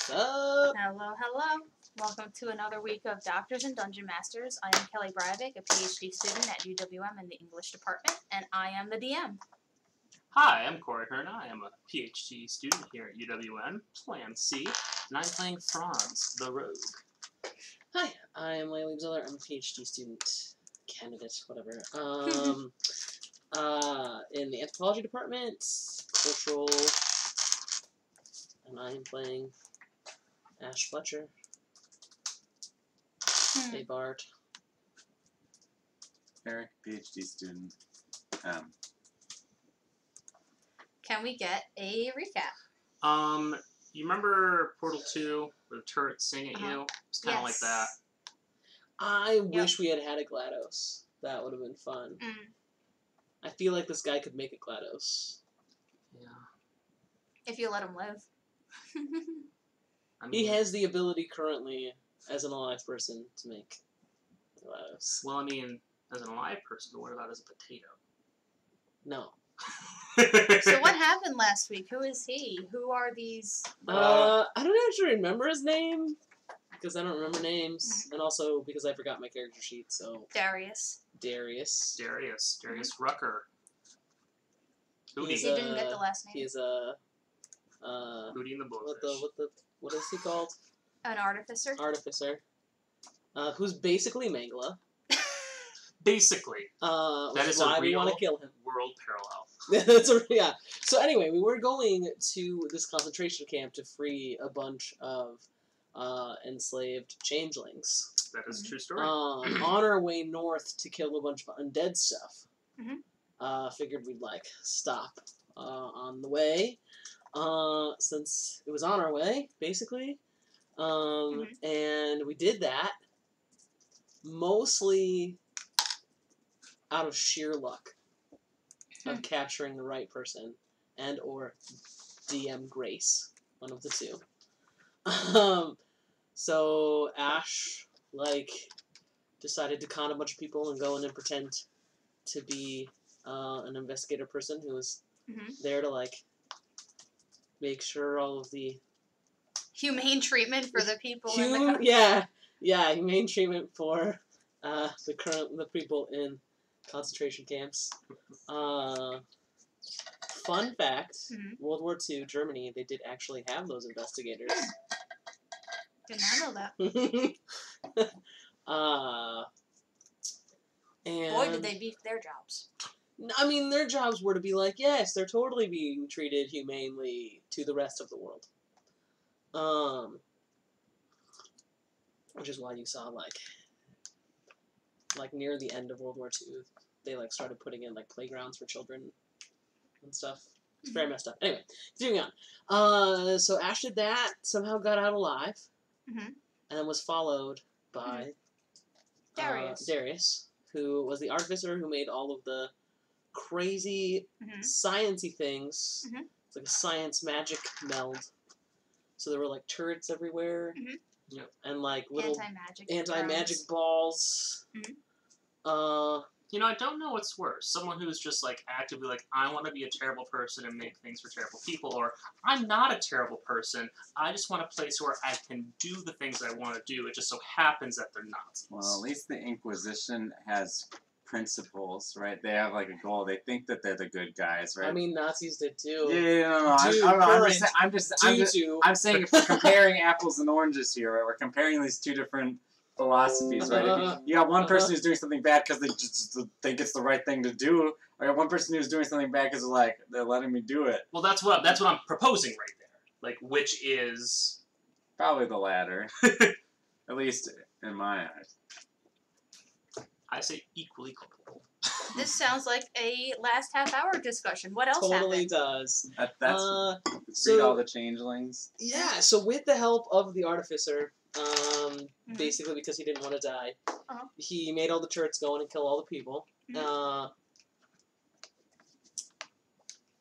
What's up? Hello, hello. Welcome to another week of Doctors and Dungeon Masters. I am Kelly Breivik, a PhD student at UWM in the English department, and I am the DM. Hi, I'm Corey Herna. I am a PhD student here at UWM, Plan C, and I'm playing Franz, the Rogue. Hi, I am Layla Ziller. I'm a PhD student, candidate, whatever. In the anthropology department, cultural, and I am playing Ash Fletcher, a bard. Eric, PhD student. Can we get a recap? You remember Portal 2, where the turrets sing at you? It's kind of like that. I wish we had had a GLaDOS. That would have been fun. I feel like this guy could make a GLaDOS. Yeah. If you let him live. I mean, He has the ability currently, as an alive person, to make a GLaDOS. well, I mean, as an alive person, what about as a potato? No. So what happened last week? Who is he? Who are these? I don't actually remember his name, because I don't remember names, and also because I forgot my character sheet, so... Darius. Darius. Darius Rucker. He Hootie. didn't get the last name. He is a... Hootie and the Blowfish. What is he called? An artificer. Artificer. Who's basically Mangala. Basically. That is why a we real want to kill him. world parallel. Yeah. So anyway, we were going to this concentration camp to free a bunch of enslaved changelings. That is a true story. On our way north to kill a bunch of undead stuff. Figured we'd stop on the way, since it was on our way, basically. And we did that mostly out of sheer luck of capturing the right person and or DM Grace, one of the two. So Ash decided to con a bunch of people and go in and pretend to be an investigator person who was there to make sure all of the Humane treatment for the people in the country. Humane treatment for the people in concentration camps. Fun fact, World War II, Germany, they did actually have those investigators. Did not know that. And Boy, did they beat their jobs. I mean, their jobs were to be like, yes, they're totally being treated humanely to the rest of the world. Which is why you saw, near the end of World War II, they, started putting in, playgrounds for children and stuff. It's very messed up. Anyway, continuing on. So Ash did that, somehow got out alive, and then was followed by Darius, who was the artificer who made all of the crazy science-y things. It's like a science magic meld. So there were turrets everywhere, and little anti-magic balls. I don't know what's worse. Someone who's just actively I want to be a terrible person and make things for terrible people, or I'm not a terrible person. I just want a place where I can do the things I want to do. It just so happens that they're not. Well, at least the Inquisition has principles, right? They have a goal. They think that they're the good guys, right? I mean, Nazis did too. No. I'm saying if we're comparing apples and oranges here, right? We're comparing these two different philosophies, right? You got one person who's doing something bad because they just think it's the right thing to do, or you got one person who's doing something bad because they're letting me do it. Well, that's what I'm proposing right there. Which is probably the latter, at least in my eyes. I say equally culpable. This sounds like a last half-hour discusally. What else totally happened? Does. That's read all the changelings. Yeah, so with the help of the artificer, basically because he didn't want to die, he made all the turrets go in and kill all the people.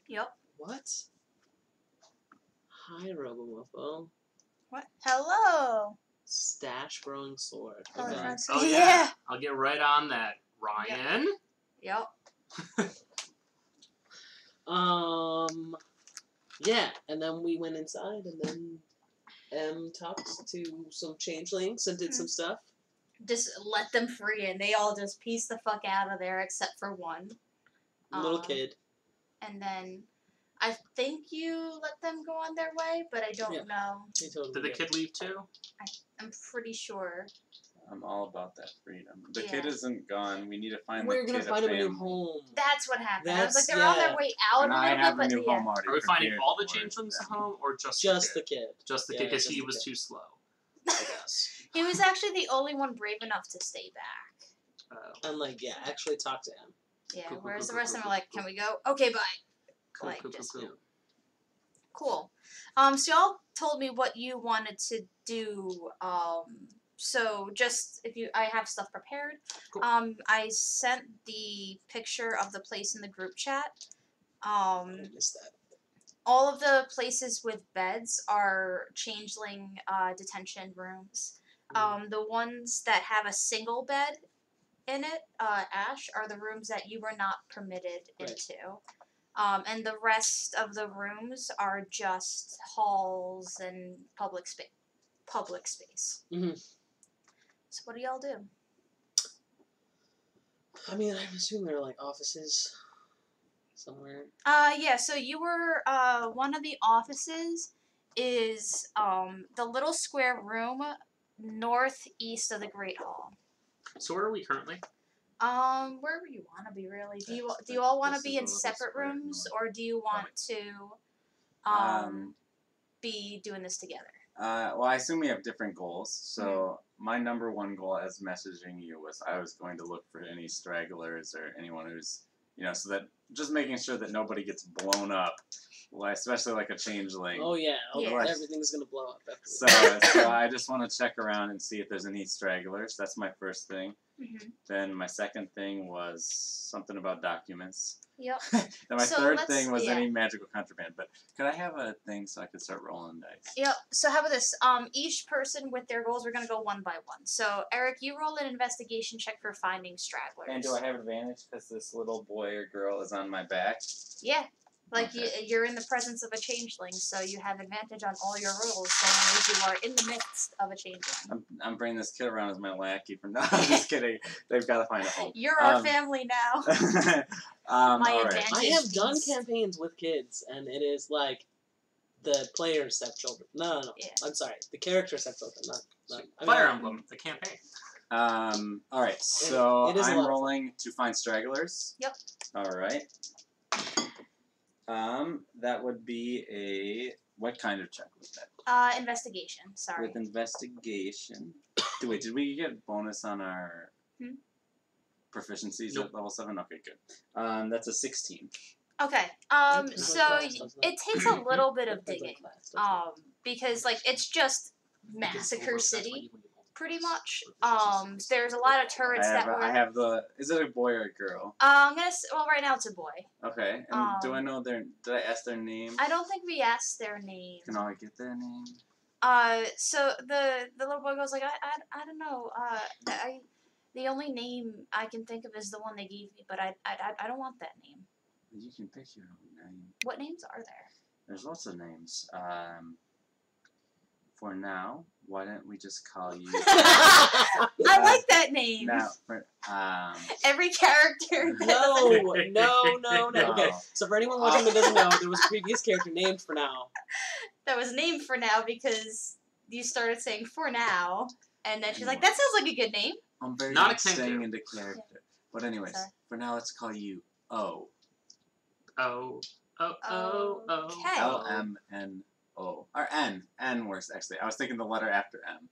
Yep. What? Hi, Robomofo. What? Hello. Stash growing sword. Oh, Okay. Oh yeah. I'll get right on that, Ryan. Yep. Yeah, and then we went inside, and then M talked to some changelings and did some stuff. Just let them free, and they all just piece the fuck out of there, except for one. Little kid. And then I think you let them go on their way, but I don't know. Did the kid leave too? I'm pretty sure. I'm all about that freedom. The kid isn't gone. We need to find We're the kid gonna find him a new family. home. That's what happened. I was like, That's- they're on their way out And a I little have bit, a but new home already Are we finding prepared all the for changelings them. at home, or just the kid? Just the Yeah, kid, because just he the was kid. too slow. I guess. he was actually the only one brave enough to stay back. And like, actually talk to him. Yeah, Cool, whereas cool, the rest cool, of them cool, are like, cool. can we go? Okay, bye. Cool, Like, cool, just- cool, cool. Cool. So y'all told me what you wanted to do. So just I have stuff prepared. Cool. I sent the picture of the place in the group chat. I missed that. All of the places with beds are changeling detention rooms. The ones that have a single bed in it, Ash, are the rooms that you were not permitted Right. into. And the rest of the rooms are just halls and public space. Mm-hmm. So what do y'all do? I mean, I assume they're like offices somewhere. Yeah, so you were, one of the offices is, the little square room northeast of the Great Hall. So where are we currently? Wherever you want to be, really. Do you all want to This be is a in little separate square rooms, north. or do you want to, be doing this together? Well, I assume we have different goals. So my number one goal as messaging you was I was going to look for any stragglers or anyone who's, so that just making sure that nobody gets blown up, especially like a changeling. Oh yeah, Yeah. everything's gonna blow up after. So I just want to check around and see if there's any stragglers. That's my first thing. Mm-hmm. Then my second thing was something about documents. Yep. Then my So third let's- thing was yeah. any magical contraband. But could I have a thing so I could start rolling dice? Yep. So how about this? Each person with their goals, we're gonna go one by one. So Eric, you roll an investigation check for finding stragglers. And do I have advantage because this little boy or girl is on my back? Yeah. Like Okay. you're in the presence of a changeling, so you have advantage on all your rolls, so long as you are in the midst of a changeling. I'm bringing this kid around as my lackey for now. I'm just kidding. They've got to find a home. You're our family now. My all right. advantage. I have done means- campaigns with kids, and it is like the players have children. No. Yeah. I'm sorry. The characters have children. Not I mean, Fire Emblem, the campaign. All right. So It is a lot I'm of fun. rolling to find stragglers. Yep. All right. That would be what kind of check was that? Investigation. Sorry. With investigation. Wait, did we get bonus on our proficiencies Nope. at level 7? Okay, good. That's a 16. Okay. Depends So on class, doesn't it takes a little bit of Depends on digging. class, doesn't it? Because like it's just Massacre City, pretty much. There's a lot of turrets that were. I have the. Is it a boy or a girl? I'm gonna. Well, right now it's a boy. Okay. And do I know their? Did I ask their name? I don't think we asked their name. Can I get their name? So the little boy goes like, I don't know. The only name I can think of is the one they gave me, but I don't want that name. You can pick your own name. What names are there? There's lots of names. For now, why don't we just call you? I like that name. Now, Every character. No. Okay, No. so for anyone watching that doesn't know, there was a previous character named for now. That was named for now because you started saying for now, and then she's like, that sounds like a good name. I'm very Not good a character. staying into character. But anyways, Sorry. for now, let's call you O. Okay. LMNO. Or N. N works, actually. I was thinking the letter after M.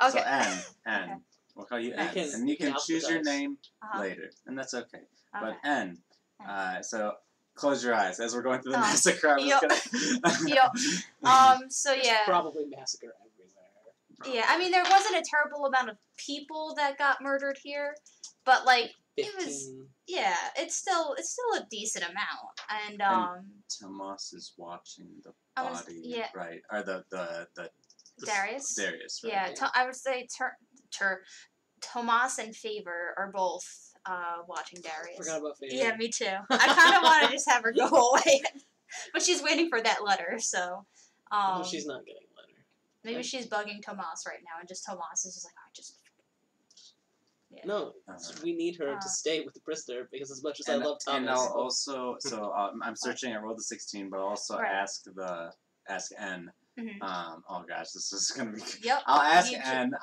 Okay. So N. N. Okay. We'll call you You N. can- And you you can can choose your alphabetize. name Uh-huh. later. And that's okay. Okay. But N. So close your eyes as we're going through the Oh. massacre. I was Yup. gonna... Yup. So There's yeah. probably massacre everywhere. Yeah, I mean, there wasn't a terrible amount of people that got murdered here, but like, 15. it was, yeah, it's still a decent amount, and Tomas is watching the I was- body, yeah. right? Or the Darius. Darius, right? Yeah, I would say Tomas and Favor are both watching Darius. Forgot about Faye. Yeah, me too. I kind of want to just have her go away, but she's waiting for that letter, so. No, she's not getting letters. Maybe she's bugging Tomas right now, and just Tomas is just like, I just. Yeah. No, we need her to stay with the prisoner because as much as I love Thomas. And I'll also, I'm searching. I rolled a 16, but I'll also ask N. Mm-hmm. Oh gosh, this is gonna be. Yep. I'll ask N.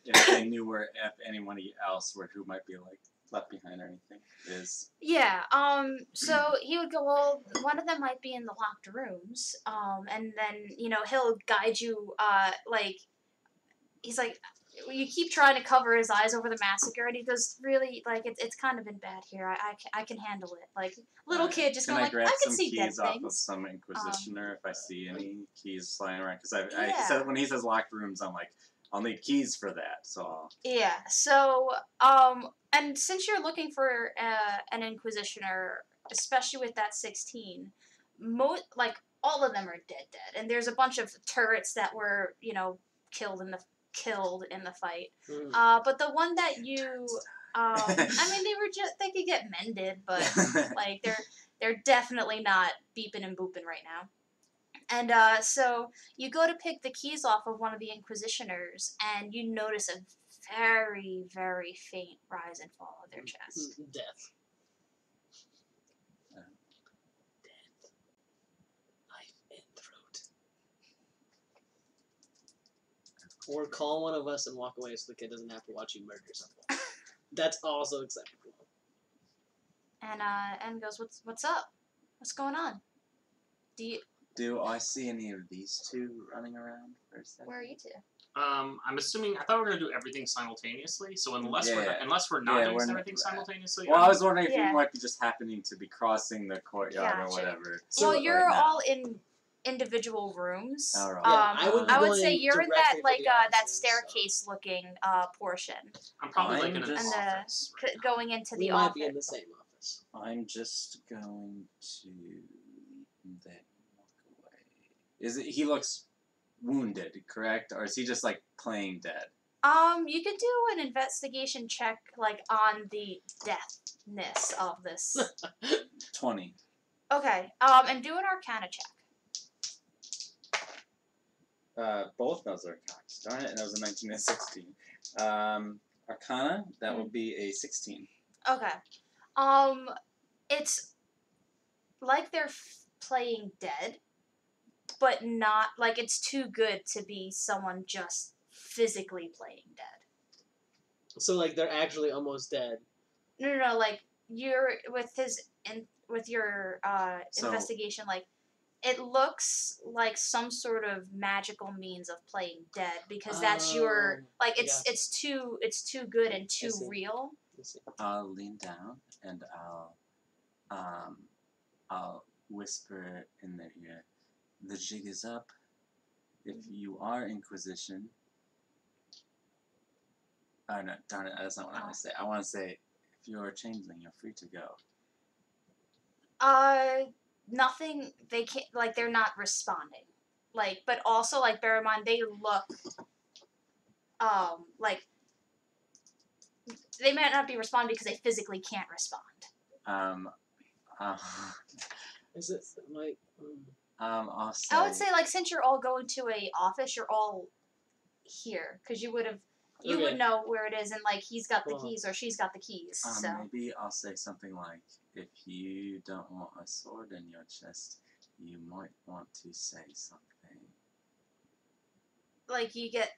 If they knew where, if anyone else who might be like left behind or anything is. Yeah. So he would go, well, one of them might be in the locked rooms. And then he'll guide you. Like he's like, you keep trying to cover his eyes over the massacre, and he goes, really, like, it's kind of been bad here. I can handle it. Like, little kid just going like, I can see dead things. Can I grab some keys off of some Inquisitioner if I see any keys flying around? Because I said when he says locked rooms, I'm like, I'll need keys for that. So yeah. So and since you're looking for an Inquisitioner, especially with that 16, all of them are dead, and there's a bunch of turrets that were killed in the fight. But the one that you, I mean, they could get mended, but like they're definitely not beeping and booping right now. And so you go to pick the keys off of one of the Inquisitioners, and you notice a very, very faint rise and fall of their chest. Death. Or call one of us and walk away so the kid doesn't have to watch you murder someone. That's also acceptable. And goes, what's up? What's going on? Do I see any of these two running around for a second? Where are you two? I'm assuming. I thought we were gonna do everything simultaneously. So unless we're not doing everything simultaneously. Well, I was wondering if you might be just happening to be crossing the courtyard or whatever. Well, you're all in individual rooms. All right. I would say you're in that that staircase looking portion. I'm probably like in an office. Going into the office. We might be in the same office. I'm just going to then walk away. Is it? He looks wounded, correct? Or is he just like playing dead? You could do an investigation check like on the deathness of this. 20. Okay. And do an Arcana check. Both those are cocked. Darn it, and that was a 19 and 16. Arcana, that would be a 16. Okay. It's like they're playing dead, but not like it's too good to be someone just physically playing dead. So like they're actually almost dead. No, like you're with your investigation, like it looks like some sort of magical means of playing dead because that's your like it's too good and too real. I'll lean down and I'll whisper in their ear, "The jig is up. If you are Inquisition." Oh no, darn it! That's not what I want to say. I want to say, if you're a changeling, you're free to go. Nothing. They can't. Like they're not responding. Like, but also like bear in mind they look. Like they might not be responding because they physically can't respond. Is it like? I'll say. I would say like since you're all going to a office, you're all here because you would have. You would know where it is, and like he's got the keys or she's got the keys. So maybe I'll say something like, "If you don't want a sword in your chest, you might want to say something." Like you get.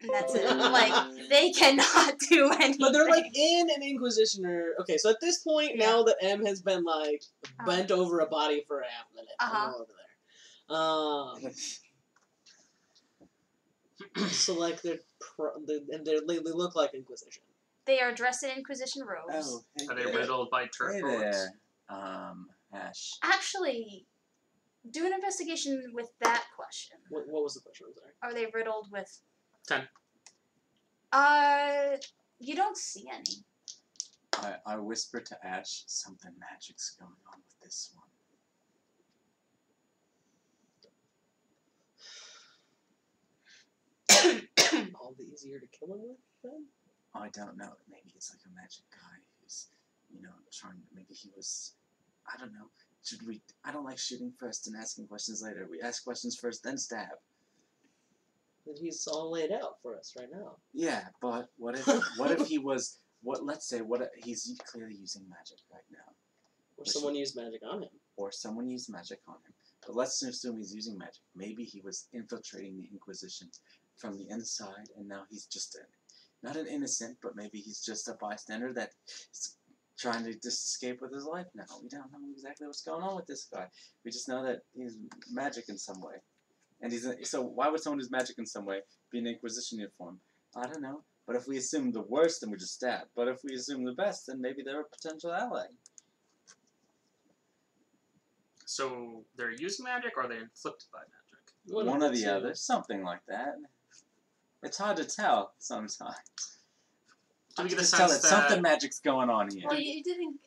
And that's it. Like they cannot do anything. But they're like in an Inquisitioner. Okay, so at this point, now that M has been like bent over a body for a half minute, I'm over there. So like they look like Inquisition. They are dressed in Inquisition robes. Oh, hey, are they riddled by turret bullets? Ash. Actually, do an investigation with that question. What was the question? I'm sorry. Are they riddled with? 10. You don't see any. I whisper to Ash, something magic's going on with this one. All the easier to kill him with, then? I don't know. Maybe it's like a magic guy who's, trying to. Maybe he was. I don't know. Should we? I don't like shooting first and asking questions later. We ask questions first, then stab. But he's all laid out for us right now. Yeah, but what if he was? Let's say he's clearly using magic right now. Or someone used magic on him. Or someone used magic on him. But let's assume he's using magic. Maybe he was infiltrating the Inquisition from the inside, and now he's just not an innocent, but maybe he's just a bystander that's trying to just escape with his life now. We don't know exactly what's going on with this guy. We just know that he's magic in some way. And so why would someone who's magic in some way be in Inquisition uniform? I don't know. But if we assume the worst, then we just stab. But if we assume the best, then maybe they're a potential ally. So they're using magic, or are they inflicted by magic? One or the other, something like that. It's hard to tell sometimes. Do we get a Just tell sense that that something magic's going on here? Well, you didn't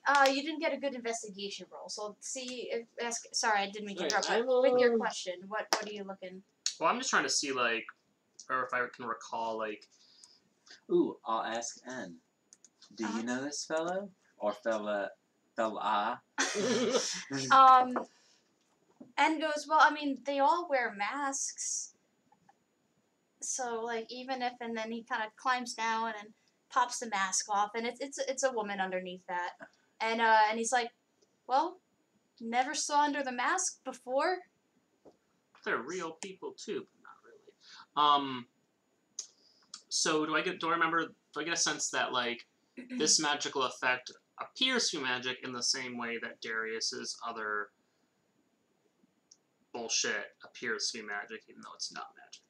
get a good investigation roll. So see if sorry, I didn't mean to interrupt. But with your question, what are you looking? Well, I'm just trying to see or if I can recall Ooh, I'll ask N. Do you know this fellow or fella? N goes, well, I mean, they all wear masks. So even if, and then he kind of climbs down and pops the mask off, and it's a woman underneath that, and he's like, well, never saw under the mask before. they're real people too, but not really. So do I get a sense that this magical effect appears to be magic in the same way that Darius's other bullshit appears to be magic, even though it's not magic?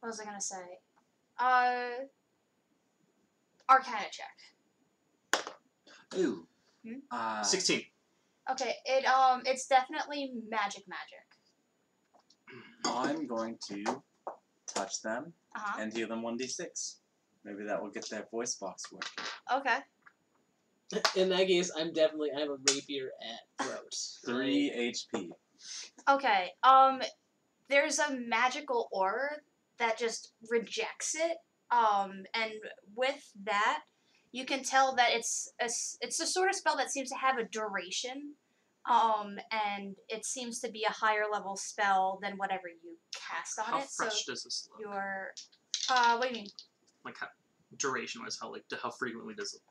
What was I gonna say? Arcana check. Ooh. 16. Okay, it's definitely magic. I'm going to touch them Uh-huh. and heal them 1d6. Maybe that will get their voice box working. Okay. In that case, I have a rapier at throat. 3 HP. Okay. There's a magical aura that just rejects it. And with that, you can tell that it's a sort of spell that seems to have a duration. And it seems to be a higher level spell than whatever you cast on How it. fresh does this look? What do you mean? Duration wise, how frequently does it?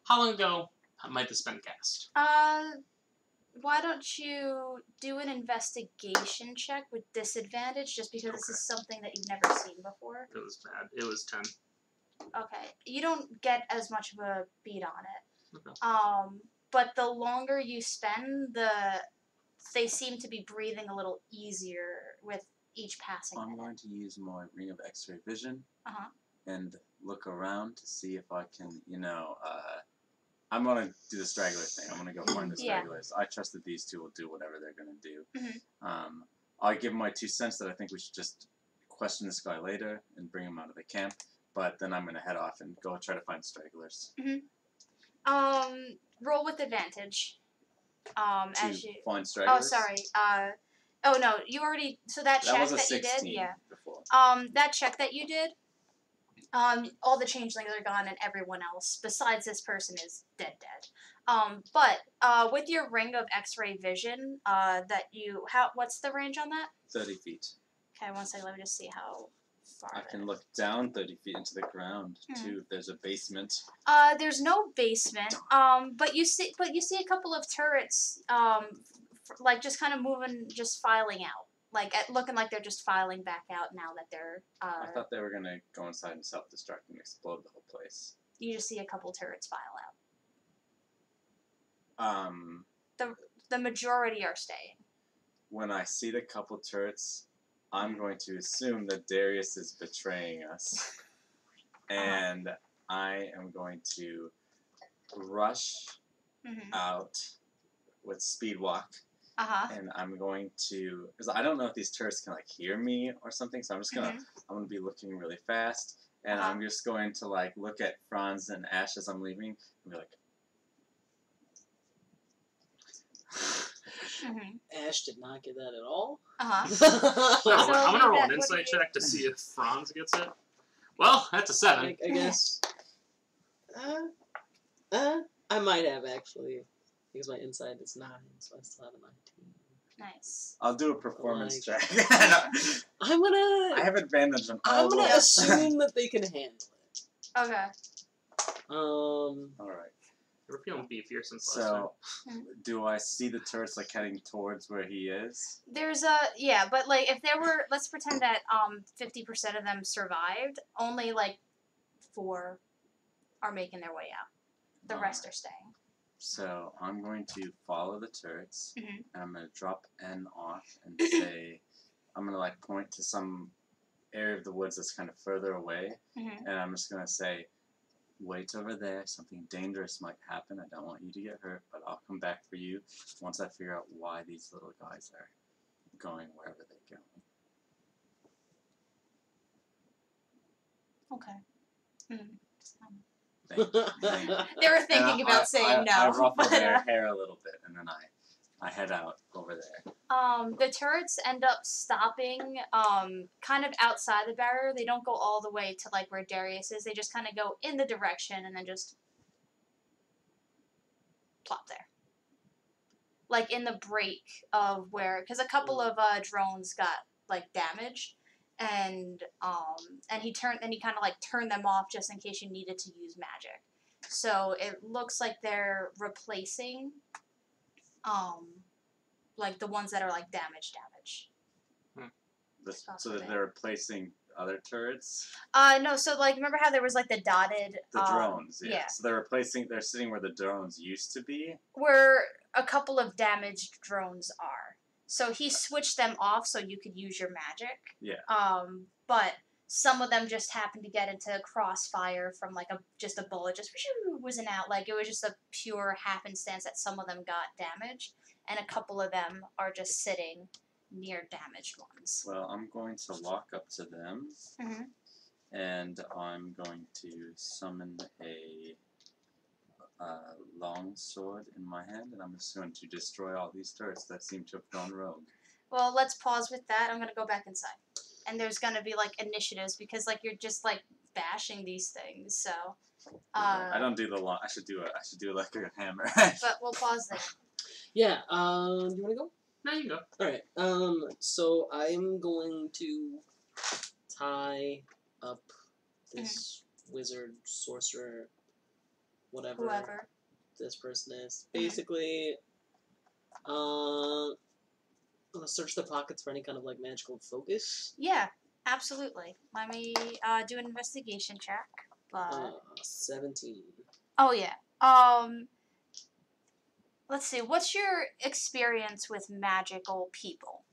How long ago might this been cast? Why don't you do an investigation check with disadvantage, just because this is something that you've never seen before? It was bad. It was 10. Okay. You don't get as much of a beat on it. Okay. But the longer you spend, they seem to be breathing a little easier with each passing I'm minute. going to use my ring of X-ray vision and look around to see if I can, I'm going to do the straggler thing. I'm going to go find the stragglers. I trust that these two will do whatever they're going to do. I'll give my 2 cents that I think we should just question this guy later and bring him out of the camp. But then I'm going to head off and go try to find stragglers. Roll with advantage. As you find stragglers? Oh, sorry. Oh no, you already. So that check was a that you 16 did, yeah. Before. That check that you did. All the changelings are gone, and everyone else besides this person is dead. But with your ring of X-ray vision, what's the range on that? 30 feet. Okay, one second. Let me just see how far. I can look down 30 feet into the ground too. If there's a basement. There's no basement. But you see a couple of turrets. Just kind of moving, just filing out. Looking like they're just filing back out now that they're. I thought they were gonna go inside and self-destruct and explode the whole place. You just see a couple turrets file out. The majority are staying. When I see the couple turrets, I'm going to assume that Darius is betraying us, and I am going to rush out with speed walk. And I'm going to, because I don't know if these turrets can hear me or something, so I'm just gonna, I'm gonna be looking really fast, and I'm just going to look at Franz and Ash as I'm leaving, and be like, Ash did not get that at all. I'm gonna roll an insight check to see if Franz gets it. Well, that's a 7. I guess. I might have actually. Because my inside is 9, so I still have a 19. Nice. I'll do a performance check. I'm gonna. I have advantage on I'm all gonna rolls. assume that they can handle it. Okay. Alright. We're feeling beefier since last time. So, do I see the turrets like heading towards where he is? There's but like if there were, let's pretend that 50% of them survived, only like 4 are making their way out. The rest are staying. So I'm going to follow the turrets, Mhm. and I'm going to drop N off and say, I'm going to like point to some area of the woods that's kind of further away, Mhm. and I'm just going to say, wait over there, something dangerous might happen, I don't want you to get hurt, but I'll come back for you once I figure out why these little guys are going wherever they're going. Okay. Thank you. They were thinking about saying no. I ruffle their hair a little bit, and then I head out over there. The turrets end up stopping kind of outside the barrier. They don't go all the way to like where Darius is. They just kind of go in the direction and then just plop there. Like in the break of where, because a couple of drones got like damaged, and he kind of like turned them off just in case you needed to use magic. So it looks like they're replacing like the ones that are like damage. So that they're replacing other turrets? No, so like remember how there was like the dotted The drones, yeah. So they're sitting where the drones used to be? Where a couple of damaged drones are. So he switched them off so you could use your magic. Yeah. But some of them just happened to get into crossfire from like just a bullet just wasn't out. Like it was just a pure happenstance that some of them got damaged, and a couple of them are just sitting near damaged ones. Well, I'm going to walk up to them, and I'm going to summon a long sword in my hand, and I'm just going to destroy all these turrets that seem to have gone rogue. Well, let's pause with that. I'm gonna go back inside, and there's gonna be like initiatives because like you're just like bashing these things. So I don't do the long. I should do like a hammer. but we'll pause there. Yeah. Do you want to go? No, you go. All right. So I'm going to tie up this wizard, sorcerer, whatever this person is. Basically, I'm gonna search the pockets for any kind of like magical focus. Yeah, absolutely. Let me do an investigation check. But 17. oh yeah. Let's see. What's your experience with magical people?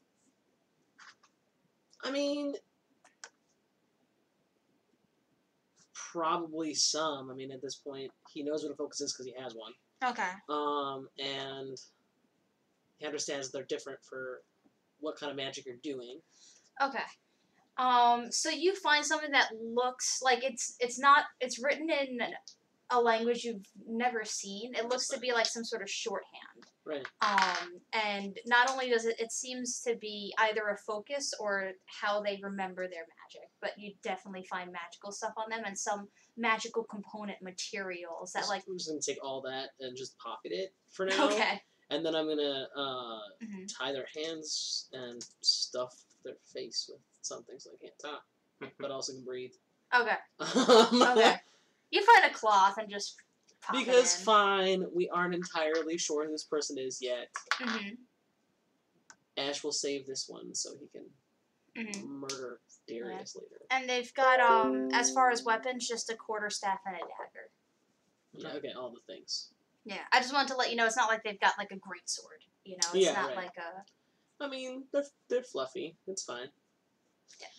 I mean, probably some. I mean, at this point, he knows what a focus is because he has one. Okay. And he understands that they're different for what kind of magic you're doing. Okay. So you find something that looks like it's written in a language you've never seen. It looks to be like some sort of shorthand. Right. And not only does it seems to be either a focus or how they remember their magic, but you definitely find magical stuff on them and some magical component materials that like. I'm just gonna take all that and just pocket it for now. Okay. And then I'm gonna tie their hands and stuff their face with something so they can't talk, but also can breathe. Okay. Okay. You find a cloth and just pop because it in. fine, we aren't entirely sure who this person is yet. Mm-hmm. Ash will save this one so he can murder Darius later. And they've got as far as weapons, just a quarterstaff and a dagger. Yeah, okay, all the things. Yeah, I just wanted to let you know it's not like they've got like a greatsword. You know, it's not like a. I mean, they're fluffy. It's fine. Yeah.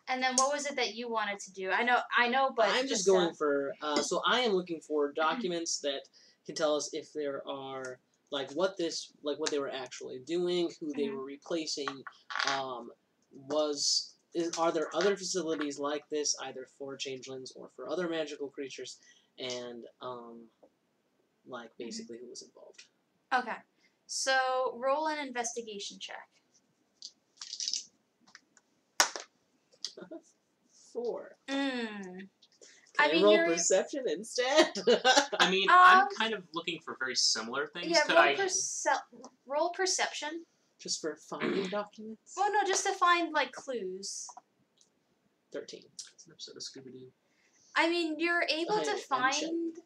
And then what was it that you wanted to do? I know, but I'm just going for. So I am looking for documents that can tell us if there are what they were actually doing, who they were replacing. Are there other facilities like this, either for changelings or for other magical creatures, and basically who was involved. Okay, so roll an investigation check. 4. Can I roll perception instead? I mean, I'm kind of looking for very similar things. Yeah, Could roll perception. Just for finding documents? Well, no, just to find, like, clues. 13. It's an episode of Scooby-Doo. I mean, you're able to find...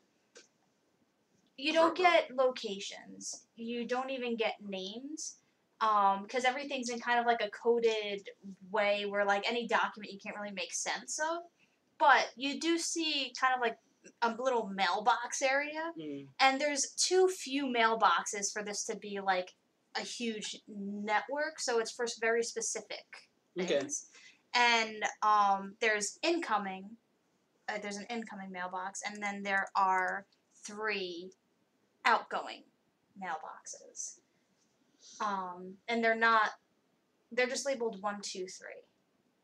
You don't get locations. You don't even get names. Because everything's in kind of like a coded way where, like, any document you can't really make sense of. But you do see kind of like a little mailbox area. And there's too few mailboxes for this to be, like, a huge network. So it's for very specific things. Okay. And there's incoming. There's an incoming mailbox. And then there are 3 outgoing mailboxes. And they're just labeled 1, 2, 3.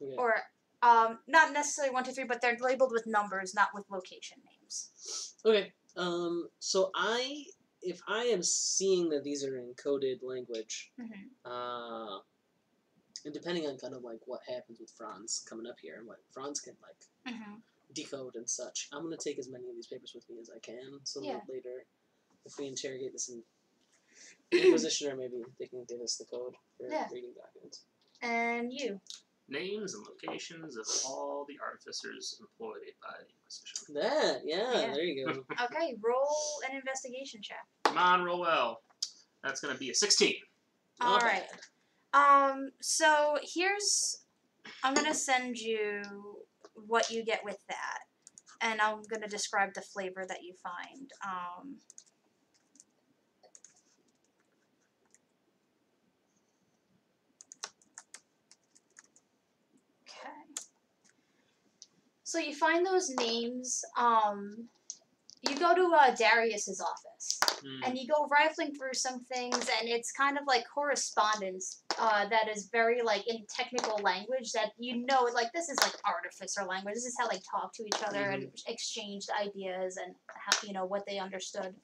Okay. Or, not necessarily 1, 2, 3, but they're labeled with numbers, not with location names. Okay. So if I am seeing that these are in coded language, and depending on kind of like what happens with Franz coming up here and what Franz can like decode and such, I'm gonna take as many of these papers with me as I can, so that later, if we interrogate this in Inquisition, or maybe they can give us the code for reading documents. And you? Names and locations of all the artificers employed by the Inquisition. There you go. Okay, roll an investigation check. Come on, roll well. That's going to be a 16. Alright. So I'm going to send you what you get with that. And I'm going to describe the flavor that you find. So you find those names, you go to Darius's office, and you go rifling through some things, and it's kind of like correspondence that is very, like, in technical language that you know, like, this is, like, artificer language. This is how they talk to each other and exchanged ideas and, how, you know, what they understood.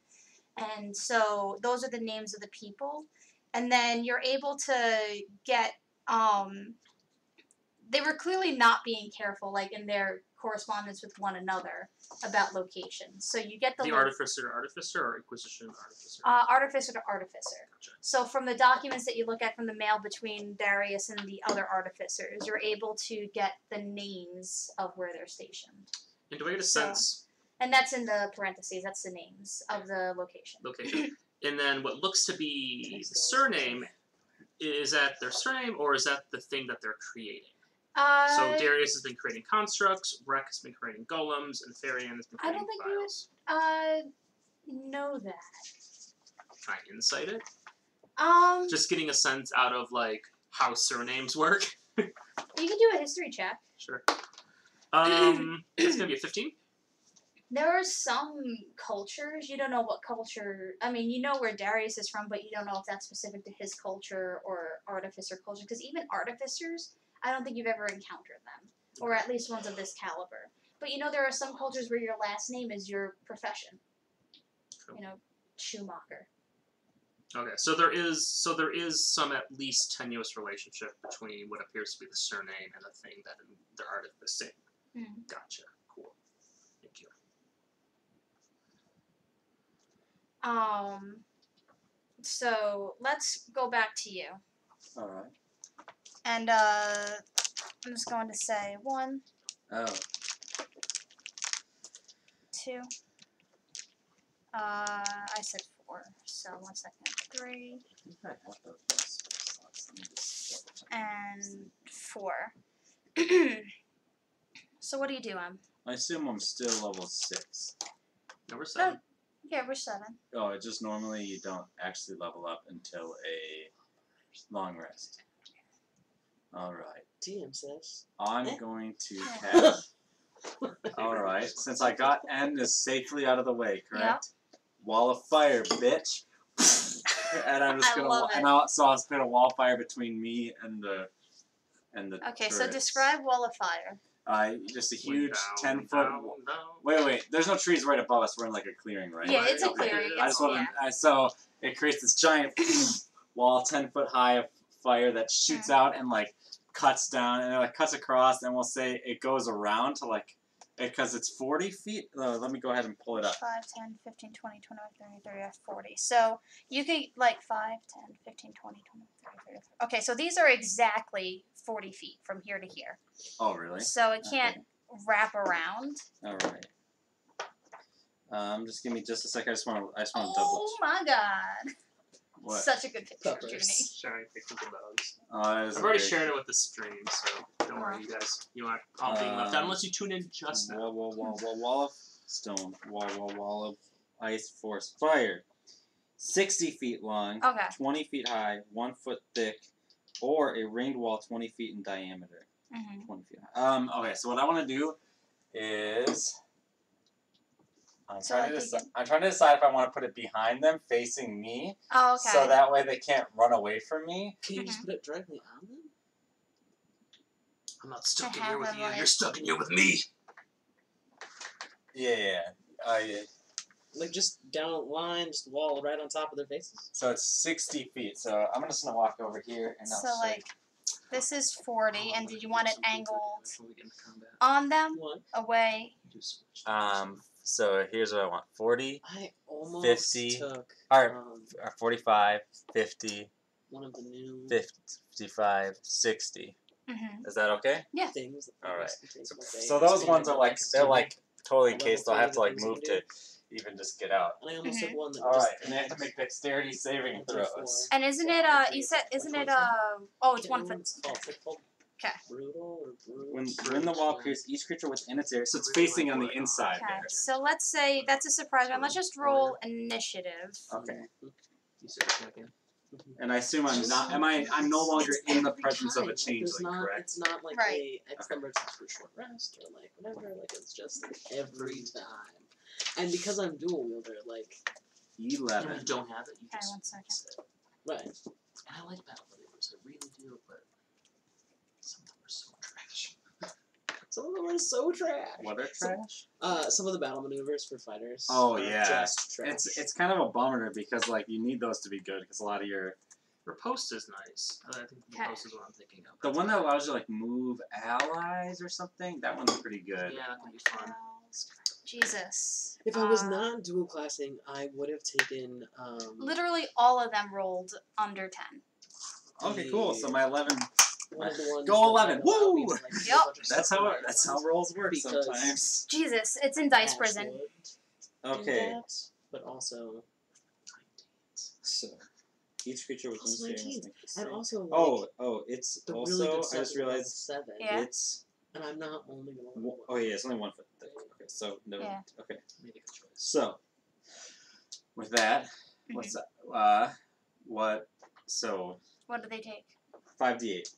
And so those are the names of the people. And then you're able to get, they were clearly not being careful, like, in their correspondence with one another about locations. So you get the artificer to artificer or Inquisition artificer? Artificer to artificer. Gotcha. So from the documents that you look at from the mail between Darius and the other artificers, you're able to get the names of where they're stationed. And do I get a sense? And that's in the parentheses. That's the names of the location. And then what looks to be the surname, is that their surname or is that the thing that they're creating? So Darius has been creating constructs, Rek has been creating golems, and Therian has been creating I don't think files. you would know that. Can I insight it? Just getting a sense out of, like, how surnames work. You can do a history check. Sure. It's going to be a 15. There are some cultures, you don't know what culture, I mean, you know where Darius is from, but you don't know if that's specific to his culture or artificer culture, because even artificers, I don't think you've ever encountered them, or at least ones of this caliber. But you know, there are some cultures where your last name is your profession. Cool. You know, Schumacher. Okay, so there is some at least tenuous relationship between what appears to be the surname and the thing that they're artificing. Gotcha. Cool. Thank you. So let's go back to you. All right. And I'm just going to say 1. Oh. 2. I said 4. So 1 second. 3. And 4. So what do you do, I assume I'm still level 6. Number 7. Yeah, we're 7. Oh, it just normally you don't actually level up until a long rest. Alright. DM says. I'm going to cast. Alright, since I got N is safely out of the way, correct? Yep. Wall of fire, bitch. And I'm just gonna so I'll spit a wall of fire between me and the Okay, turrets. So describe wall of fire. Just a huge 10-foot. Wait. There's no trees right above us. We're in like a clearing, right? Yeah, it's a clearing. I just want to. So it creates this giant wall, 10-foot high of fire that shoots out and like cuts down and it like cuts across, and we'll say it goes around to like Because it's 40 feet. Let me go ahead and pull it up. 5, 10, 15, 20, 25, 30, 30, 40. So you could like 5, 10, 15, 20, 25, 30, 30. Okay, so these are exactly 40 feet from here to here. Oh, really? So it can't wrap around. All right. Just give me just a second. I just want to double. Oh my God! What? Such a good picture, Peppers. Junie. Sharing pictures of bugs. Oh, that is I've already great. shared it with the stream, so don't worry, you guys. You aren't all being left out unless you tune in just now. Wall of stone. Wall of ice, force, fire. 60 feet long, Okay. 20 feet high, 1 foot thick, or a ringed wall 20 feet in diameter. 20 feet high. Okay, so what I want to do is I'm trying to decide if I want to put it behind them, facing me, Oh, okay. so that way they can't run away from me. Can you just put it directly on them? I'm not stuck I in here with have you. them, like- You're stuck in here with me. Yeah. Like just down a line, just wall right on top of their faces? So it's 60 feet. So I'm just gonna walk over here and I'll So say, like, this is 40, and did you want it angled Before we get into combat. on them, What? away? Do switch. So here's what I want: 40, I almost 50. took Alright, 45, 50, one of the new 55, 60. Mm-hmm. Is that okay? things. That All right. take my day. So those Expand ones are my like next they're to like totally a encased. level They'll have to three like that move things to even just get out. And I almost took one that All just right, and they have to make dexterity saving D4. throws. And isn't it, you said, isn't it, oh, it's 1 foot. It's called 'Kay. brutal or brutal. When the wall appears, each creature within its area, so it's facing on the inside Okay, there. so let's say that's a surprise round. Let's just roll initiative. Okay. You said it again. And I assume I'm no longer in the presence of a changeling, correct? It's not like Right. a X number of times for short rest or like whatever. Like it's just like every time. And because I'm dual wielder, like And if 11. you don't have it, you Okay, just 1 second. say it. right. And I like battle maneuvers, I really do, but some of them are so trash. Some of them are so trash. What are trash? Some of the battle maneuvers for fighters. Oh, are yeah. just trash. It's kind of a bummer because like you need those to be good because a lot of your Riposte is nice. I think riposte is what I'm thinking of. the one that allows you to like move allies or something, that one's pretty good. Yeah, that can be fun. Jesus. If I was not dual classing, I would have taken. Literally all of them rolled under 10. Okay, cool. So my 11. One of the ones Go that 11. might allow me Woo! to, like, do a Yep. bunch of That's stuff how with my that's how ones. rolls work Because- sometimes. Jesus, it's in Dice Ash Prison. would do Okay. that, but also. So each creature within Also its area 19. must And make also, like, it's the also really good I stuff just is level realized 7. Yeah. it's And I'm not only going to level oh yeah, it's only 1 foot thick. Okay, so no. Yeah. Okay. Make a choice. So with that, what's that? What? So What do they take? 5d8.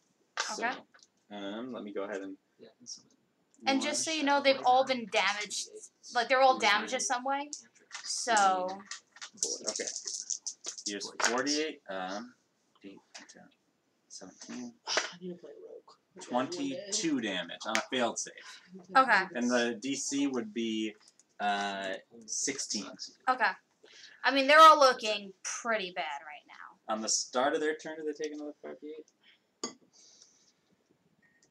Okay. So, let me go ahead and. Yeah, and some of them. And just so you know, they've all been damaged. Like, they're all damaged in some way. So, Okay. Here's 48. 8, 10, 17. I need to play Rogue. 22 damage on a failed save. Okay. And the DC would be 16. okay. I mean, they're all looking pretty bad right now. On the start of their turn, do they take another 5d8?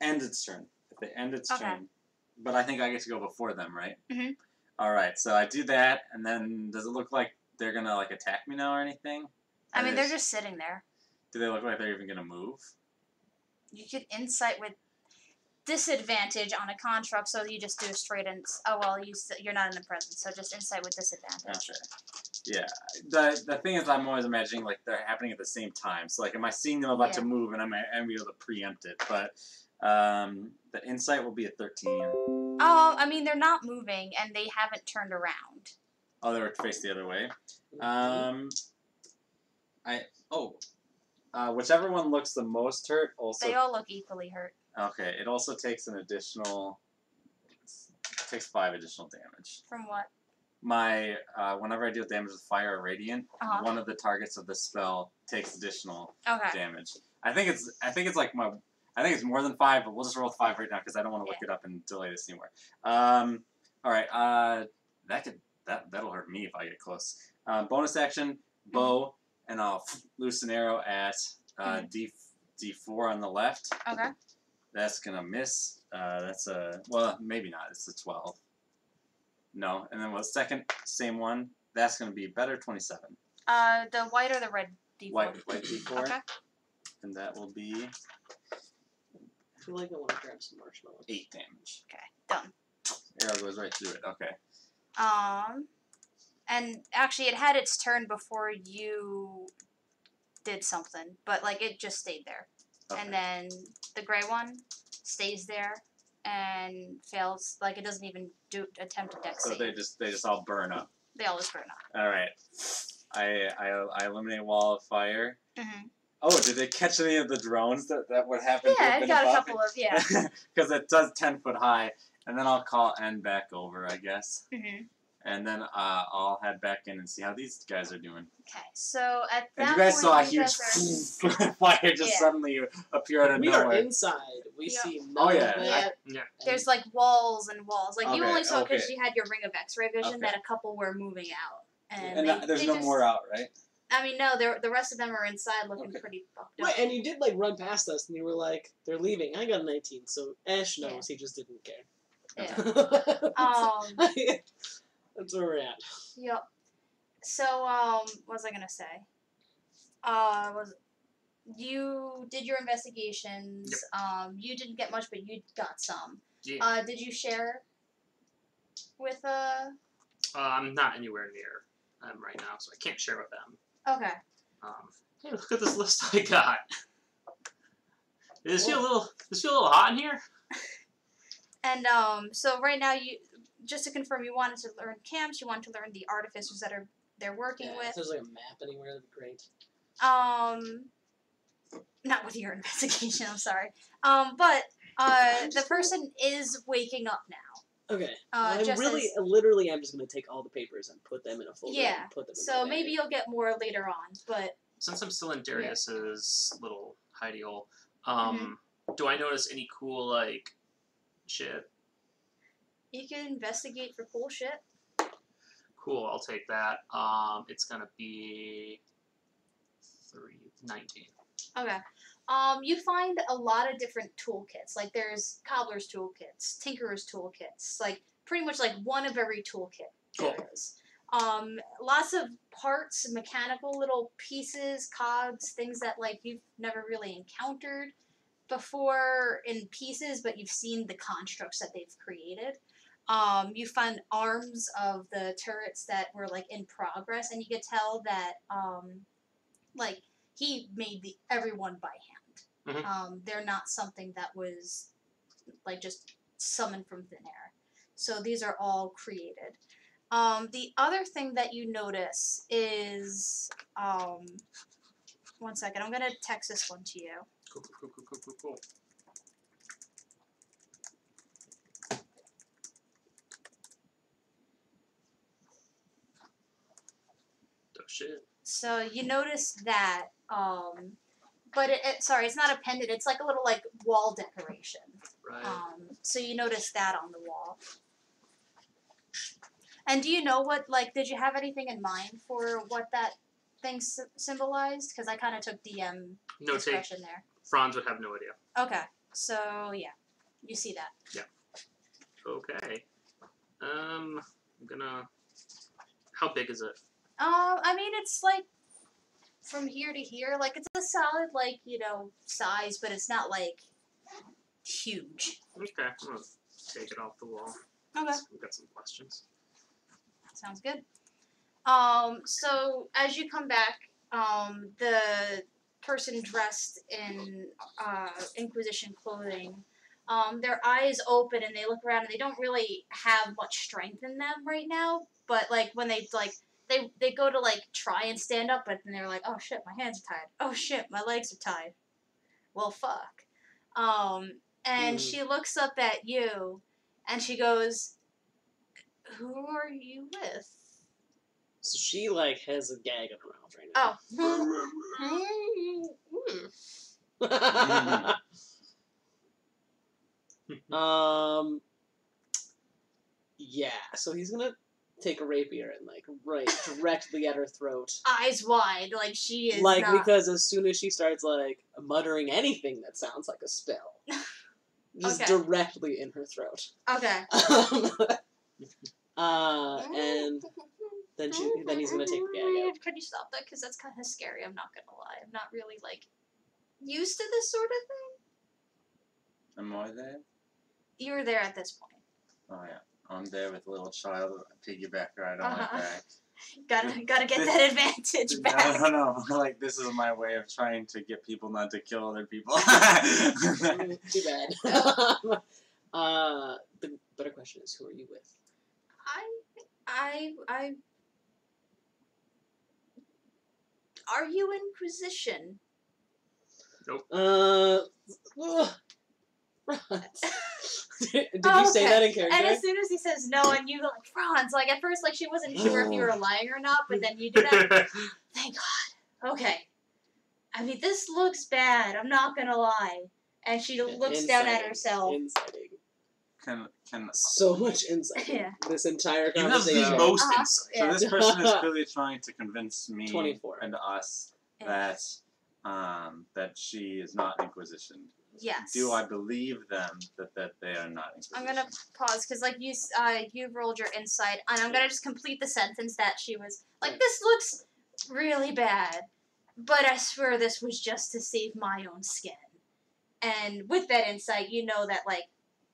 End its turn. If they end its Okay. turn. But I think I get to go before them, right? Mhm. Alright, so I do that, and then does it look like they're gonna like attack me now or anything? I mean, they're Or just sitting there. do they look like they're even gonna move? You could insight with disadvantage on a construct, so you just do a straight oh well, you're not in the presence, so just insight with disadvantage. Okay. Yeah. The thing is, I'm always imagining like they're happening at the same time. So like, am I seeing them about to move, and I'm be able to preempt it? But the insight will be a 13. Oh, I mean, they're not moving, and they haven't turned around. Oh, they were faced the other way. Whichever one looks the most hurt also. They all look equally hurt. Okay. It also takes an additional. It takes 5 additional damage. From what? My whenever I deal damage with fire or radiant, Uh-huh. one of the targets of the spell takes additional Okay. damage. I think it's like I think it's more than 5, but we'll just roll with 5 right now because I don't want to look it up and delay this anymore. All right. That'll hurt me if I get close. Bonus action, bow, and I'll loose an arrow at D4 on the left. Okay. That's gonna miss. That's a well, maybe not. It's a 12. No, and then the second same one. That's gonna be better 27. The white or the red D4? White D4. Okay. And that will be I feel like I want to grab some marshmallows. 8 damage. Okay, done. Arrow goes right through it. Okay. And actually, it had its turn before you did something, but like it just stayed there. Okay. And then the gray one stays there and fails. Like it doesn't even attempt a dex So save. they just all burn up. They all just burn up. All right. I eliminate wall of fire. Mm-hmm. Oh, did it catch any of the drones that would happen? Yeah, it got a couple of Because it does 10 foot high, and then I'll call N back over, I guess. Mm-hmm. And then I'll head back in and see how these guys are doing. Okay, so at that And you guys point, saw a you huge guys are- fire just suddenly appear out of We nowhere. are inside. We Yeah. see none Oh, yeah. of Yeah. that. Yeah. There's like walls and walls. Like you Okay, only saw because okay. you had your ring of X-ray vision Okay. that a couple were moving out, and, And there's they no just, more out, right? I mean, no, the rest of them are inside looking Okay. pretty fucked up. Right, and you did like run past us, and you were like, "They're leaving." I got a 19, so Ash knows. He just didn't care. Yeah. That's where we're at. Yep. So, what was I gonna say? You did your investigations. Yep. You didn't get much, but you got some. Yeah. Did you share with I'm not anywhere near them right now, so I can't share with them. Okay. Hey, look at this list I got. Does it feel a little hot in here? And so right now you just to confirm, you wanted to learn camps. You wanted to learn the artificers that they're working If with. there's like a map anywhere, that'd be great. Not with your investigation. I'm sorry. But the person is waking up now. Okay. I'm just literally, I'm just gonna take all the papers and put them in a folder. Yeah. And put them in So my maybe bag. you'll get more later on, but Since I'm still in Darius's little hidey hole, Mm-hmm. do I notice any cool like shit? you can investigate for cool shit. Cool, I'll take that. It's gonna be 19. Okay. You find a lot of different toolkits. Like there's cobbler's toolkits, tinkerer's toolkits, like pretty much like one of every toolkit Cool. there is. Lots of parts, mechanical little pieces, cogs, things that like you've never really encountered before in pieces, but you've seen the constructs that they've created. You find arms of the turrets that were like in progress, and you could tell that like he made everyone by hand. Mhm. They're not something that was like just summoned from thin air. So these are all created. The other thing that you notice is, one second, I'm gonna text this one to you. Cool. Oh shit. So you notice that, but sorry, it's not appended. It's like a little like wall decoration. Right. So you notice that on the wall. And do you know what, like, did you have anything in mind for what that thing symbolized? Because I kind of took DM No take. expression there. Franz would have no idea. Okay, so yeah, you see that. Okay. I'm gonna. How big is it? I mean, it's like from here to here, like it's a solid, like, size, but it's not like huge. Okay, I'm gonna take it off the wall. Okay. We've got some questions. Sounds good. So as you come back, the person dressed in Inquisition clothing, their eyes open and they look around and they don't really have much strength in them right now. But like when they they go to like try and stand up, but then they're like, oh shit, my hands are tied. Oh shit, my legs are tied. Well, fuck. And she looks up at you, and she goes, "Who are you with?" So she like has a gag in her mouth right now. Oh. Yeah. So he's gonna take a rapier and like right directly at her throat. Eyes wide, like she is Like not. because as soon as she starts like muttering anything that sounds like a spell, Just Okay. directly in her throat. Okay. And then he's gonna take the gag out. Could you stop that? Because that's kind of scary. I'm not gonna lie. I'm not really like used to this sort of thing. Am I there? You were there at this point. Oh yeah, I'm there with a little child, piggyback right on my back. Gotta get that advantage back. No. Like, this is my way of trying to get people not to kill other people. Too bad. The better question is, who are you with? I. Are you Inquisition? Nope. Did you say that in character? And as soon as he says no, and you go like, Franz, like at first, like she wasn't sure if you were lying or not, but then you did that. Thank God. Okay. I mean, this looks bad. I'm not gonna lie. And she looks down at herself. Inciting. Can So much insight. Yeah. This entire You have conversation. the most insight. Yeah. So this person is clearly trying to convince me 24. and us Yeah. that she is not Inquisition. Yes. Do I believe them that they are not Inquisition? I'm gonna pause because like you rolled your insight, and I'm gonna just complete the sentence that she was like, this looks really bad, but I swear this was just to save my own skin. And with that insight, you know that like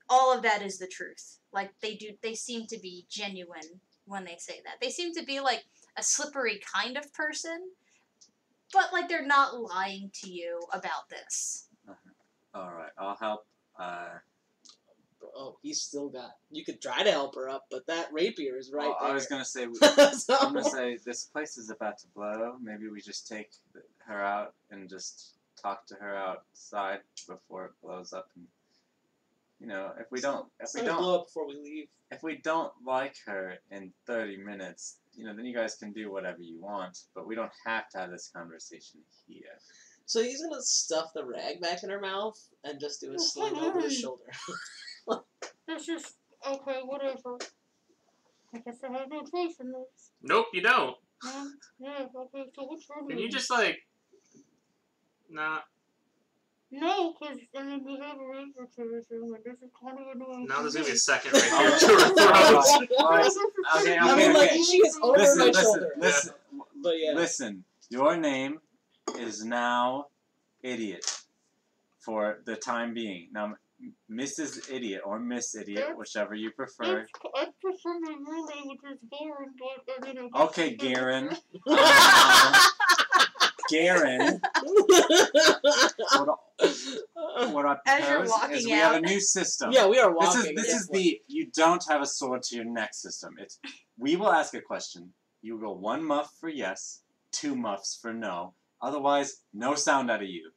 all of that is the truth. Like they seem to be genuine when they say that. They seem to be like a slippery kind of person, but like they're not lying to you about this. All right, I'll help. Oh, he's still got. You could try to help her up, but that rapier is right there. I was gonna say. So- I'm gonna say this place is about to blow. Maybe we just take her out and just talk to her outside before it blows up. And if we don't blow up before we leave. if we don't like her in 30 minutes, then you guys can do whatever you want. But we don't have to have this conversation here. So he's gonna stuff the rag back in her mouth and just do a sling over his shoulder. This is okay, whatever. I guess I have no choice in this. Nope, you don't. Yeah, okay, so what's wrong Can with you just like, nah? No, because I mean we have a razor to resume, and this is kind of annoying. Now there's gonna be a to second right here to her throat. Okay, I mean, like, okay. she is over my shoulder. Listen, But yeah. listen. Your name is now Idiot for the time being. Now, Mrs. Idiot or Miss Idiot, whichever you prefer. I prefer my real name, which is Garen, but I mean. Okay, Garen. Garen. What I As you're propose walking is we have a out. new system. Yeah, we are walking. This is the you don't have a sword to your neck system. It's we will ask a question. You go 1 muff for yes, 2 muffs for no. Otherwise, no sound out of you.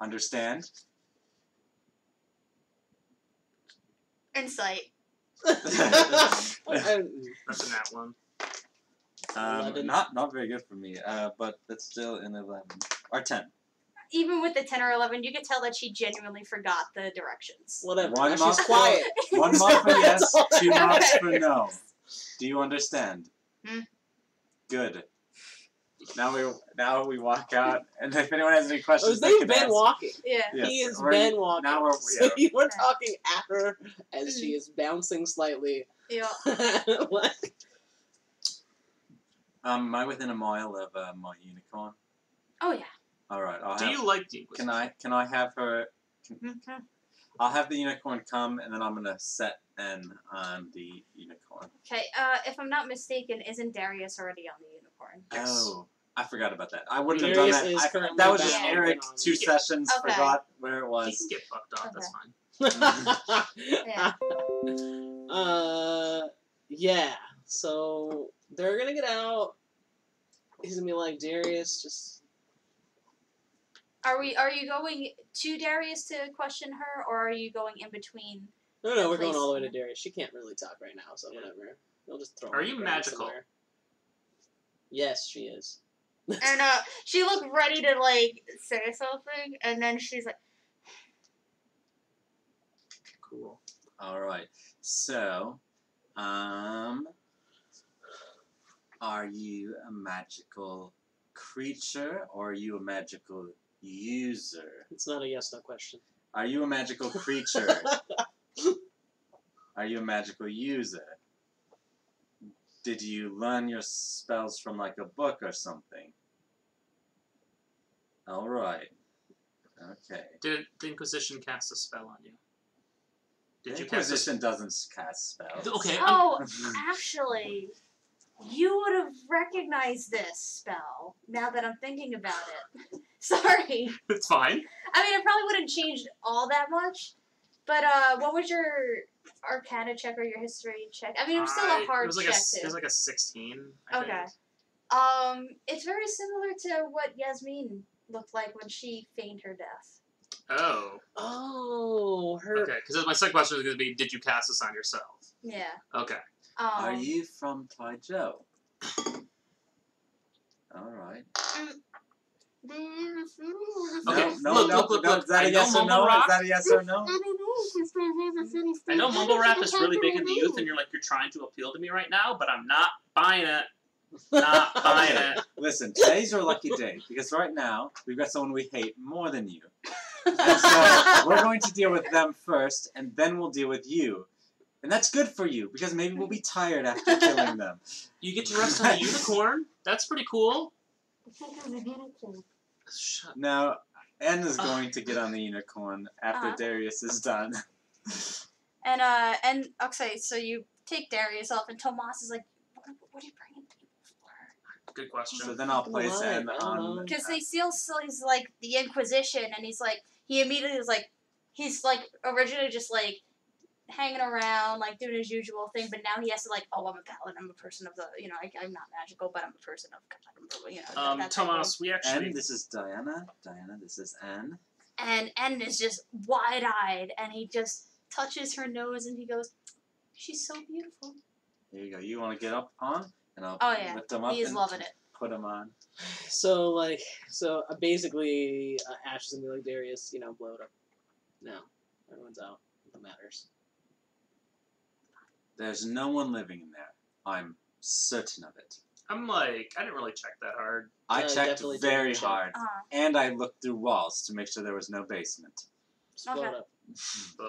Understand? Insight. That's in that one. 11. Not very good for me. But that's still an 11 or 10. Even with the 10 or 11, you could tell that she genuinely forgot the directions. Whatever. One Now she's muff. quiet. 1 muff for yes, 2 muffs Okay. for no. Do you understand? Good. Now we walk out, and if anyone has any questions, they They've can been ask. walking. Yeah. Yes, He has we're- been walking. Now we're So you were Okay. talking at her as she is bouncing slightly. Yeah. What? Am I within a mile of my unicorn? Oh, yeah. All right. Do you like the Inquisition? Can I have her? I'll have the unicorn come, and then I'm gonna set N on the unicorn. Okay, if I'm not mistaken, isn't Darius already on the unicorn? Oh, I forgot about that. I wouldn't have Darius done is that. currently That was just bound Eric. on 2 the- sessions. Okay. Forgot where it He was. can get fucked up. That's Yeah. fine. Yeah. So they're gonna get out. He's gonna be like, Darius, just. Are you going to Darius to question her, or are you going in between? No, we're going Place- all the way to Darius. She can't really talk right now, so whatever. We'll just throw her Are on you the ground magical? somewhere. Yes, she is. And she looked ready to like say something, and then she's like, Cool. All right. So, are you a magical creature or are you a magical user? It's not a yes/no question. Are you a magical creature? Are you a magical user? Did you learn your spells from like a book or something? Alright. Okay. Did the Inquisition cast a spell on you? Did The you cast a Inquisition doesn't cast spells. Okay. Oh, actually, you would have recognized this spell now that I'm thinking about it. Sorry. It's fine. I mean, it probably wouldn't change all that much. But what was your Arcana check or your History check? I mean, it was still a hard check too. It was like a 16. I Okay. think. It's very similar to what Yasmin looked like when she feigned her death. Oh. Oh, her. Okay, because my second question was going to be, did you cast this on yourself? Yeah. Okay. Are you from Taijo? Alright. Okay, No, look. Is that I a know yes or Mumble no? Rap. Is that a yes or no? I know Mumble Rap is really big in the youth, and you're trying to appeal to me right now, but I'm not buying it. Not buying it. Listen, today's your lucky day, because right now, we've got someone we hate more than you. And so, we're going to deal with them first, and then we'll deal with you. And that's good for you, because maybe we'll be tired after killing them. You get to rest on a unicorn. That's pretty cool. Shut. Now, Anne is going to get on the unicorn after Darius is done. And okay, so you take Darius off, and Tomas is like, what are you bringing people for? Good question. So then I'll place Anne on... Because they still he's like the Inquisition, and he immediately was like, he's like originally just like hanging around, like doing his usual thing, but now he has to like, oh, I'm a paladin, I'm a person of the, I'm not magical, but I'm a person of, that's Tomas, we actually... Anne, this is Diana. Diana, this is Anne. And N is just wide-eyed, and he just touches her nose, and he goes, she's so beautiful. Here you go. You want to get up on? And I'll lift them up. He is and loving it. Put them on. So basically, Ash is gonna be like, Darius, blow it up. No, everyone's out. What matters? There's no one living in there. I'm certain of it. I'm like, I didn't really check that hard. I checked definitely very check. hard. And I looked through walls to make sure there was no basement. Just blow it up.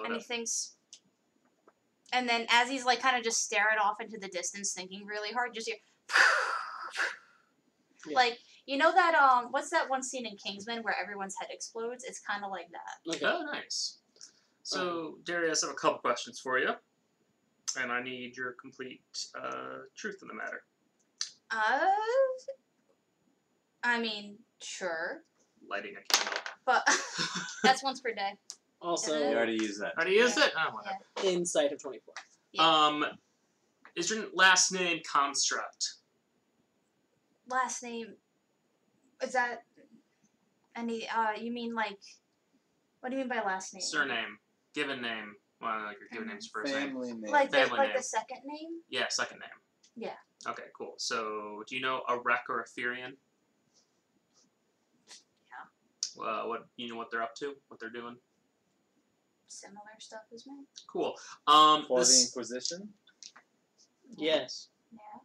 And he thinks... And then as he's like kind of just staring off into the distance, thinking really hard, just hear... Yeah. Like, you know that, what's that one scene in Kingsman where everyone's head explodes? It's kind of like that. Okay. Oh, nice. So, Darius, I have a couple questions for you. And I need your complete truth in the matter. I mean, sure. Lighting a candle. But that's once per day. Also, You already used that. Already used it? Oh, whatever. insight of 24. Yeah. Is your last name Construct? Last name, is that any, you mean like, what do you mean by last name? Surname. Given name. Well, like your given name's first name. Family name. Like, Family name. the second name? Yeah, second name. Yeah. Okay, cool. So, do you know a Rek or a Therian? Yeah. You know what they're up to? What they're doing? Similar stuff as me. Cool. For the This, Inquisition? Yes. Yeah.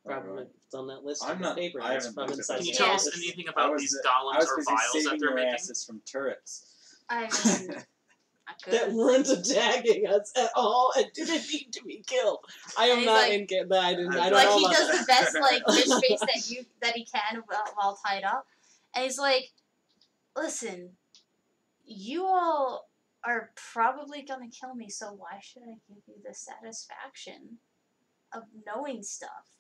Probably. It's on that list I'm of not- paper. I It's haven't from looked at inside can you the tell office. us anything about these golems or busy vials that saving they're your making? asses from turrets. I mean, I could. That weren't attacking us at all and didn't need to be killed. I And am he's not like- in. I don't Like, know he about does that. the best, like, bitch face that he can while tied up. And he's like, listen, you all are probably gonna kill me, so why should I give you the satisfaction of knowing stuff?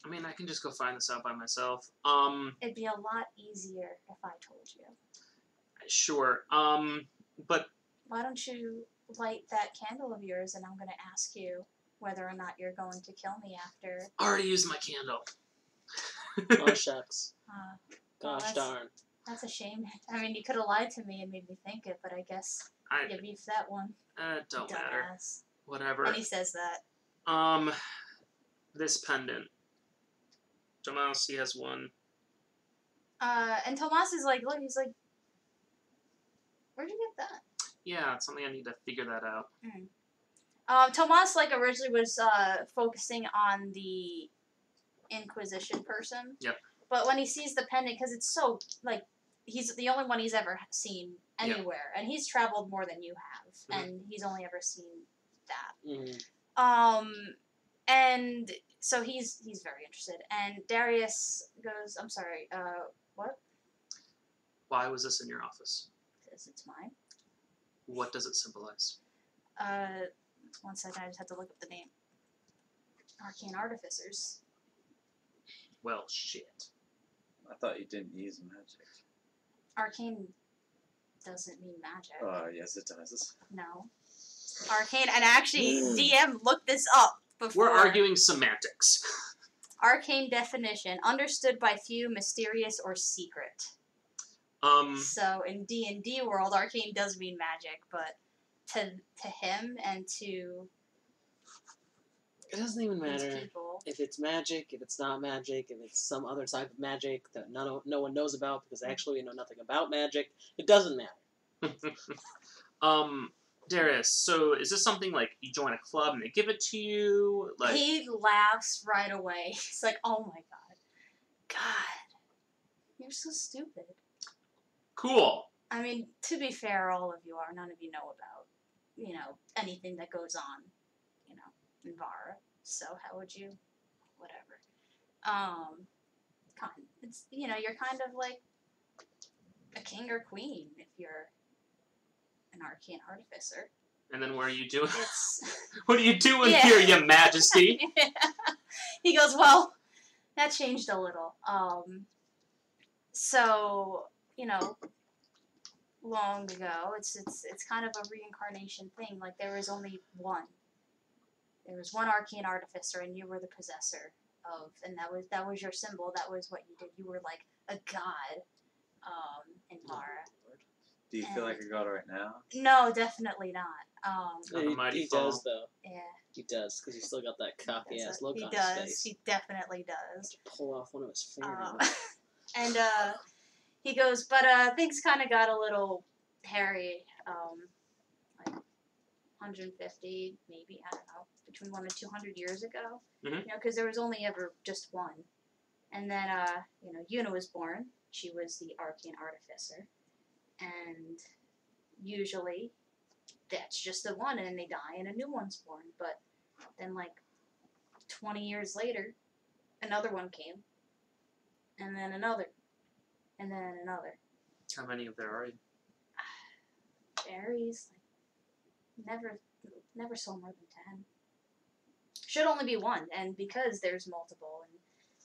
I mean, I can just go find this out by myself. It'd be a lot easier if I told you. Sure. But Why don't you light that candle of yours, and I'm gonna ask you whether or not you're going to kill me after. I already used my candle. Oh, shucks. Well, Gosh darn. That's a shame. I mean, you could have lied to me and made me think it, but I guess you beefed that one. Don't matter. Dumbass. Whatever. And he says that. This pendant. Tomas, he has one. And Tomas is like, look, he's like, where'd you get that? Yeah, it's something I need to figure that out. Tomas, like, originally was focusing on the Inquisition person. Yep. But when he sees the pendant, because it's so, like, he's the only one he's ever seen anywhere, and he's traveled more than you have, and he's only ever seen that. And so he's very interested, and Darius goes, "I'm sorry, what?" Why was this in your office? Because it's mine. What does it symbolize? 1 second, I just have to look up the name. Arcane Artificers. Well, shit. I thought you didn't use magic. Arcane doesn't mean magic. Yes, it does. No. Arcane, and actually, DM looked this up before. We're arguing semantics. Arcane definition: understood by few, mysterious, or secret. So in D&D world, arcane does mean magic, but to him and to it doesn't even matter people, if it's magic, if it's not magic, if it's some other type of magic that no one knows about because actually we know nothing about magic. It doesn't matter. Darius, so is this something like you join a club and they give it to you? Like he laughs right away. He's like, "Oh my god, you're so stupid." Cool. I mean, to be fair, all of you are. None of you know about, anything that goes on, in Vara. So how would you, whatever. It's, you're kind of like a king or queen if you're an arcane artificer. And then what are you doing? It's what are you doing here, Your Majesty? He goes, well, that changed a little. So, long ago, it's kind of a reincarnation thing. Like, there was only one. There was one arcane artificer, and you were the possessor of, and that was your symbol. That was what you did. You were like a god, in Vara. Do you feel like a god right now? No, definitely not. He does though. Yeah. He does, because he's still got that cocky ass look on his his face. He definitely does. To pull off one of his fingernails. And he goes, but things kind of got a little hairy. Like 150, maybe, I don't know, between 100 and 200 years ago. Because there was only ever just one. And then, Yuna was born. She was the arcane artificer. And usually that's just the one, and they die and a new one's born. But then, like, 20 years later, another one came, and then another, and then another. How many of there are you? Varies. Like, never saw more than 10. Should only be one, and because there's multiple, and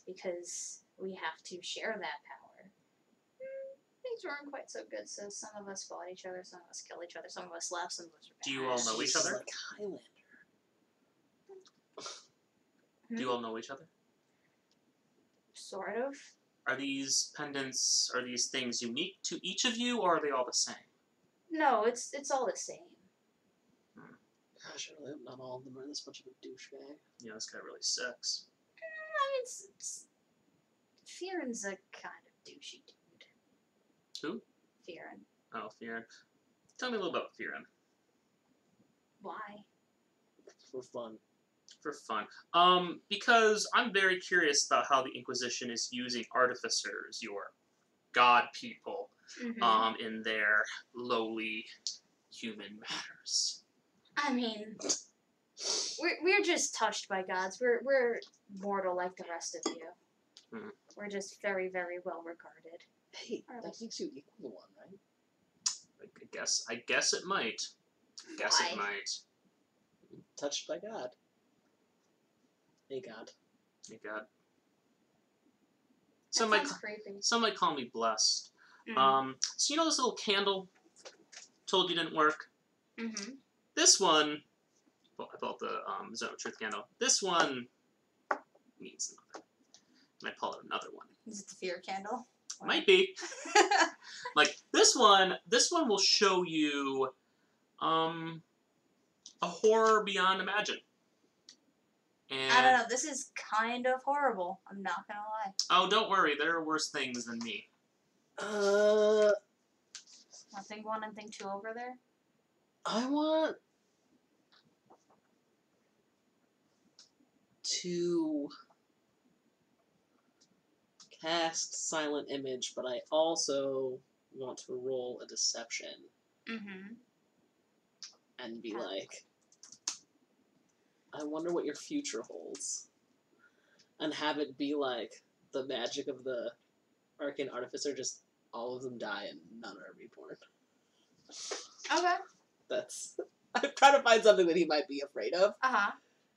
because we have to share that power, things weren't quite so good. So some of us fought each other, some of us killed each other, some of us left, some of us were Do you all know each other? Like Highlander. Do you all know each other? Sort of. Are these pendants, are these things unique to each of you, or are they all the same? No, it's all the same. Gosh, I really hope not all of them are this much of a douchebag. Yeah, this guy really sucks. I mean, Fearon's a kind of douchey dude. Who? Fearon. Oh, Fearon. Tell me a little about Fearon. Why? For fun. For fun. Because I'm very curious about how the Inquisition is using artificers, your god people, in their lowly human matters. I mean, we're just touched by gods. We're mortal like the rest of you. We're just very, very well regarded. Hey, that makes you equal to one, right? I guess it might. It might. Touched by God. Hey, God. Hey, God. Creepy. Some might call me blessed. So you know this little candle told you didn't work? This one, well, I bought the Zone of Truth candle. This one needs another. And I pull out another one. Is it the fear candle? Might be. Like, this one will show you a horror beyond imagine. And I don't know, this is kind of horrible. I'm not gonna lie. Oh, don't worry, there are worse things than me. Thing 1 and thing 2 over there? I want to cast Silent Image, but I also want to roll a deception and be like, I wonder what your future holds. And have it be like the magic of the Arcane Artificer, just all of them die and none are reborn. Okay. I'm trying to find something that he might be afraid of. Uh-huh.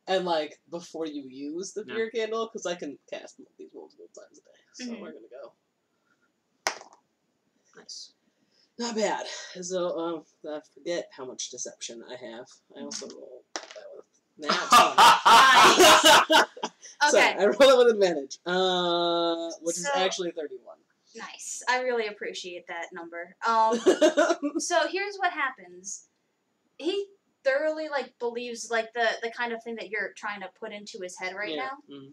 And, like, before you use the fear candle, because I can cast these multiple times a day. So we're going to go. Nice. Not bad. So, I forget how much deception I have. I also roll that with Nice. So, Okay. I roll it with advantage, which is actually 31. Nice. I really appreciate that number. So here's what happens. He thoroughly believes the kind of thing that you're trying to put into his head right now. Mm-hmm.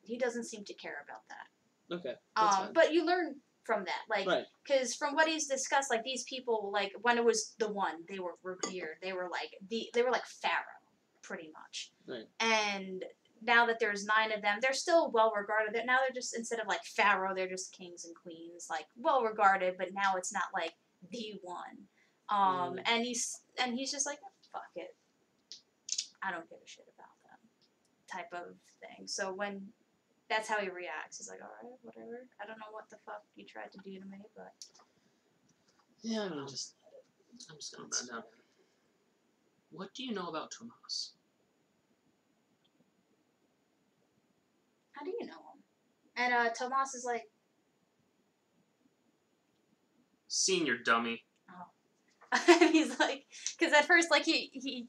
He doesn't seem to care about that. Okay. That's fine. But you learn from that, right. Because from what he's discussed, these people, when it was the one, they were revered. They were they were like Pharaoh, pretty much. Right. And now that there's 9 of them, they're still well regarded. Now they're just, instead of Pharaoh, they're just kings and queens, well regarded. But now it's not the one. And he's just like, fuck it, I don't give a shit about them, type of thing. So when that's how he reacts, he's like, all right, whatever. I don't know what the fuck you tried to do to me, but yeah, I'm I'm just gonna run down. What do you know about Tomas? how do you know him? And Tomas is like, Senior dummy. and he's like, because at first, he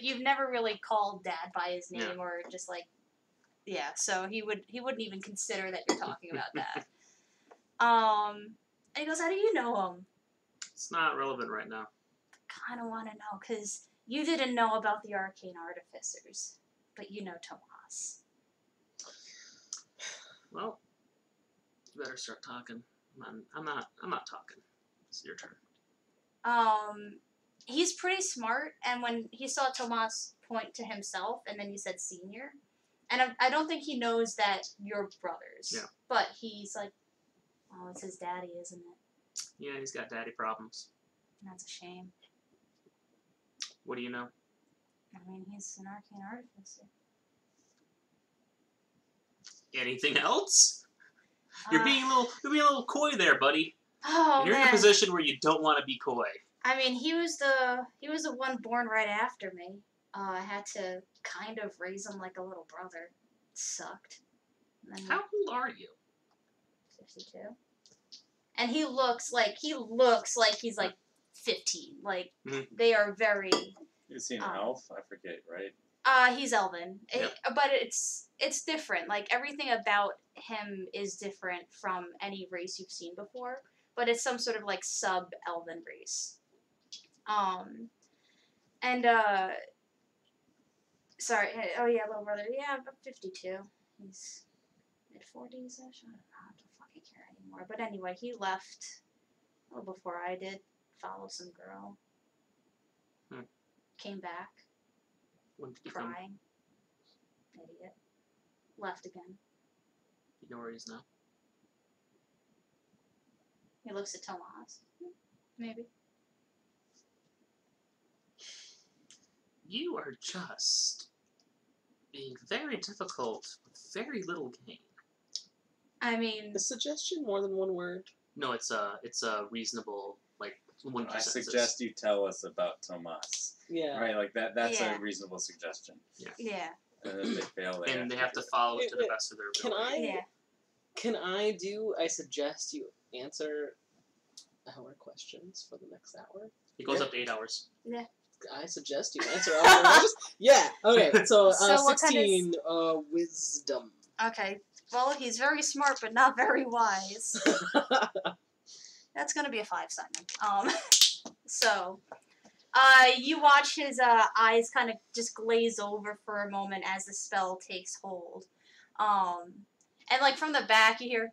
you've never really called Dad by his name, or just yeah, so he wouldn't even consider that you're talking about that. And he goes, how do you know him? It's not relevant right now. Kind of want to know, because you didn't know about the Arcane Artificers, but you know Tomas. Well, you better start talking. I'm not talking. It's your turn. He's pretty smart, and when he saw Tomas point to himself, and then he said senior, and I don't think he knows that you're brothers. Yeah. But he's like, oh, it's his daddy, isn't it? Yeah, he's got daddy problems. That's a shame. What do you know? I mean, he's an Arcane Artificer. Anything else? You're being a little coy there, buddy. Oh, You're in a position where you don't want to be coy. I mean, he was the one born right after me. I had to kind of raise him like a little brother. It sucked. How old are you? 52. And he looks like he's 15. They are very. Is he an elf? I forget, right? He's elven. Yep. But it's different. Everything about him is different from any race you've seen before. But it's some sort of sub-elven race. Sorry. Oh yeah, little brother. Yeah, I'm 52. He's mid-40s-ish. I don't fucking care anymore. But anyway, he left a little before I did. Followed some girl. Came back. When did he come? Crying. Idiot. Left again. You know where he is now? He looks at Tomas. Maybe. You are just being very difficult with very little gain. I mean, Is suggestion more than one word? No, it's a reasonable, 1 I suggest you tell us about Tomas. Yeah. Right, that's Yeah. a reasonable suggestion. yeah. And if they fail, they have to follow it to the best of their ability. Can I do? I suggest you answer our questions for the next hour. It goes up to 8 hours. Yeah. I suggest you answer our questions. Yeah. Okay. So, So what kind 16 wisdom. Okay. Well, he's very smart, but not very wise. That's gonna be a 5, Simon. So, you watch his eyes kind of just glaze over for a moment as the spell takes hold. And from the back you hear,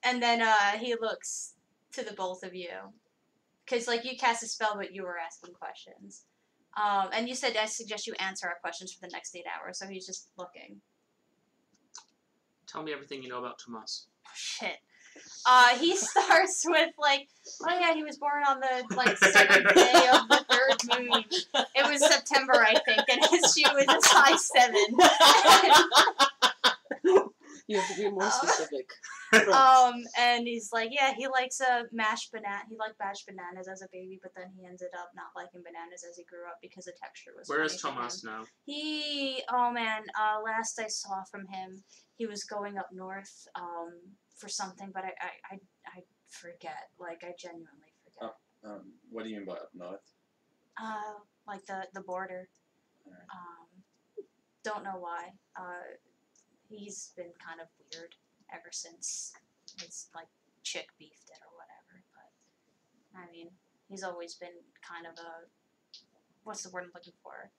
and then he looks to the both of you, because you cast a spell, but you were asking questions. And you said I suggest you answer our questions for the next 8 hours, so he's just looking. Tell me everything you know about Tomas. Shit. He starts with like, oh yeah, he was born on the like 7th day of the 3rd moon. It was September, I think, and his shoe was a size 7. You have to be more specific. And he's like, yeah, he likes mashed banana. He liked mashed bananas as a baby, but then he ended up not liking bananas as he grew up because the texture was. Where is Tomas now? Last I saw from him, he was going up north for something, but I forget. Like, I genuinely forget. What do you mean by up north? Like the border. Right. Don't know why. He's been kind of weird ever since his like chick beefed it or whatever. But I mean, he's always been kind of a, what's the word I'm looking for?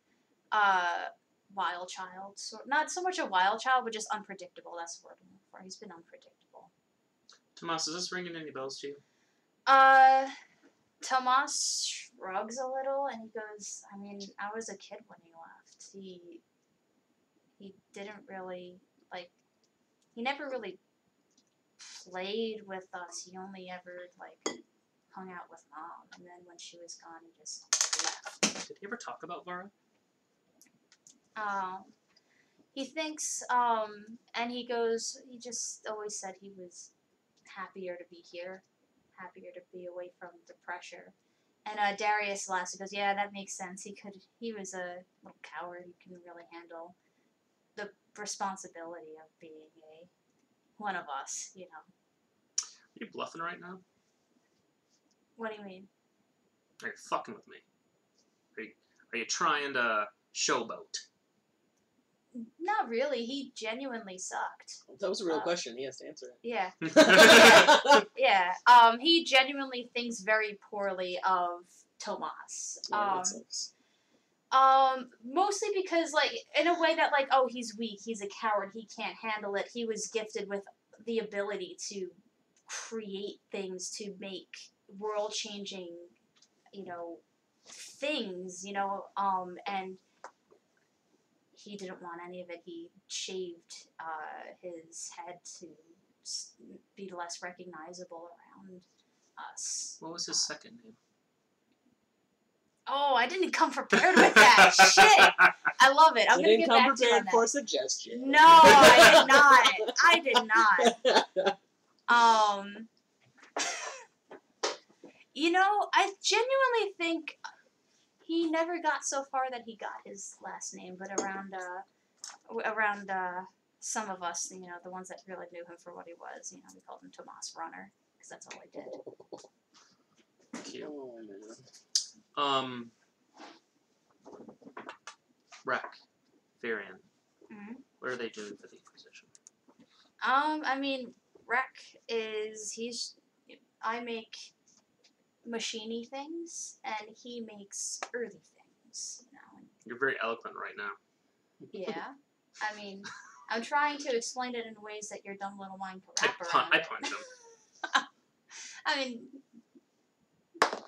Wild child. So not so much a wild child, but just unpredictable. That's the word I'm looking for. He's been unpredictable. Tomas, is this ringing any bells to you? Tomas shrugs a little and he goes, I mean, I was a kid when he left. He didn't really, like, he never really played with us. He only ever, like, hung out with Mom. And then when she was gone, he just left. Did he ever talk about Vara? He thinks, and he goes, he just always said he was happier to be here, happier to be away from the pressure. And Darius Lassie goes, yeah, that makes sense. He was a little coward. He couldn't really handle the responsibility of being one of us, you know. Are you bluffing right now? What do you mean? Are you fucking with me? Are you trying to showboat? Not really. He genuinely sucked. That was a real question. He has to answer it. Yeah. Yeah. He genuinely thinks very poorly of Tomas. Yeah, that sucks. Mostly because, like, in a way that, like, oh, he's weak, he's a coward, he can't handle it. He was gifted with the ability to create things, to make world-changing, you know, things, you know, and he didn't want any of it. He shaved his head to be less recognizable around us. What was his second name? Oh, I didn't come prepared with that. Shit. I love it. I'm going to get back to you on that. For suggestion. No, I did not. You know, I genuinely think he never got so far that he got his last name, but around some of us, you know, the ones that really knew him for what he was, you know, we called him Tomas Runner, because that's all I did. Cute. Oh, man. Rec, Varian. Mm-hmm. What are they doing for the Inquisition? I mean, Rec I make machine-y things, and he makes earthy things, you know. You're very eloquent right now. Yeah. I mean, I'm trying to explain it in ways that your dumb little mind can wrap around I it. punch him. I mean,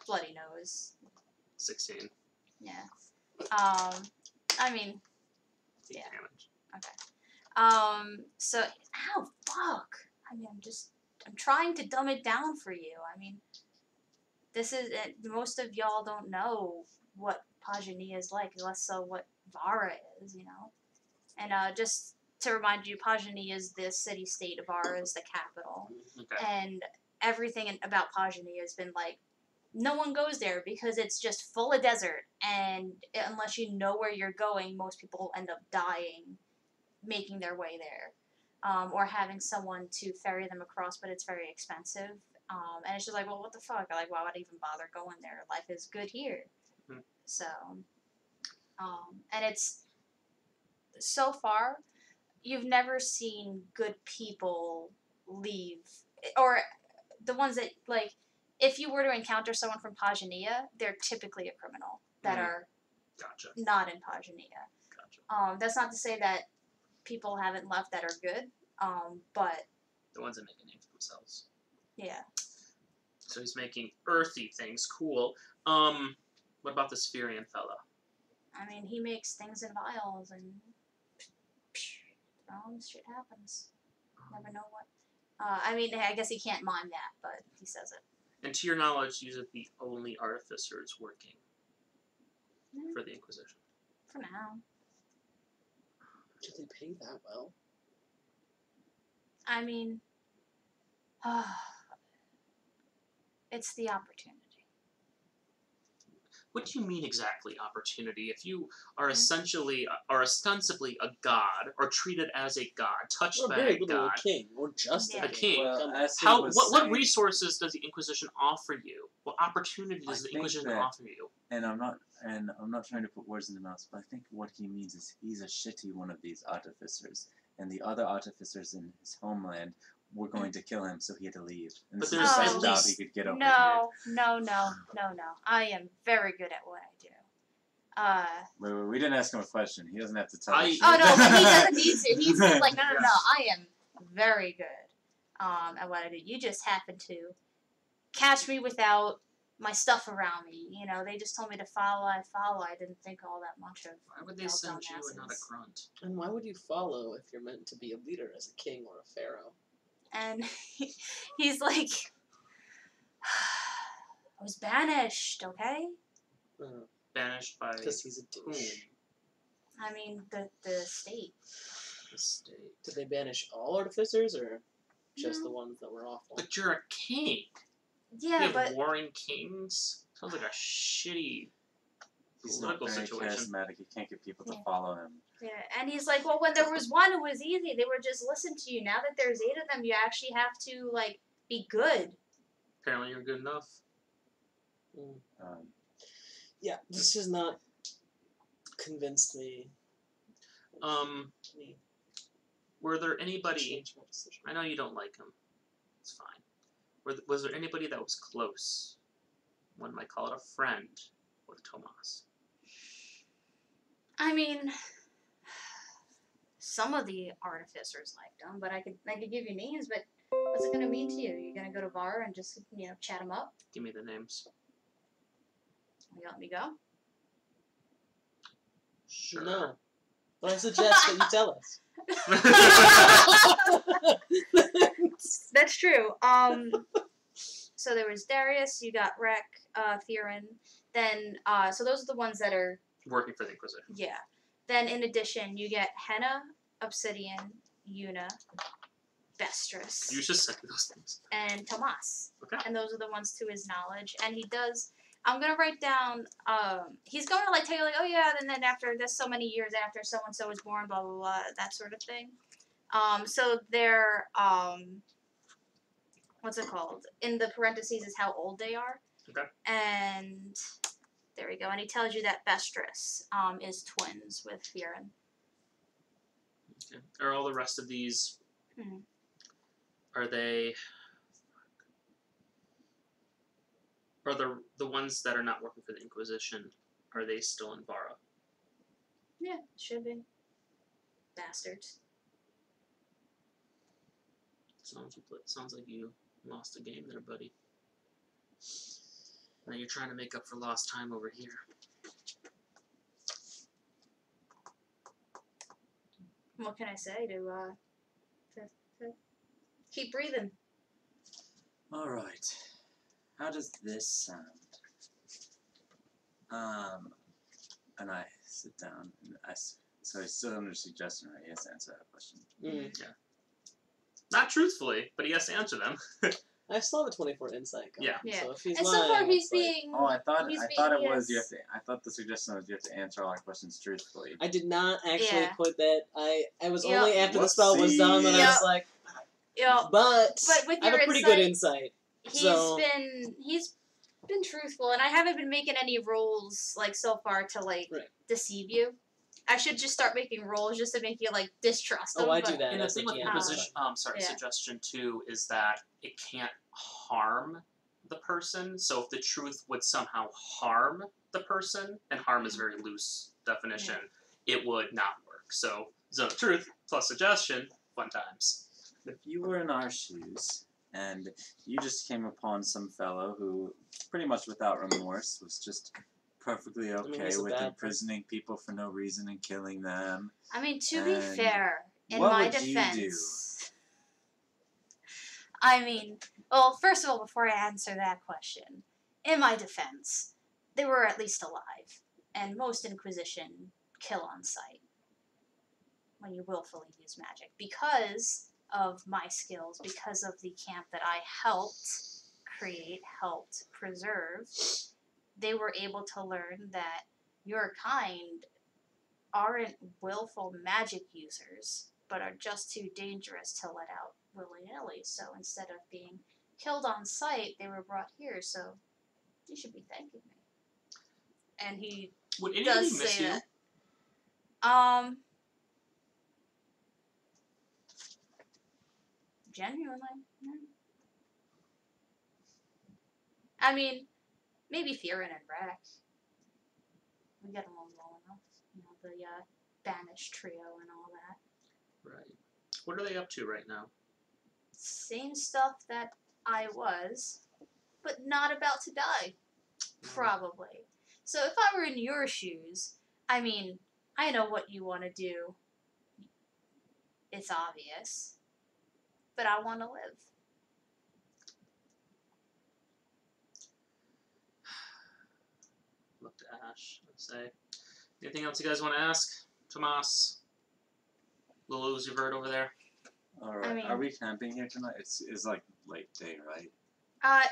bloody nose. 16. Yeah. I mean, yeah. Damage. Okay. So, ow, fuck. I mean, I'm trying to dumb it down for you. I mean, this is, most of y'all don't know what Pajania is like, less so what Vara is, you know? And just to remind you, Pajania is the city-state, Vara is the capital. Okay. And everything about Pajania has been like, no one goes there because it's just full of desert, and unless you know where you're going, most people end up dying making their way there, or having someone to ferry them across, but it's very expensive. And it's just like, well, what the fuck? Like, why would I even bother going there? Life is good here. Mm-hmm. So, and it's, so far, you've never seen good people leave, or the ones that, like, if you were to encounter someone from Pajania, they're typically a criminal that are Gotcha. not in Pajania. Gotcha. That's not to say that people haven't left that are good, but... The ones that make a name for themselves. Yeah. So he's making earthy things. Cool. What about the Spherian fella? I mean, he makes things in vials, and shit happens. I mean, I guess he can't mime that, but he says it. And to your knowledge, these are the only artificers working for the Inquisition. For now. Do they pay that well? I mean, it's the opportunity. What do you mean exactly, opportunity? If you are essentially, or ostensibly a god, or treated as a god, touched Or by very a little god, king, or just Yeah. a king. Well, as he how? was What saying- resources does the Inquisition offer you? What opportunity does I the think Inquisition that- offer you? And I'm not trying to put words in the mouth, but I think what he means is he's a shitty one of these artificers, and the other artificers in his homeland were going to kill him, so he had to leave. And But this is there's the at best job he least- could get over No. I am very good at what I do. here. Wait, we didn't ask him a question. He doesn't have to tell I- us. Oh no, but he doesn't need to. He's like, no. Yes. I am very good at what I do. You just happen to catch me without my stuff around me. You know, they just told me to follow. I follow. I didn't think all that much of. Why would they y'all send you and not a dumbasses. grunt? And why would you follow if you're meant to be a leader as a king or a pharaoh? And he's like, I was banished. Okay. Banished by Because he's a whom? douche. I mean the state. The state. Did they banish all artificers, or just No. the ones that were awful? But you're a king. You Yeah, have but warring kings. Sounds like a shitty He's not political very situation. charismatic. He can't get people to Yeah. follow him. yeah, and he's like, well, when there was one, it was easy. They would just listen to you. Now that there's 8 of them, you actually have to like be good. Apparently, you're good enough. Yeah, this has not convinced me. Were there anybody? Change my decision. I know you don't like him. It's fine. Was there anybody that was close? One might call it a friend with Tomas. I mean, some of the artificers liked them, but I could give you names. But what's it gonna mean to you? You're gonna go to Var and just chat them up? Give me the names. You let me go? Sure. No. But I suggest that you tell us. That's true. So there was Darius. You got Rek, Theron. Then so those are the ones that are. Working for the Inquisition. Yeah. Then in addition, you get Henna, Obsidian, Yuna, Bestrus, You just said those things. and Tomas. Okay. And those are the ones to his knowledge. And he does. I'm gonna write down. He's going to tell you oh yeah, and then after this, so many years after so and so was born, blah blah blah, that sort of thing. So they're what's it called? In the parentheses is how old they are. Okay. And there we go. And he tells you that Bestrus is twins with Theron. Okay. Are all the rest of these? Mhm. Are they? Are the ones that are not working for the Inquisition? Are they still in Vara? Yeah, should be. Bastards. Sounds like you lost a game there, buddy. Now you're trying to make up for lost time over here. What can I say to keep breathing? All right. How does this sound? And I sit down and so he's still under suggestion, right? He has to answer that question. Not truthfully, but he has to answer them. I still have a 24 insight going. Yeah. Yeah. So if he's And so lying, far he's it's like- being. Oh, I thought He's it being- was yes. I thought the suggestion was you have to answer all our questions truthfully. I did not actually Yeah. put that. I was Yeah. only after the spell was done that I Yeah. was like, Yeah. but with I have your a pretty good insight- insight. He's been truthful, and I haven't been making any rolls so far to Right. deceive you. I should just start making rolls just to make you distrust them. Oh, I but- do that. And the as a thing with GM. Inquisition, Yeah. suggestion too, is that it can't harm the person. So if the truth would somehow harm the person, and harm is a very loose definition, it would not work. So zone of truth plus suggestion, fun times. If you were in our shoes and you just came upon some fellow who, pretty much without remorse, was just perfectly mean, okay he's a with bad imprisoning people for no reason and killing them. I mean, to be And fair, in what my would you do? defense, I mean, well, first of all, before I answer that question, in my defense, they were at least alive, and most Inquisition kill on sight when you willfully use magic. Because of my skills, because of the camp that I helped create, helped preserve, they were able to learn that your kind aren't willful magic users, but are just too dangerous to let out willy-nilly. So instead of being killed on sight, they were brought here, so you should be thanking me. And he Would anybody does miss say you? that. Genuinely. Yeah. I mean, maybe Theron and Rex. We get along well enough. You know, the banished trio and all that. Right. What are they up to right now? Same stuff that I was, but not about to die. Probably. So if I were in your shoes, I mean, I know what you want to do. It's obvious. But I want to live. Look to Ash and say, anything else you guys want to ask? Tomas? Little Uzi Vert over there? Alright, I mean- are we camping here tonight? It's like late day, right?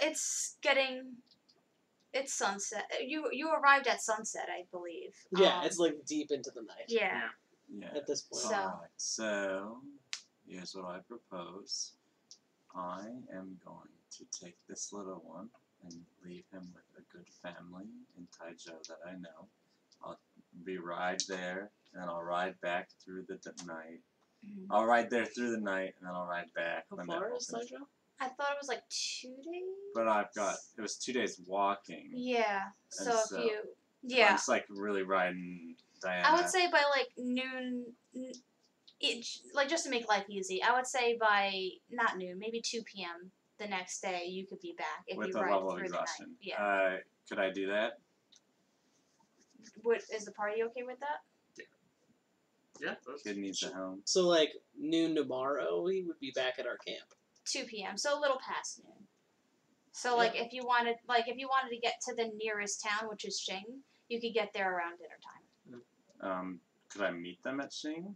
It's sunset. You arrived at sunset, I believe. Yeah, it's like deep into the night Yeah. Yeah. at this point. So- Alright, so here's what I propose. I am going to take this little one and leave him with a good family in Taizhou that I know. I'll be ride there, and then I'll ride back through the night. Mhm. I'll ride there through the night, and then I'll ride back. How when far that is opens. Taizhou? I thought it was like 2 days. But it was 2 days walking. Yeah. So if so- you, I'm yeah, just like really riding Diana. I would say by like noon. Like just to make life easy, I would say by not noon, maybe 2 p.m. the next day, you could be back if with you the ride level of through the exhaustion. night. Yeah. Could I do that? Is the party okay with that? Yeah. That's, Kid needs a home. So like noon tomorrow, we would be back at our camp. 2 p.m. So a little past noon. So like if you wanted to get to the nearest town, which is Xing, you could get there around dinner time. Could I meet them at Xing?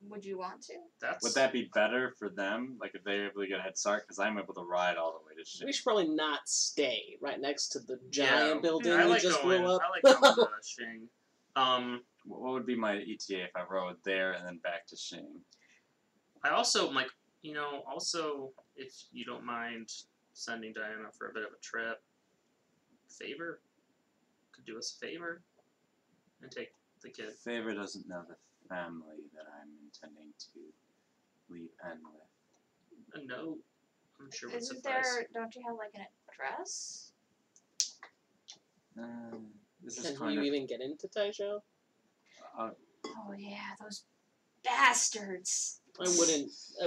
Would you want to? that's, Would that be better for them? Like if they're able to get a head start? Because I'm able to ride all the way to Xing. We should probably not stay right next to the Yeah. giant building I we like just going, blew up. I like going to Xing. What would be my ETA if I rode there and then back to Xing? I also, like, also, if you don't mind sending Diana for a bit of a trip, could do us a favor and take the kid. Favor doesn't know the family that I'm intending to leave N with. A note, I'm sure would Isn't suffice. there? Don't you have like an address? This is Can kind you of. even get into Taizhou? Oh yeah, those bastards. I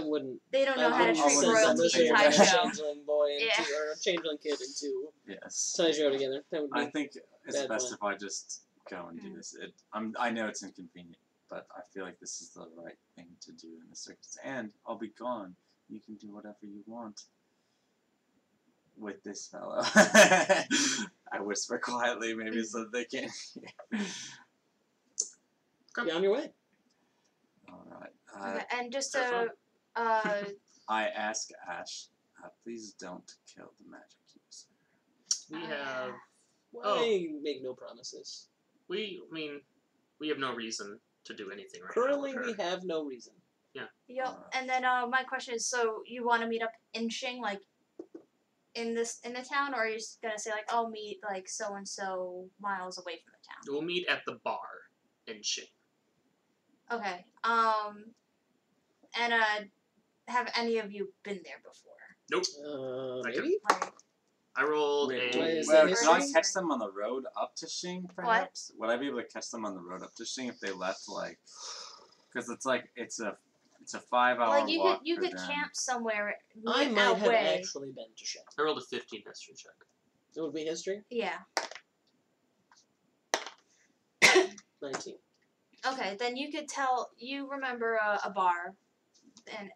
wouldn't. They don't know I how to wouldn't treat send royalty somebody in to a Taizhou. changeling boy into, Yeah. or a changeling kid into Yes. Taizhou together. That would be. I think it's bad best plan. if I just go and do this. I know it's inconvenient, but I feel like this is the right thing to do in this circumstance. And I'll be gone. You can do whatever you want with this fellow. I whisper quietly, maybe so that they can't hear. Be on your way. All right. Okay, and just have to, I ask Ash, please don't kill the magic user. We have, I make no promises. we have no reason to do anything right Currently, now. we have no reason. yep. And then my question is, so you want to meet up in Xing, like in the town, or are you just gonna say like, I'll meet like so and so miles away from the town? We'll meet at the bar in Xing. Okay. And have any of you been there before? Nope. I Maybe. Like, I rolled Wait, Why a. is well, that could I history? catch them on the road up to Xing, perhaps? Would I be able to catch them on the road up to Xing if they left, like... Because it's like, it's a 5-hour like walk you for could them. camp somewhere I might have away. actually been to Shep. I rolled a 15 history check. It would be history. Yeah. 19. Okay, then you could tell. You remember a bar, an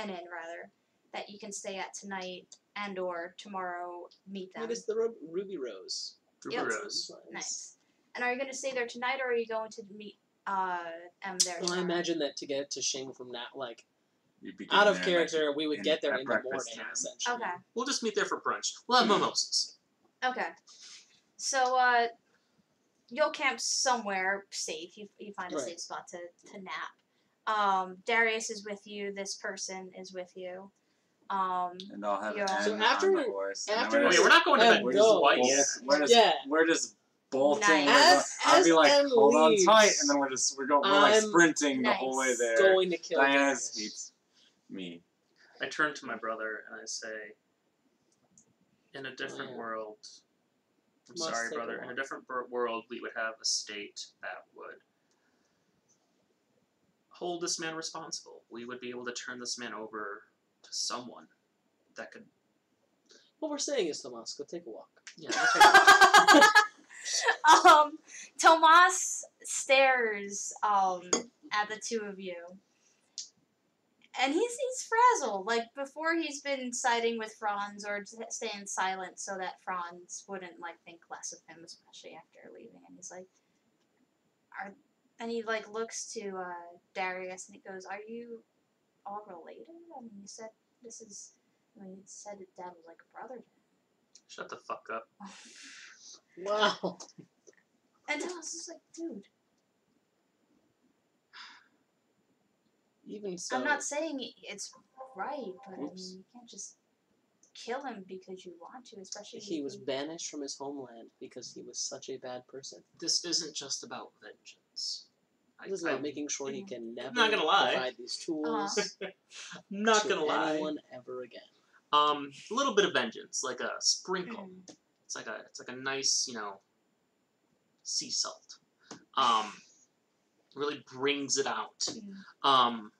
inn rather, that you can stay at tonight and or tomorrow. Meet I them. mean, it's the Ruby Rose. Ruby Yep. Rose. Nice. And are you going to stay there tonight, or are you going to meet M there? Well, I tomorrow? imagine that to get to Shing from now, like You'd be out getting of there, character, we would get there at in the morning, breakfast time. essentially. Okay. We'll just meet there for brunch. We'll have mimosas. Okay. So you'll camp somewhere safe. You find a Right. safe spot to nap. Darius is with you. This person is with you. And I'll have Yeah. N So on after- the horse. and after- Oh, yeah, we're not going to bed And go. twice. We're just bolting. Nice. I'll be like, Em hold on leaves, tight, and then we're like I'm sprinting the whole way nice. there. going to kill Diana Darius. hates me. I turn to my brother and I say, in a different Yeah. world, I'm Must sorry, take a brother, in a walk. different world, we would have a state that would hold this man responsible. We would be able to turn this man over to someone that could, What we're saying is, Tomas, go take a walk. yeah, that's what- Tomas stares at the two of you. And he's frazzled. Like, before he's been siding with Franz or staying silent so that Franz wouldn't, like, think less of him, especially after leaving. And he's like, and he, like, looks to Darius and he goes, are you all related? I mean, you said you said that Dad was like a brother to him. shut the fuck up. Wow. And Tomas is like, dude, Even so, I'm not saying it's right, but I mean, Oops. you can't just kill him because you want to, especially he if was you- banished from his homeland because he was such a bad person. This isn't just about vengeance. This is about making sure he can never not gonna lie. provide these tools Not to gonna lie. anyone ever again. A little bit of vengeance, like a sprinkle. Mm. It's like a nice, sea salt. Really brings it out. Mm.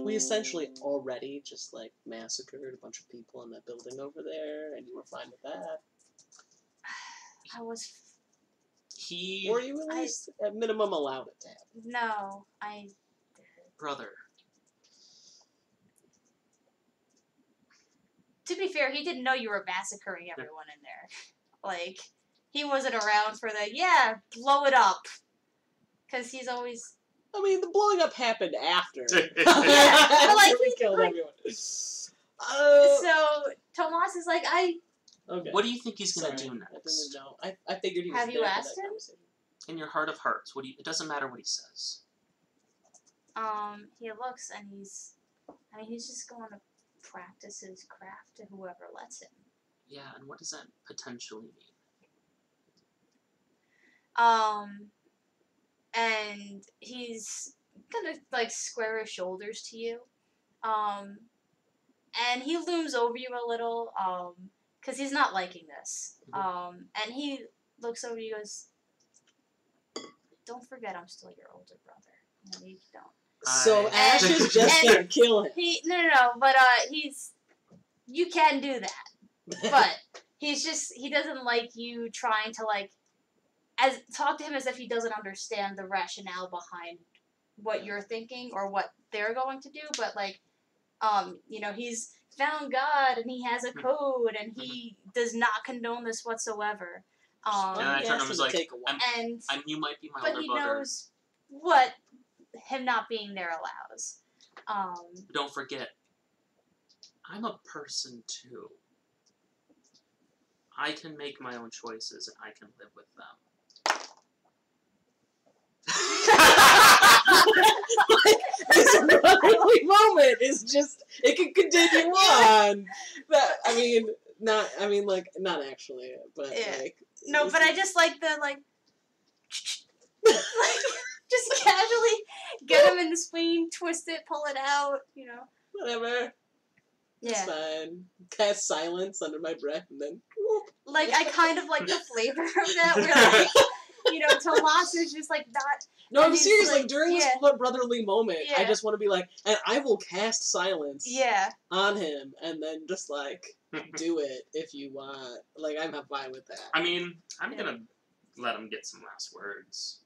We essentially already just like massacred a bunch of people in that building over there, and you were fine with that. I was Or you at least, at minimum, allowed it to happen. brother. To be fair, he didn't know you were massacring everyone in there. Like, he wasn't around for the blow it up, because he's always. I mean, the blowing up happened after. But, like, we he- killed like- everyone. So Tomas is like, Okay. What do you think he's Sorry, gonna do I didn't next? know. I figured he was Have you there for asked that him? conversation. In your heart of hearts, it doesn't matter what he says. he looks and he's just going to practice his craft to whoever lets him. Yeah, and what does that potentially mean? And he's gonna like square his shoulders to you, and he looms over you a little, cause he's not liking this, and he looks over you and goes, "Don't forget, I'm still your older brother. No, you don't." So Ash And- is just and- gonna kill him. No, but you can do that, but he doesn't like you trying to talk to him as if he doesn't understand the rationale behind what you're thinking or what they're going to do, but he's found God and he has a code and he does not condone this whatsoever. And I He turned asked him was him like, to take a walk. And you might be my but older he brother. knows what him not being there allows. But don't forget, I'm a person too. I can make my own choices and I can live with them. This brotherly moment is just, it can continue on. Not actually, but Yeah. like. No, but I just like the just casually get him in the swing, twist it, pull it out, Whatever. It's Yeah. fine. Cast silence under my breath and then. Like I kind of like the flavor of that where Tomas is just like not. No, And I'm he's serious. like, Like during yeah. this brotherly moment, I Yeah. just want to be like, and I will cast silence Yeah. on him, and then just like do it if you want. Like I'm fine with that. I mean, I'm Yeah. gonna let him get some last words.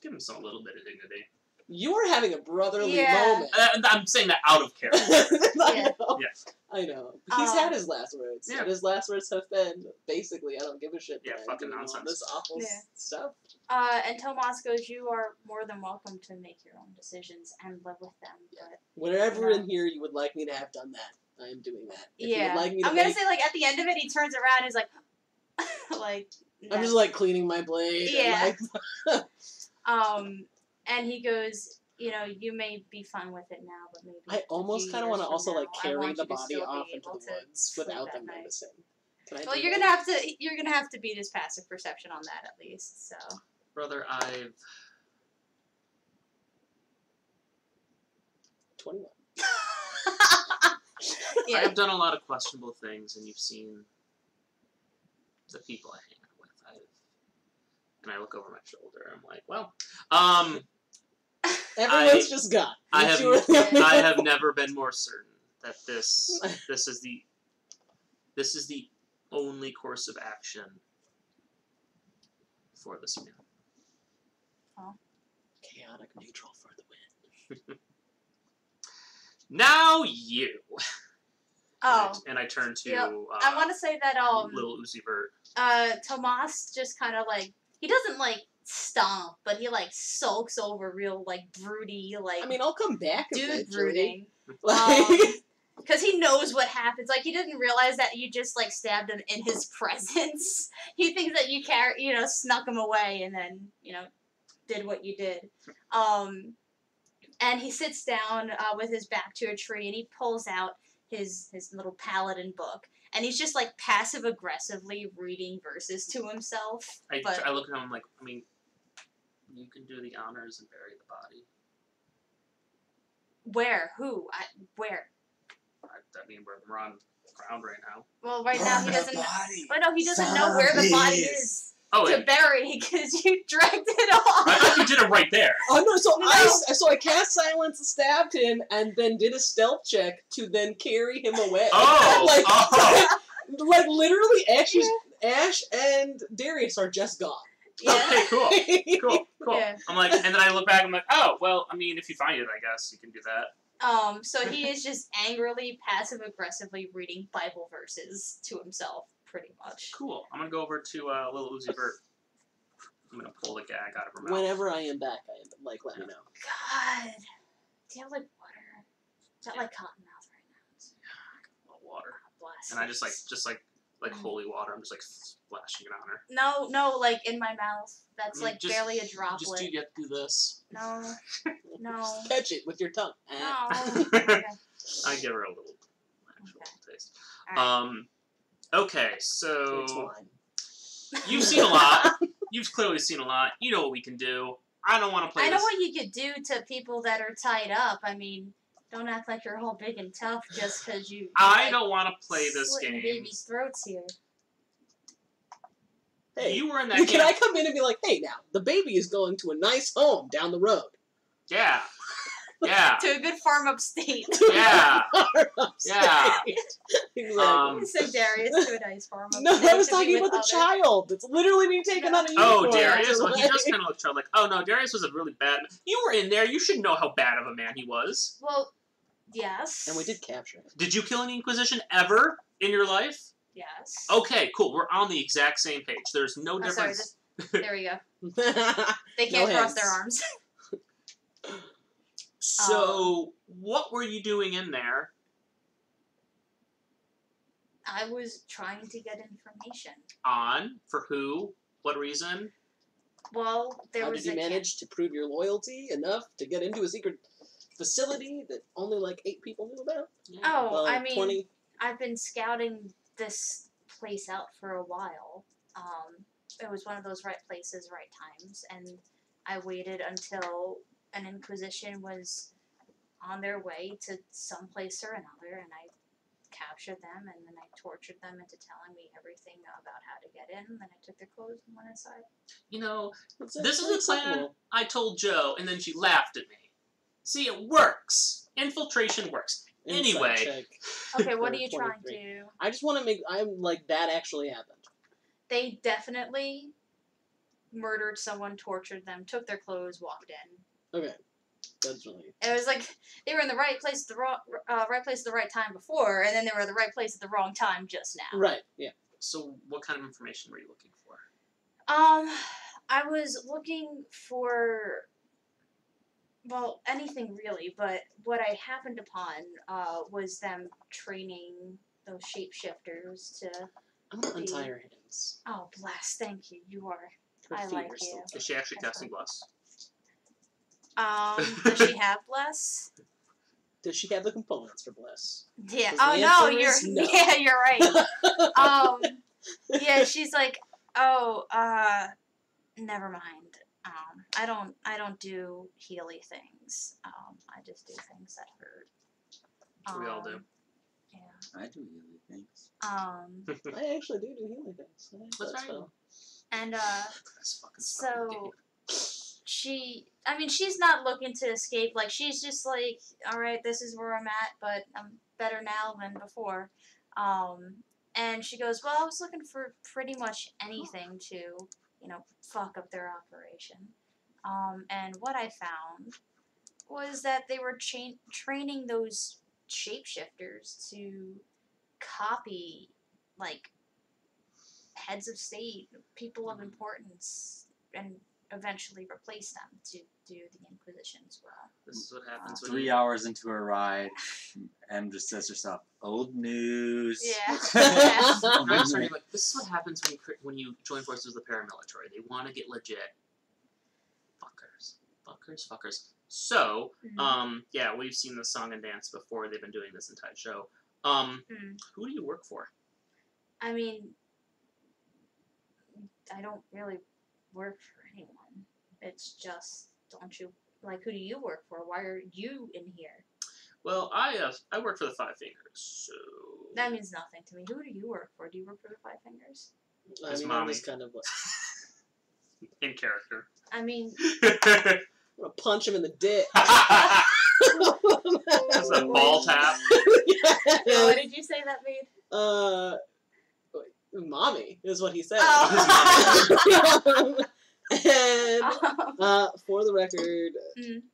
Give him a little bit of dignity. You are having a brotherly moment. I'm saying that out of character. I know. Yes. I know. He's had his last words. Yeah. And his last words have been, basically, I don't give a shit. Yeah, that I'm fucking doing nonsense. All this awful stuff. And Tomas goes, you are more than welcome to make your own decisions and live with them. Yeah. But Whenever in here you would like me to have done that, I am doing that. If you would like me to I'm gonna say, like, at the end of it, he turns around and he's like, like... I'm just, like, cleaning my blade. Yeah. And, like, and he goes... You know, you may be fine with it now, but maybe. I almost kind of want to also like carry the body still off be into the able to woods without sleep them at night. noticing. Can I Well, do you're that? gonna have to beat his passive perception on that at least. So. Brother, I've 21. Yeah. I've done a lot of questionable things, and you've seen the people I hang out with. And I look over my shoulder. I'm like, well, Everyone's just gone. I I have never been more certain that this is the only course of action for this man. Oh. Chaotic neutral for the win. Now you. Oh. And I turn to. Yep. I want to say that little Uzi Vert. Tomas just kind of like he doesn't like stomp, but he like sulks over real like broody like. I mean, I'll come back. Dude brooding. Like. Because he knows what happens. Like, he didn't realize that you just, like, stabbed him in his presence. He thinks that you snuck him away and then, did what you did. And he sits down with his back to a tree, and he pulls out his little paladin book. And he's just, like, passive-aggressively reading verses to himself. I look at him, I'm like, I mean, you can do the honors and bury the body. Where? Who? Where? I mean, we're on ground right now. Well, right now he doesn't. Body. No, he doesn't know where the body is to bury because you dragged it off. I thought you did it right there. Oh no! So I cast silence, stabbed him, and then did a stealth check to then carry him away. Oh, like literally, Ash and Darius are just gone. Yeah. Okay, cool. Yeah. I'm like, and then I look back. I'm like, oh, well, I mean, if you find it, I guess you can do that. So he is just angrily, passive-aggressively reading Bible verses to himself, pretty much. Cool. I'm gonna go over to little Uzi Vert. I'm gonna pull the gag out of her mouth. Whenever I am back, let me know. God. Do you have, like, water? Is that, like, cotton mouth right now? A little water. Bless. And I just like holy water. I'm just like splashing it on her. No, like, in my mouth. That's, I mean, like, barely a droplet. Just do get through this. No. Catch it with your tongue. No. Okay. I give her a little actual taste. Right. Okay, so you've seen a lot. You've clearly seen a lot. You know what we can do. I don't want to play I this. know what you could do to people that are tied up. I mean, don't act like you're all big and tough just because you. I don't want to play this slitting game. babies' throats here. Hey, you were in that can game. I come in and be like, hey, now the baby is going to a nice home down the road. Yeah. Yeah. To a good farm upstate. Yeah. Yeah. Exactly. Send Darius to a nice farm upstate. No, I was talking about the child. It's literally being taken on a unicorn. Oh, Darius? Well, he does kind of look child like, oh no, Darius was a really bad man. You were in there. You should know how bad of a man he was. Well, yes. And we did capture him. Did you kill an Inquisition ever in your life? Yes. Okay, cool. We're on the exact same page. There's no difference. Sorry, there we go. They can't cross their arms. So, what were you doing in there? I was trying to get information. On? For who? What reason? Well, there How was did you manage to prove your loyalty enough to get into a secret facility that only like 8 people knew about? Yeah. Oh, Well, I mean, 20. I've been scouting this place out for a while. It was one of those right places, right times, and I waited until an Inquisition was on their way to some place or another, and I captured them, and then I tortured them into telling me everything about how to get in, and then I took their clothes and went inside. You know, That's this is actually the plan acceptable. I told Joe, and then she laughed at me. See, it works. Infiltration works. Insight Anyway. check. Okay, what For are you trying 23. to... I just want to make. I'm like that actually happened. They definitely murdered someone, tortured them, took their clothes, walked in. Okay. That's really... It was like they were in the right place at the right place at the right time before, and then they were at the right place at the wrong time just now. Right, yeah. So what kind of information were you looking for? I was looking for, well, anything really, but what I happened upon was them training those shapeshifters to... I'm gonna untie her hands. Oh, bless, thank you. You are... Her I feet like are still you. tied. Is she actually That's casting Bless? Does she have bless? Does she have the components for Bliss? Yeah. 'Cause Oh the no, answer you're is no. yeah, you're right. Yeah, she's like, oh, never mind. I don't do healy things. I just do things that hurt. We all do. Yeah. I do healing things. I actually do healing things. That's right. fun. And That's fucking so she's not looking to escape. Like, she's just like, all right, this is where I'm at, but I'm better now than before. And she goes, well, I was looking for pretty much anything to, fuck up their operation. And what I found was that they were training those shapeshifters to copy, like, heads of state, people of importance, and eventually replace them to do the Inquisition as well. This is what happens when 3 hours into a ride, Em just says to herself, "Old news." Yeah. I'm sorry, like, this is what happens when you join forces with the paramilitary. They want to get legit. Fuckers. So, yeah, we've seen the song and dance before. They've been doing this entire show. Who do you work for? I mean, I don't really work for anyone. It's just, don't you, like, who do you work for? Why are you in here? Well, I work for the Five Fingers, so... That means nothing to me. Who do you work for? Do you work for the Five Fingers? I His mean, mommy. I'm just kind of like... In character. I mean... I'm gonna punch him in the dick. That's a ball tap. What did you say that made? Mommy is what he said. Oh. And for the record,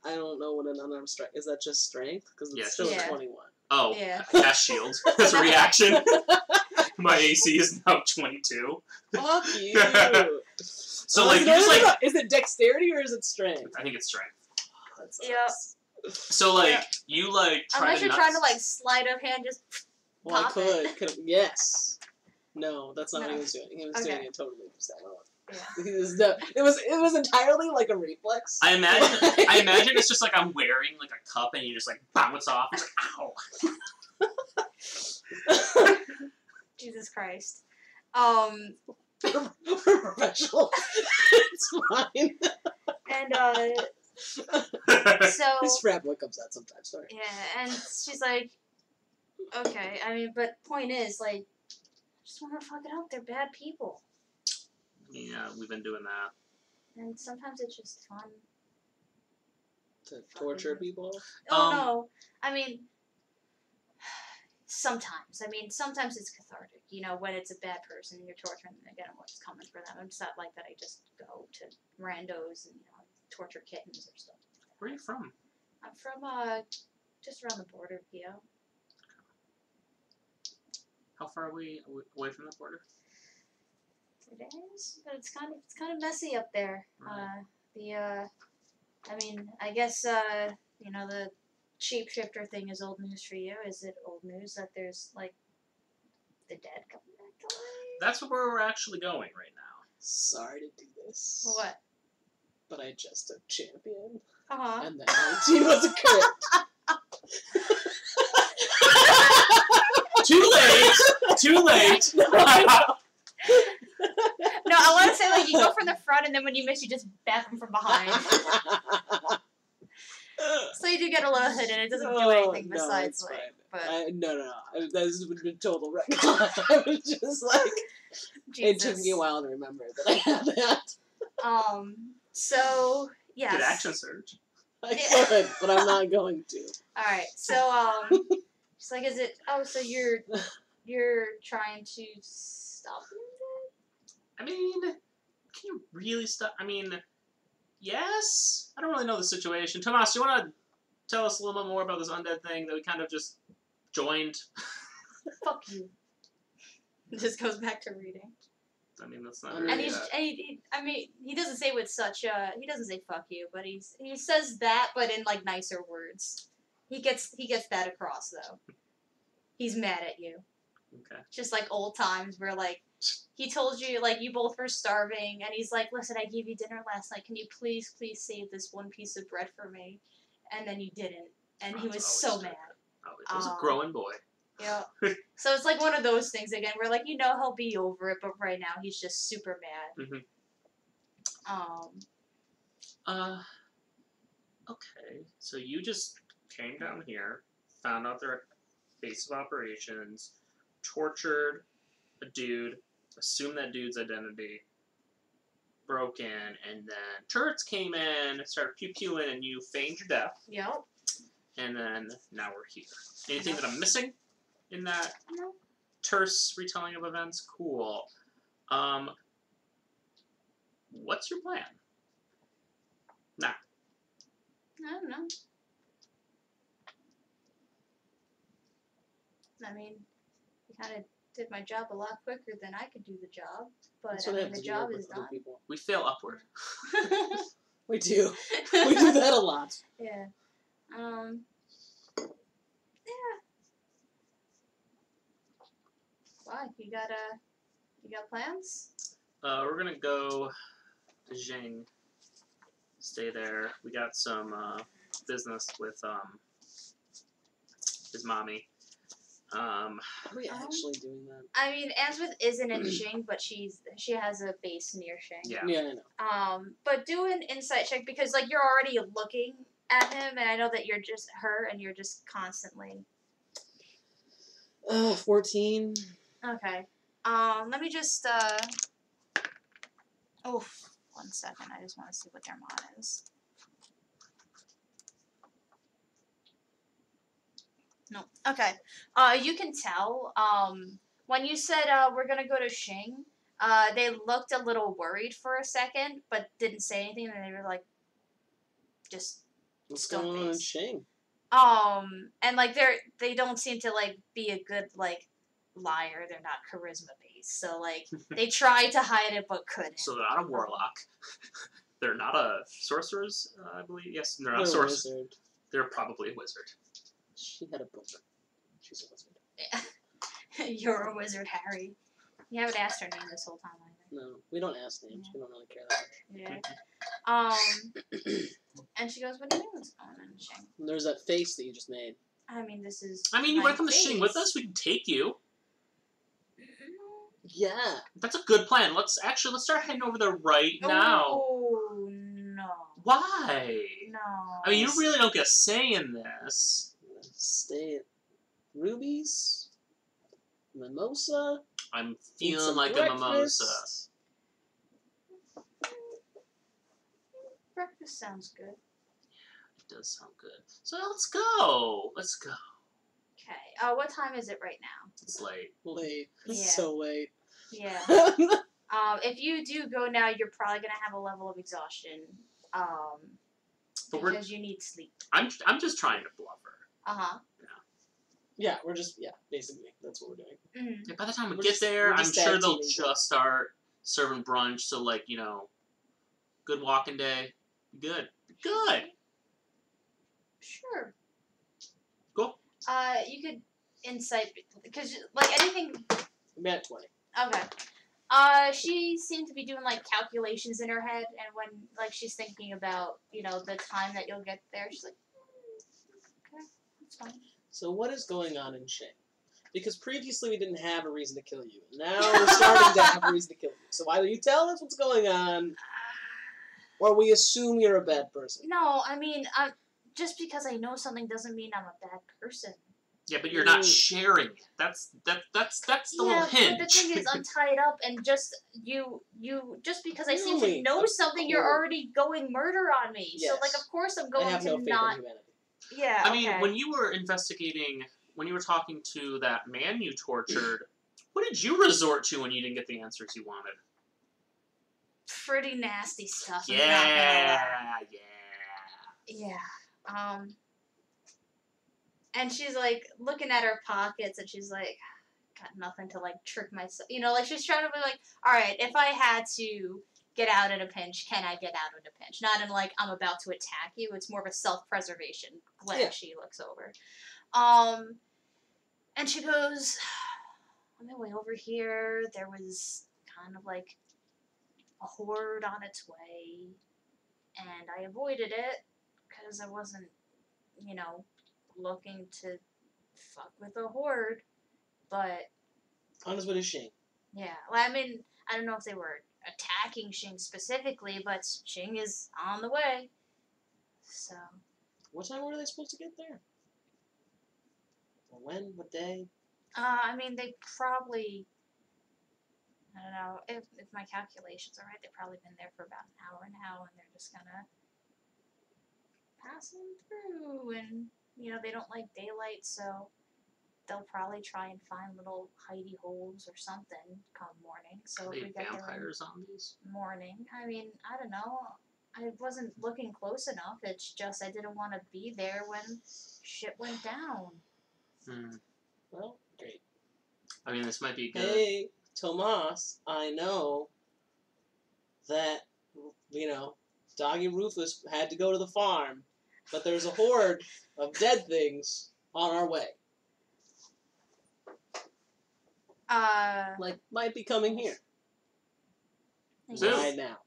I don't know what an unarmed strike is. That just strength? Because it's still Yeah. 21. Oh, Yeah. cast shield. That's a reaction. My AC is now 22. Fuck you. So, like, you just, like... Is it dexterity or is it strength? I think it's strength. That sucks. Yep. So, like, you, like, try Unless to you're trying to, like, sleight of hand, just Well, pop I it. could. Yes. No, that's not what he No. was doing. He was Okay. doing it totally just that way. Yeah. It was entirely like a reflex. I imagine it's just like I'm wearing like a cup and you just like bounce off. It's like, ow. Jesus Christ. We're professional. It's fine. And, so... His frat boy comes out sometimes, sorry. Yeah, and she's like, okay, I mean, but point is, like, I just want to fuck it up. They're bad people. Yeah, we've been doing that. And sometimes it's just fun. To torture people? Oh, no. I mean, sometimes. I mean, sometimes it's cathartic. You know, when it's a bad person and you're torturing them, again, what's coming for them. It's not like that I just go to randos and, torture kittens or stuff. Where are you from? I'm from, just around the border of PO. How far are we away from the border? It is, but it's kind of messy up there. Right. I mean, I guess the shapeshifter thing is old news for you. Is it old news that there's like the dead coming back to life? That's where we're actually going right now. Sorry to do this. What? But I just took champion. And that 19 was a crit. Too late. No, I want to say like you go from the front, and then when you miss, you just back them from behind. So you do get a little hit, and it doesn't do anything besides no, like. But no. That would have been total wreck. I was just like, Jesus. It took me a while to remember that I had that. So yes. Good action surge. I could, but I'm not going to. All right. So she's like, is it? Oh, so you're trying to stop him? I mean, can you really stop? I mean, yes? I don't really know the situation. Tomas, you want to tell us a little bit more about this undead thing that we kind of just joined? Fuck you. This goes back to reading. I mean, that's not And really... he doesn't say with such he doesn't say fuck you, but he says that, but in like nicer words. He gets that across though. He's mad at you. Okay. Just like old times where like he told you like you both were starving, and he's like, listen, I gave you dinner last night. Can you please save this one piece of bread for me? And then you didn't, and he was so mad. He was a growing boy. Yeah. So it's like one of those things again where like he'll be over it, but right now he's just super mad. Okay. So you just came down here, found out their base of operations, tortured a dude, assumed that dude's identity, broke in, and then turrets came in, started pew-pewing, and you feigned your death. Yep. And then now we're here. Anything that I'm missing in that No. terse retelling of events? Cool. What's your plan? Nah. I don't know. I mean, you kind of did my job a lot quicker than I could do the job, but I mean, the job is done. We fail upward. We do. We do that a lot. Yeah. Yeah. Why? You got plans? We're gonna go to Jing. Stay there. We got some business with his mommy. Are we actually doing that? I mean, Answith isn't in Xing, but she has a base near Xing. Yeah. Yeah, I know. But do an insight check because like you're already looking at him, and I know that you're just her, and you're just constantly. 14. Okay. Let me just Oh, 1 second. I just want to see what their mod is. No. Okay. You can tell. When you said we're gonna go to Xing, they looked a little worried for a second, but didn't say anything, and they were like, just. What's going on in Shing? And like they don't seem to like be a good like liar. They're not charisma based, so like they tried to hide it but couldn't. So they're not a warlock. They're not a sorcerers, I believe. Yes, they're not They're sorcerers. a wizard. They're probably a wizard. She had a book. She's a wizard. Yeah. You're a wizard, Harry. You haven't asked her name this whole time either. No, we don't ask names. We don't really care that much. Yeah. And she goes, "What do you mean what's going on in Xing?" There's that face that you just made. I mean, this is. I mean, you want to come to face. Xing with us? We can take you. Yeah. That's a good plan. Let's start heading over there right now. Oh no. Why? No. I mean, you really don't get a say in this. Stay at Ruby's. Mimosa. I'm Eat feeling some like breakfast. a mimosa. Breakfast sounds good. It does sound good. So let's go. Let's go. Okay. What time is it right now? It's late. Late. Yeah. So late. Yeah. If you do go now, you're probably gonna have a level of exhaustion. But Because you need sleep. I'm just trying to bluff her. Uh-huh. Yeah, we're just, basically, that's what we're doing. Mm-hmm. Yeah, by the time we We're get just- there, we're I'm just sure tag they'll teaming. just start serving brunch. So, like, good walking day. Good. Good. Sure. Cool. You could insight, because, like, anything... I'm at 20. Okay. She seemed to be doing, like, calculations in her head, and when, like, she's thinking about, the time that you'll get there, she's like, okay, that's fine. So what is going on in Shing? Because previously we didn't have a reason to kill you. Now we're starting to have a reason to kill you. So either you tell us what's going on, or we assume you're a bad person. No, I mean, just because I know something doesn't mean I'm a bad person. Yeah, but you're not sharing it. That's the little hinge. But the thing is, I'm tied up, and just because I seem to Really? know Of something, you're course. already going murder on me. Yes. So, like, of course I'm I going have no to faith not. in humanity. Yeah. I mean, okay. when you were investigating, when you were talking to that man you tortured, what did you resort to when you didn't get the answers you wanted? pretty nasty stuff. I'm Yeah, not gonna lie. yeah. Yeah. And she's like looking at her pockets, and she's like, got nothing to like trick myself. You know, like she's trying to be like, all right, if I had to get out in a pinch, can I get out in a pinch? Not in like I'm about to attack you. It's more of a self-preservation glance she looks over. And she goes, on my way over here, there was kind of like a horde on its way, and I avoided it because I wasn't, you know, looking to fuck with a horde, but... Honest with his Shing. Yeah, well, I mean, I don't know if they were attacking Shing specifically, but Shing is on the way, so... What time were they supposed to get there? Or when? What day? I mean, they probably... I don't know, if my calculations are right, they've probably been there for about an hour now, and they're just gonna pass them through, and, you know, they don't like daylight, so they'll probably try and find little hidey holes or something come morning. So Are if they we get vampire there zombies? morning, I mean, I don't know. I wasn't looking close enough. It's just I didn't want to be there when shit went down. Well, great. I mean, this might be good. Hey, Tomas, I know that, you know, Doggy Rufus had to go to the farm, but there's a horde of dead things on our way. Like, might be coming here. Right now.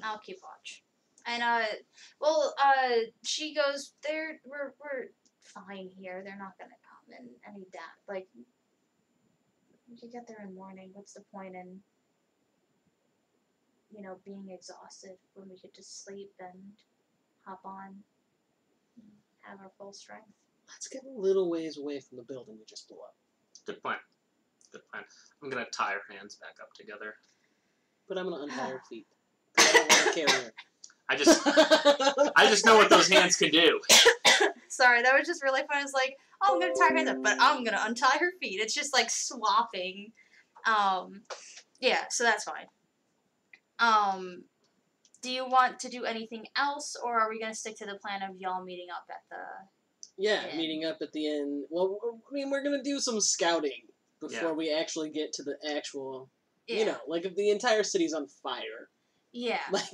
I'll keep watch. And, she goes, we're fine here. They're not gonna come in any doubt. Like, we could get there in the morning. What's the point in, you know, being exhausted when we could just sleep and hop on and have our full strength? Let's get a little ways away from the building we just blew up. Good plan. Good plan. I'm gonna tie her hands back up together. But I'm gonna untie her feet. I don't want to carry her. I just know what those hands can do. Sorry, that was just really fun. It's like, oh, I'm gonna tie her hands up, but I'm gonna untie her feet. It's just like swapping. Yeah, so that's fine. Do you want to do anything else, or are we gonna stick to the plan of y'all meeting up at the inn? Meeting up at the inn. Well, I mean, we're gonna do some scouting before we actually get to the actual, you know, like if the entire city's on fire. Yeah. Like,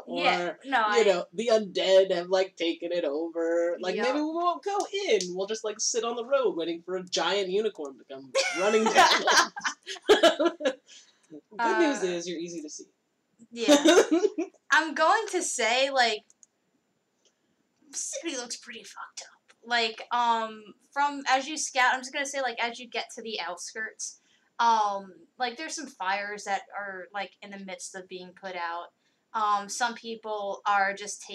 or, you know, the undead have, like, taken it over. Like, maybe we won't go in. We'll just, like, sit on the road waiting for a giant unicorn to come running down. Good news is you're easy to see. Yeah. I'm going to say, like, the city looks pretty fucked up. Like, from, as you scout, I'm just gonna say, like, as you get to the outskirts, like, there's some fires that are, like, in the midst of being put out. Some people are just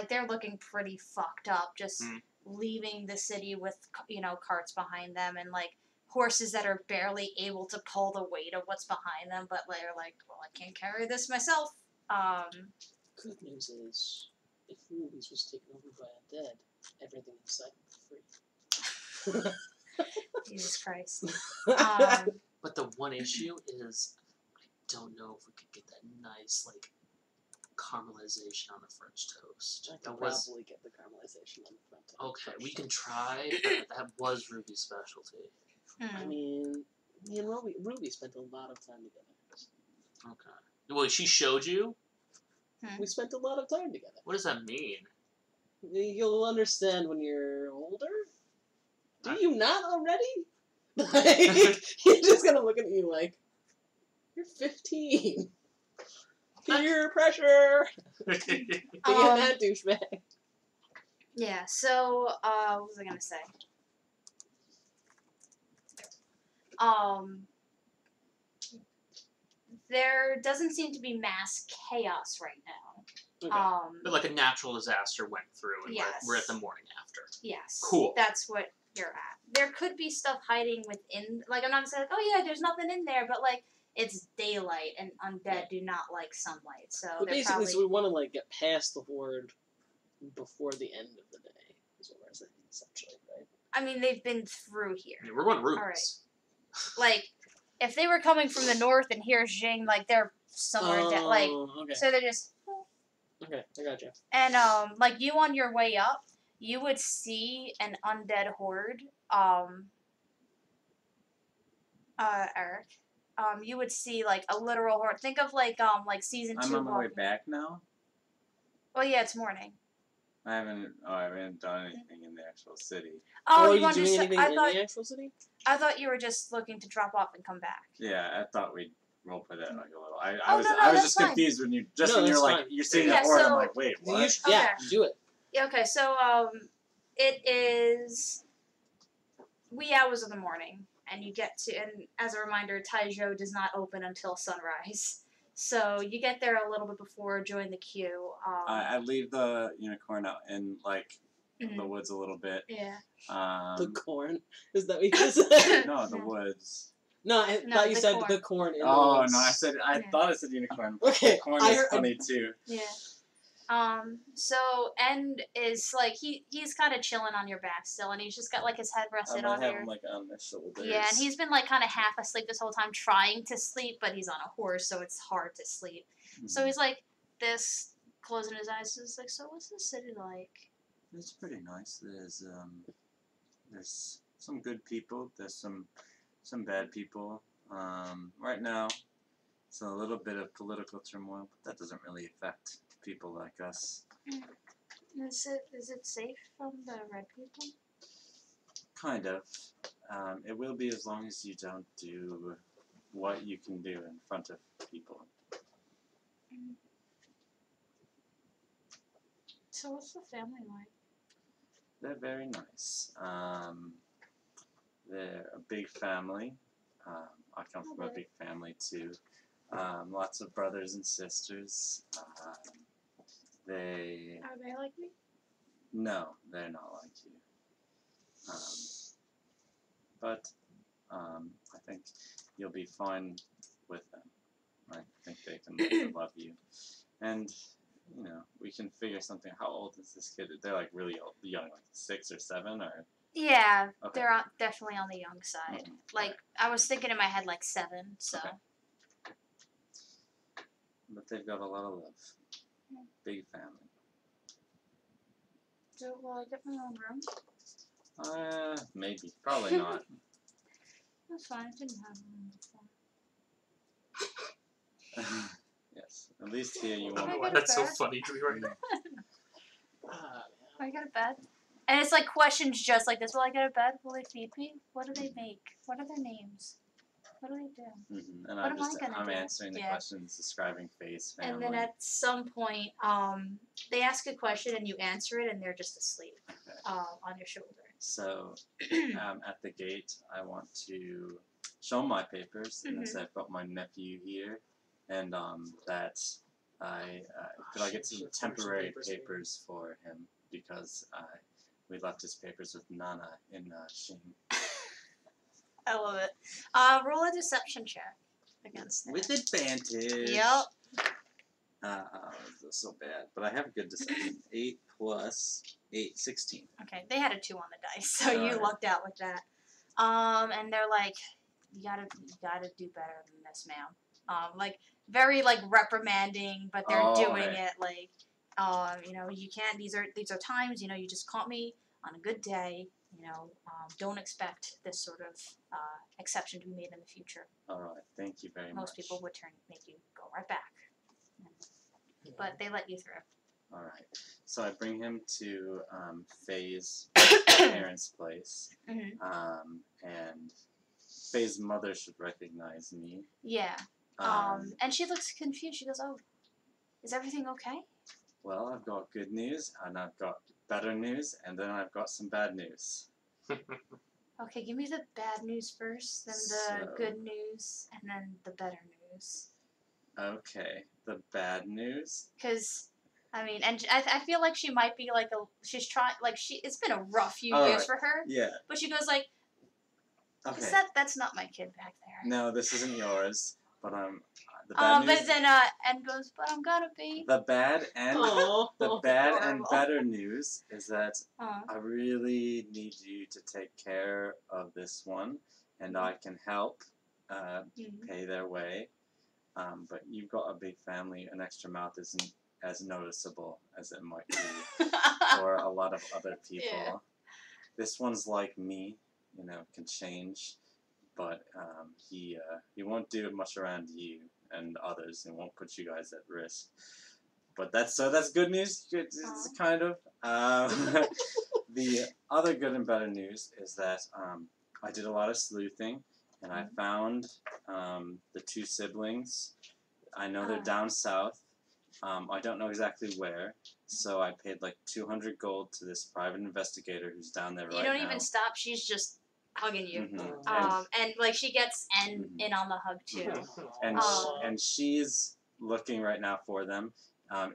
they're looking pretty fucked up, just leaving the city with, you know, carts behind them and, like, horses that are barely able to pull the weight of what's behind them, but they're like, well, I can't carry this myself. Good news is, if Ruby's was taken over by a dead, everything inside would be free. Jesus Christ. But the one issue is, I don't know if we could get that nice, like, caramelization on the French toast. I could probably get the caramelization on the French toast. Okay, we can try, but that was Ruby's specialty. I mean, me and Ruby spent a lot of time together. Okay. Well, she showed you? We spent a lot of time together. What does that mean? You'll understand when you're older. Do you not already? Like, he's just gonna look at you like, you're 15. Peer pressure. Being that douchebag. Yeah, so, what was I gonna say? There doesn't seem to be mass chaos right now. Okay. But like a natural disaster went through and we're at the morning after. Yes. Cool. That's what you're at. There could be stuff hiding within, like, I'm not saying, like, oh yeah, there's nothing in there, but, like, it's daylight, and undead do not like sunlight, so but basically, so we want to, like, get past the horde before the end of the day, is what we're saying, essentially, right? I mean, they've been through here. Yeah, we're going routes. All right. Like, if they were coming from the north and here's Jing, like, they're somewhere like okay. so they're just Okay, I gotcha. and like you on your way up, you would see an undead horde. Eric, you would see like a literal horde. Think of like season 2. I'm on my way back now. Well, yeah, it's morning. I haven't done anything in the actual city. Oh, are you you doing anything in thought the actual city? I thought you were just looking to drop off and come back. Yeah, I thought we'd roll for that like a little. I Oh, was no, I was that's just fine. confused when you're that's like fine. you're seeing Yeah, the horde. so- I'm like, wait, what? Yeah, Okay. do it. Yeah. Okay. So it is wee hours of the morning, and you get to. And as a reminder, Taijo does not open until sunrise. So you get there a little bit before, join the queue. I leave the unicorn out in like Mhm. the woods a little bit. Yeah. The corn. Is that what you said? No, the woods. No, I No, thought you the said corn. the corn in the Oh woods. no, I Yeah. thought I said unicorn. Okay, The corn I is heard- funny too. Yeah. So End is like he's kind of chilling on your back still, and he's just got like his head rested on your. like on my shoulders. Yeah, and he's been like kind of half asleep this whole time, trying to sleep, but he's on a horse, so it's hard to sleep. So he's like this, closing his eyes. He's like, so what's the city like? It's pretty nice. There's some good people. There's some bad people. Right now, it's a little bit of political turmoil, but that doesn't really affect people like us. Is it safe from the red people? Kind of. It will be as long as you don't do what you can do in front of people. So what's the family like? They're very nice. They're a big family. I come from a big family too. Lots of brothers and sisters. They Are they like me? No, they're not like you. But I think you'll be fine with them. I think they can love you, and we can figure something. How old is this kid? They're like really old, young, like 6 or 7, or Yeah, Okay. they're definitely on the young side. Mhm. Like I was thinking in my head like 7. So. Okay. But they've got a lot of love. Big family. So will I get my own room? Maybe, probably not. That's fine. I didn't have one before. Yes, at least here you Can I won't. get a That's so bed? funny to me right now. Will I get a bed? And it's like questions just like this. Will I get a bed? Will they feed me? What do they make? What are their names? What do they do? Mm-hmm. And What am I gonna I'm do? answering the Yeah. questions, describing face, family. And then at some point, they ask a question and you answer it, and they're just asleep Okay. on your shoulder. So, at the gate, I want to show my papers, and Mhm. say I've got my nephew here, and that could I get some Shit, temporary papers. papers for him because we left his papers with Nana in Shing. I love it. Roll a deception check against that. With advantage. Yep. This is so bad, but I have a good deception. 8 plus 8, 16. Okay, they had a 2 on the dice, so you Alright. lucked out with that. And they're like, you gotta do better than this, ma'am. Like very like reprimanding, but they're Oh, doing okay. it like, you can't. These are times. You just caught me on a good day. Don't expect this sort of exception to be made in the future. Alright, thank you very much. Most people would make you go right back, but they let you through. Alright, so I bring him to Faye's parents' place, Mm-hmm. and Faye's mother should recognize me. Yeah. And she looks confused. She goes, "Oh, is everything okay?" Well, I've got good news, and I've got better news, and then I've got some bad news. Okay, give me the bad news first, then the So- good news, and then the better news. Okay, the bad news? Because, and I feel like she might be like she's trying, like it's been a rough few All years right. for her, Yeah, but she goes like, okay. that's not my kid back there. No, this isn't yours, but the bad news... But then, N goes, but I'm gonna be. The bad and... Oh, The bad and Horrible. better news is that Uh, I really need you to take care of this one, and I can help mhm. pay their way. But you've got a big family. An extra mouth isn't as noticeable as it might be for a lot of other people. Yeah. This one's like me, can change, but he won't do much around you and others, and won't put you guys at risk. But that's good news. It's kind of. The other good and better news is that I did a lot of sleuthing, and I found the 2 siblings. I know they're down south. I don't know exactly where, so I paid like 200 gold to this private investigator who's down there right now. You don't even stop. She's just hugging you. Mm-hmm. And like she gets in on the hug too. And she's looking right now for them.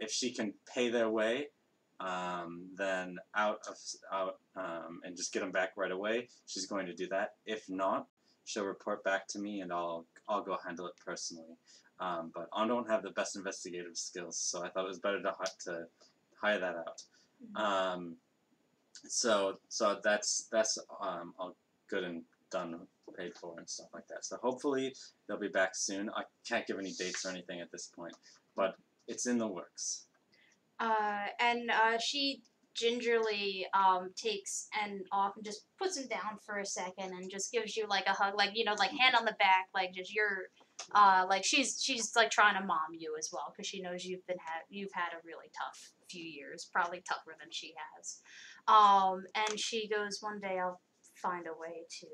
If she can pay their way, then out and just get them back right away, she's going to do that. If not, she'll report back to me, and I'll go handle it personally. But I don't have the best investigative skills, so I thought it was better to hire that out. So that's all good and done, paid for and stuff like that. So hopefully they'll be back soon. I can't give any dates or anything at this point, but it's in the works. And she gingerly takes and off and just puts him down for a second and just gives you like a hug, like like hand on the back, like just your like she's like trying to mom you as well, because she knows you've had a really tough few years, probably tougher than she has. And she goes, one day I'll find a way to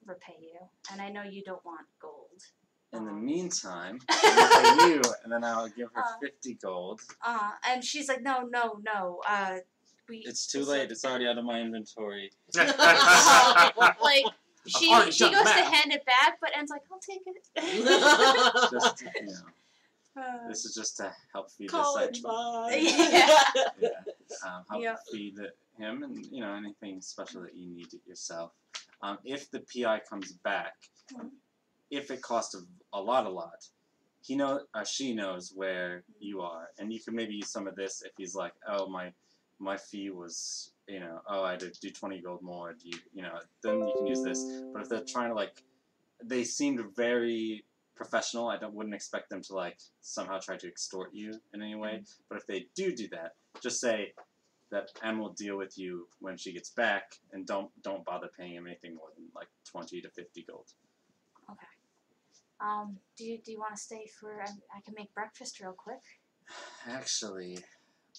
repay you, and I know you don't want gold. In the meantime, I'll pay you, and then I'll give her 50 gold. And she's like, no. It's too late. It's already out of my inventory. Like she goes to hand it back, but En's like, I'll take it. Just, this is just to help feed College vibe. Help feed him, and anything special that you need yourself. If the PI comes back, if it costs a lot, she knows where you are, and you can maybe use some of this if he's like, oh, my fee was, I had to do 20 gold more. Then you can use this. But if they're trying to they seemed very professional. I wouldn't expect them to somehow try to extort you in any way. But if they do that, just say that Em will deal with you when she gets back, and don't bother paying him anything more than 20 to 50 gold. Okay. Do you want to stay for? I can make breakfast real quick. Actually,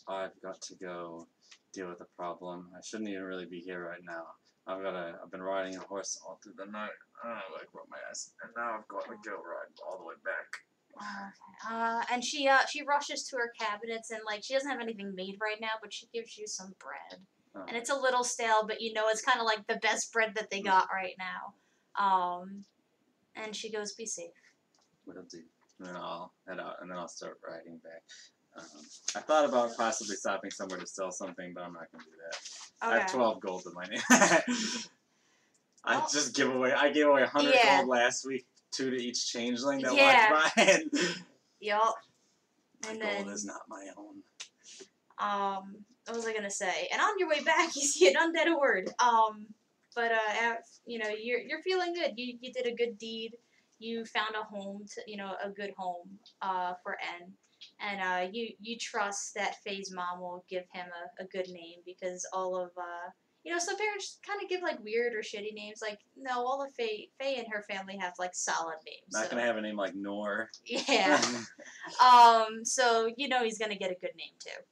I've got to go deal with a problem. I shouldn't even really be here right now. I've been riding a horse all through the night. I broke my ass, and now I've got to go ride all the way back. Okay. And she rushes to her cabinets, and she doesn't have anything made right now, but she gives you some bread. And it's a little stale, but it's kind of like the best bread that they got right now. And she goes, be safe. Will do. And then I'll head out, and then I'll start riding back. I thought about possibly stopping somewhere to sell something, but I'm not going to do that. Okay. I have 12 gold in my name. I gave away 100 gold last week, 2 to each changeling that walked by. Yup. My gold is not my own. What was I gonna say? And on your way back, you see an undead horde. But you're feeling good. You did a good deed. You found a home a good home for En, and you trust that Faye's mom will give him a good name, because all of some parents kind of give weird or shitty names. No, all of Faye and her family have solid names. Not gonna have a name like Nor. Yeah. So he's gonna get a good name too.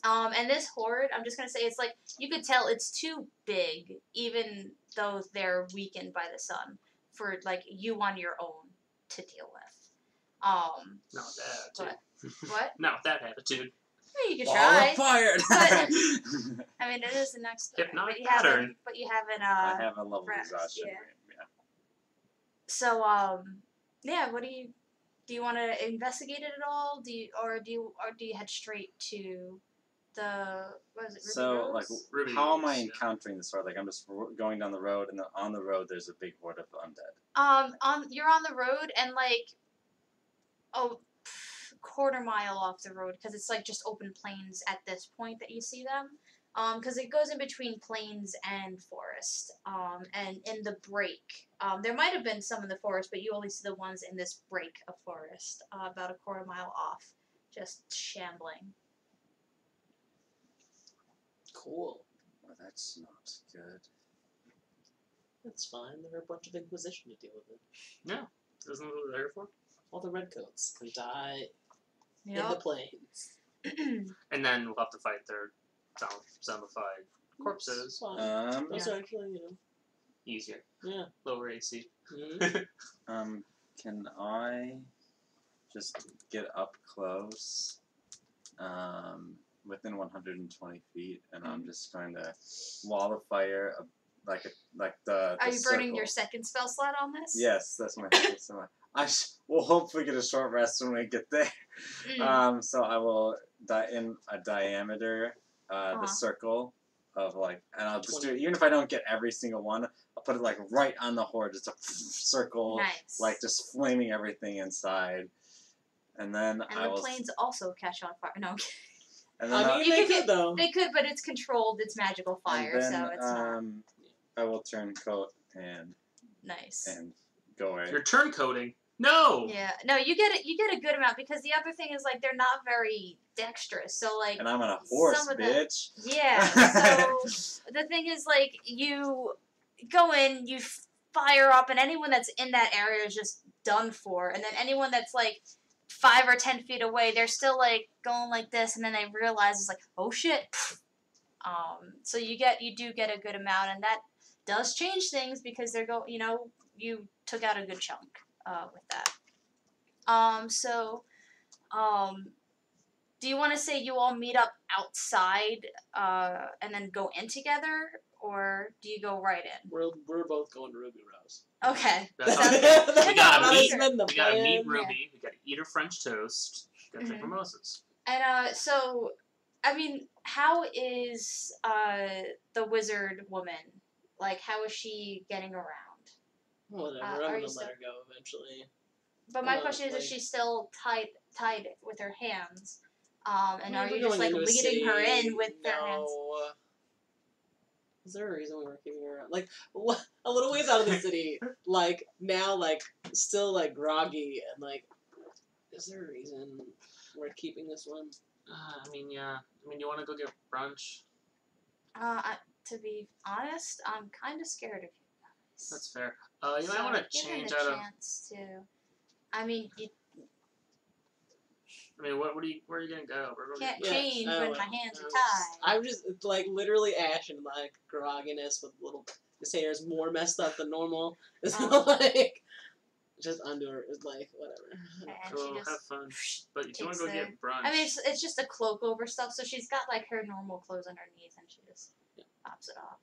And this horde, I'm just gonna say, it's you could tell it's too big, even though they're weakened by the sun, for you on your own to deal with. Not that attitude. What? Not that attitude. Yeah, you could try. Fired. But, I mean, it is the next. Hypnotic pattern. But you haven't. I have a level of rest, exhaustion. yeah. So what do you want to investigate it at all? Do you head straight to the, what is it, Ruby So, Rose? Ruby how am I Rose, yeah. encountering this horde? I'm just going down the road, and on the road there's a big horde of undead. You're on the road, and quarter mile off the road, because it's just open plains at this point that you see them. because it goes in between plains and forest. And in the break, there might have been some in the forest, but you only see the ones in this break of forest, about a quarter mile off, just shambling. Cool. Well, that's not good. That's fine. There are a bunch of Inquisition to deal with it. Yeah. Isn't that what they're here for? All the redcoats can die in the Yep. plains. And then we'll have to fight their zombified corpses. Fine. Those Yeah. are actually, Easier. yeah. Lower AC. Mm-hmm. Can I just get up close, within 120 feet, and I'm just going to wall of fire, like the Are you burning circle. your second spell slot on this? Yes, that's my. We'll hopefully get a short rest when we get there. So I will in a diameter, the circle of and I'll just do it. Even if I don't get every single one, I'll put it right on the horde, just a circle, Nice. just flaming everything inside. And then And the planes also catch on fire. No. And then I mean, they could though. They could, but it's controlled. It's magical fire, and then, so it's not. I will turn coat and Nice. go away. You're turncoating. No. Yeah, no, you get it. You get a good amount because the other thing is they're not very dexterous. So And I'm on a horse, some of bitch. Yeah. So the thing is you go in, you fire up, and anyone that's in that area is just done for. And then anyone that's 5 or 10 feet away, they're still going like this, and then they realize it's oh shit. So you do get a good amount, and that does change things because you took out a good chunk with that. Do you want to say you all meet up outside and then go in together, or do you go right in? We're both going to Ruby Rose. Okay. That's Sounds all. good. We gotta meet. That's been the We gotta meet plan. Ruby. We gotta eat her French toast. We gotta take Mhm. mimosas. And so, I mean, how is the wizard woman? How is she getting around? Whatever. are I'm you gonna still- let her go eventually. But my question is she still tied with her hands? And are you just leading her in with their hands? Is there a reason we were keeping her around? A little ways out of the city, now, still, groggy, and, is there a reason we're keeping this one? I mean, yeah. I mean, you want to go get brunch? To be honest, I'm kind of scared of you guys. That's fair. You might want to change out of. Chance to. I mean, you I mean, where are you gonna go? can't Yeah, change I when don't my know. hands are tied. I'm just, literally ash and, grogginess with his hair is more messed up than normal. It's just undo her. It's whatever. And Go she just have fun. But if you want takes to go get brunch, I mean, it's just a cloak over stuff, so she's got her normal clothes underneath, and she just pops it off.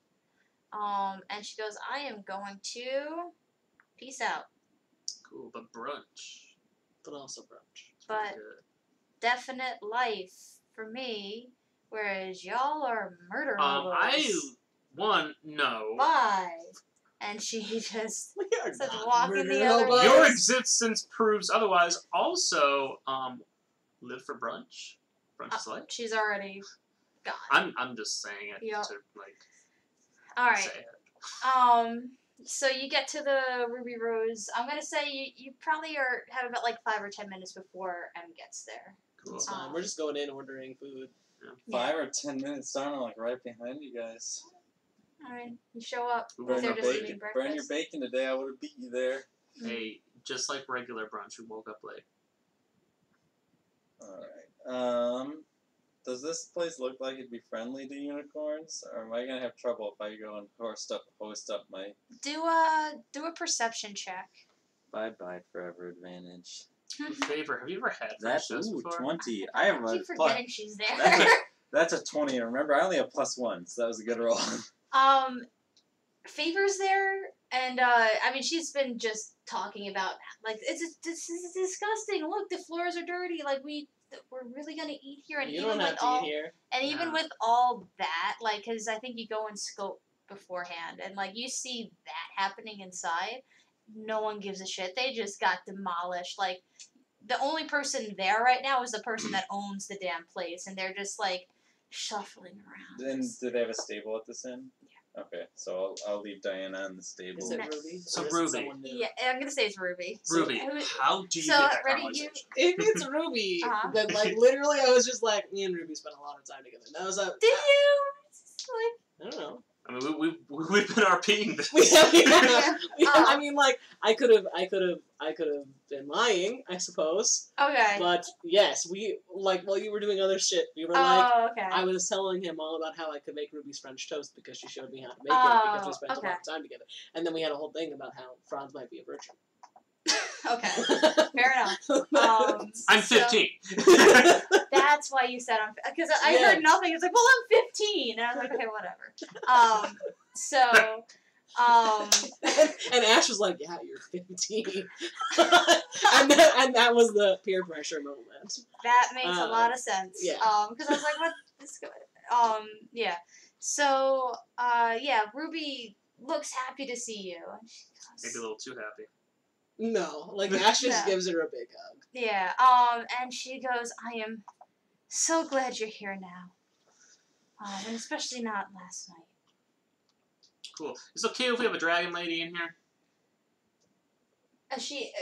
And she goes, "I am going to peace out, cool. But brunch. But also brunch. It's but pretty good. definite life for me, whereas y'all are murder No. 5." And she just We are says, not "Walk in the murder other hobos. way." Your existence proves otherwise. Also, live for brunch. Brunch is life. She's already gone. I'm just saying it Yep. to All right. say it. So you get to the Ruby Rose. I'm gonna say you probably have about 5 or 10 minutes before M gets there. Cool. It's fine. We're just going in ordering food. 5 or 10 minutes down, I'm right behind you guys. All right, you show up. Burn They're your just eating breakfast. Burn your bacon today. I would have beat you there. Hey, just like regular brunch, we woke up late. All right. Does this place look like it'd be friendly to unicorns, or am I gonna have trouble if I go and host up my Do a perception check. bye forever advantage? Favor, have you ever had French That's toast before? 20. I have I keep a forgetting she's there. that's a 20. And remember, I only have +1, so that was a good roll. Favor's there, and I mean she's been just talking about this is disgusting. Look, the floors are dirty. We're really gonna eat here, and You even don't have with to all eat here. and even with all that, because I think you go and scope beforehand, and you see that happening inside. No one gives a shit. They just got demolished. The only person there right now is the person that owns the damn place, and they're just shuffling around. Then do they have a stable at this inn? Yeah. Okay, so I'll leave Diana in the stable. Is it Nice. Ruby? So Or is it Ruby. someone new? Yeah, I'm gonna say it's Ruby. Ruby, how do you so, get that ready, caramelization? If it's Ruby, Uh-huh. then like literally, I was just like, me and Ruby spent a lot of time together. That was a. Did you? I don't know. I mean, we've been RPing this. I mean, like, I could have been lying, I suppose. Okay. But yes, we like while you were doing other shit, we were like, Oh, okay. I was telling him all about how I could make Ruby's French toast because she showed me how to make it because we spent a lot of time together. And then we had a whole thing about how Franz might be a virgin. Okay. Fair enough. I'm 15. That's why you said I'm... Because I heard nothing. It's like, well, I'm 15. And I was like, okay, whatever. And Ash was like, yeah, you're 15. and that was the peer pressure moment. That makes a lot of sense. Yeah. Because I was like, what is going yeah. So, Ruby looks happy to see you. And she goes, Maybe a little too happy. No, like Ash just gives her a big hug. Yeah, and she goes, I am so glad you're here now. And especially not last night. Cool. It's okay if we have a dragon lady in here?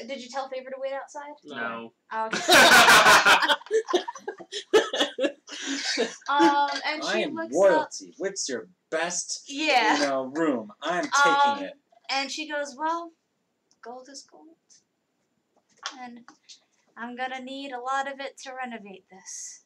Did you tell Favor to wait outside? No. Okay. And she I am looks royalty. up. What's your best Yeah. room? I'm taking it. And she goes, well, gold is gold. And I'm gonna need a lot of it to renovate this.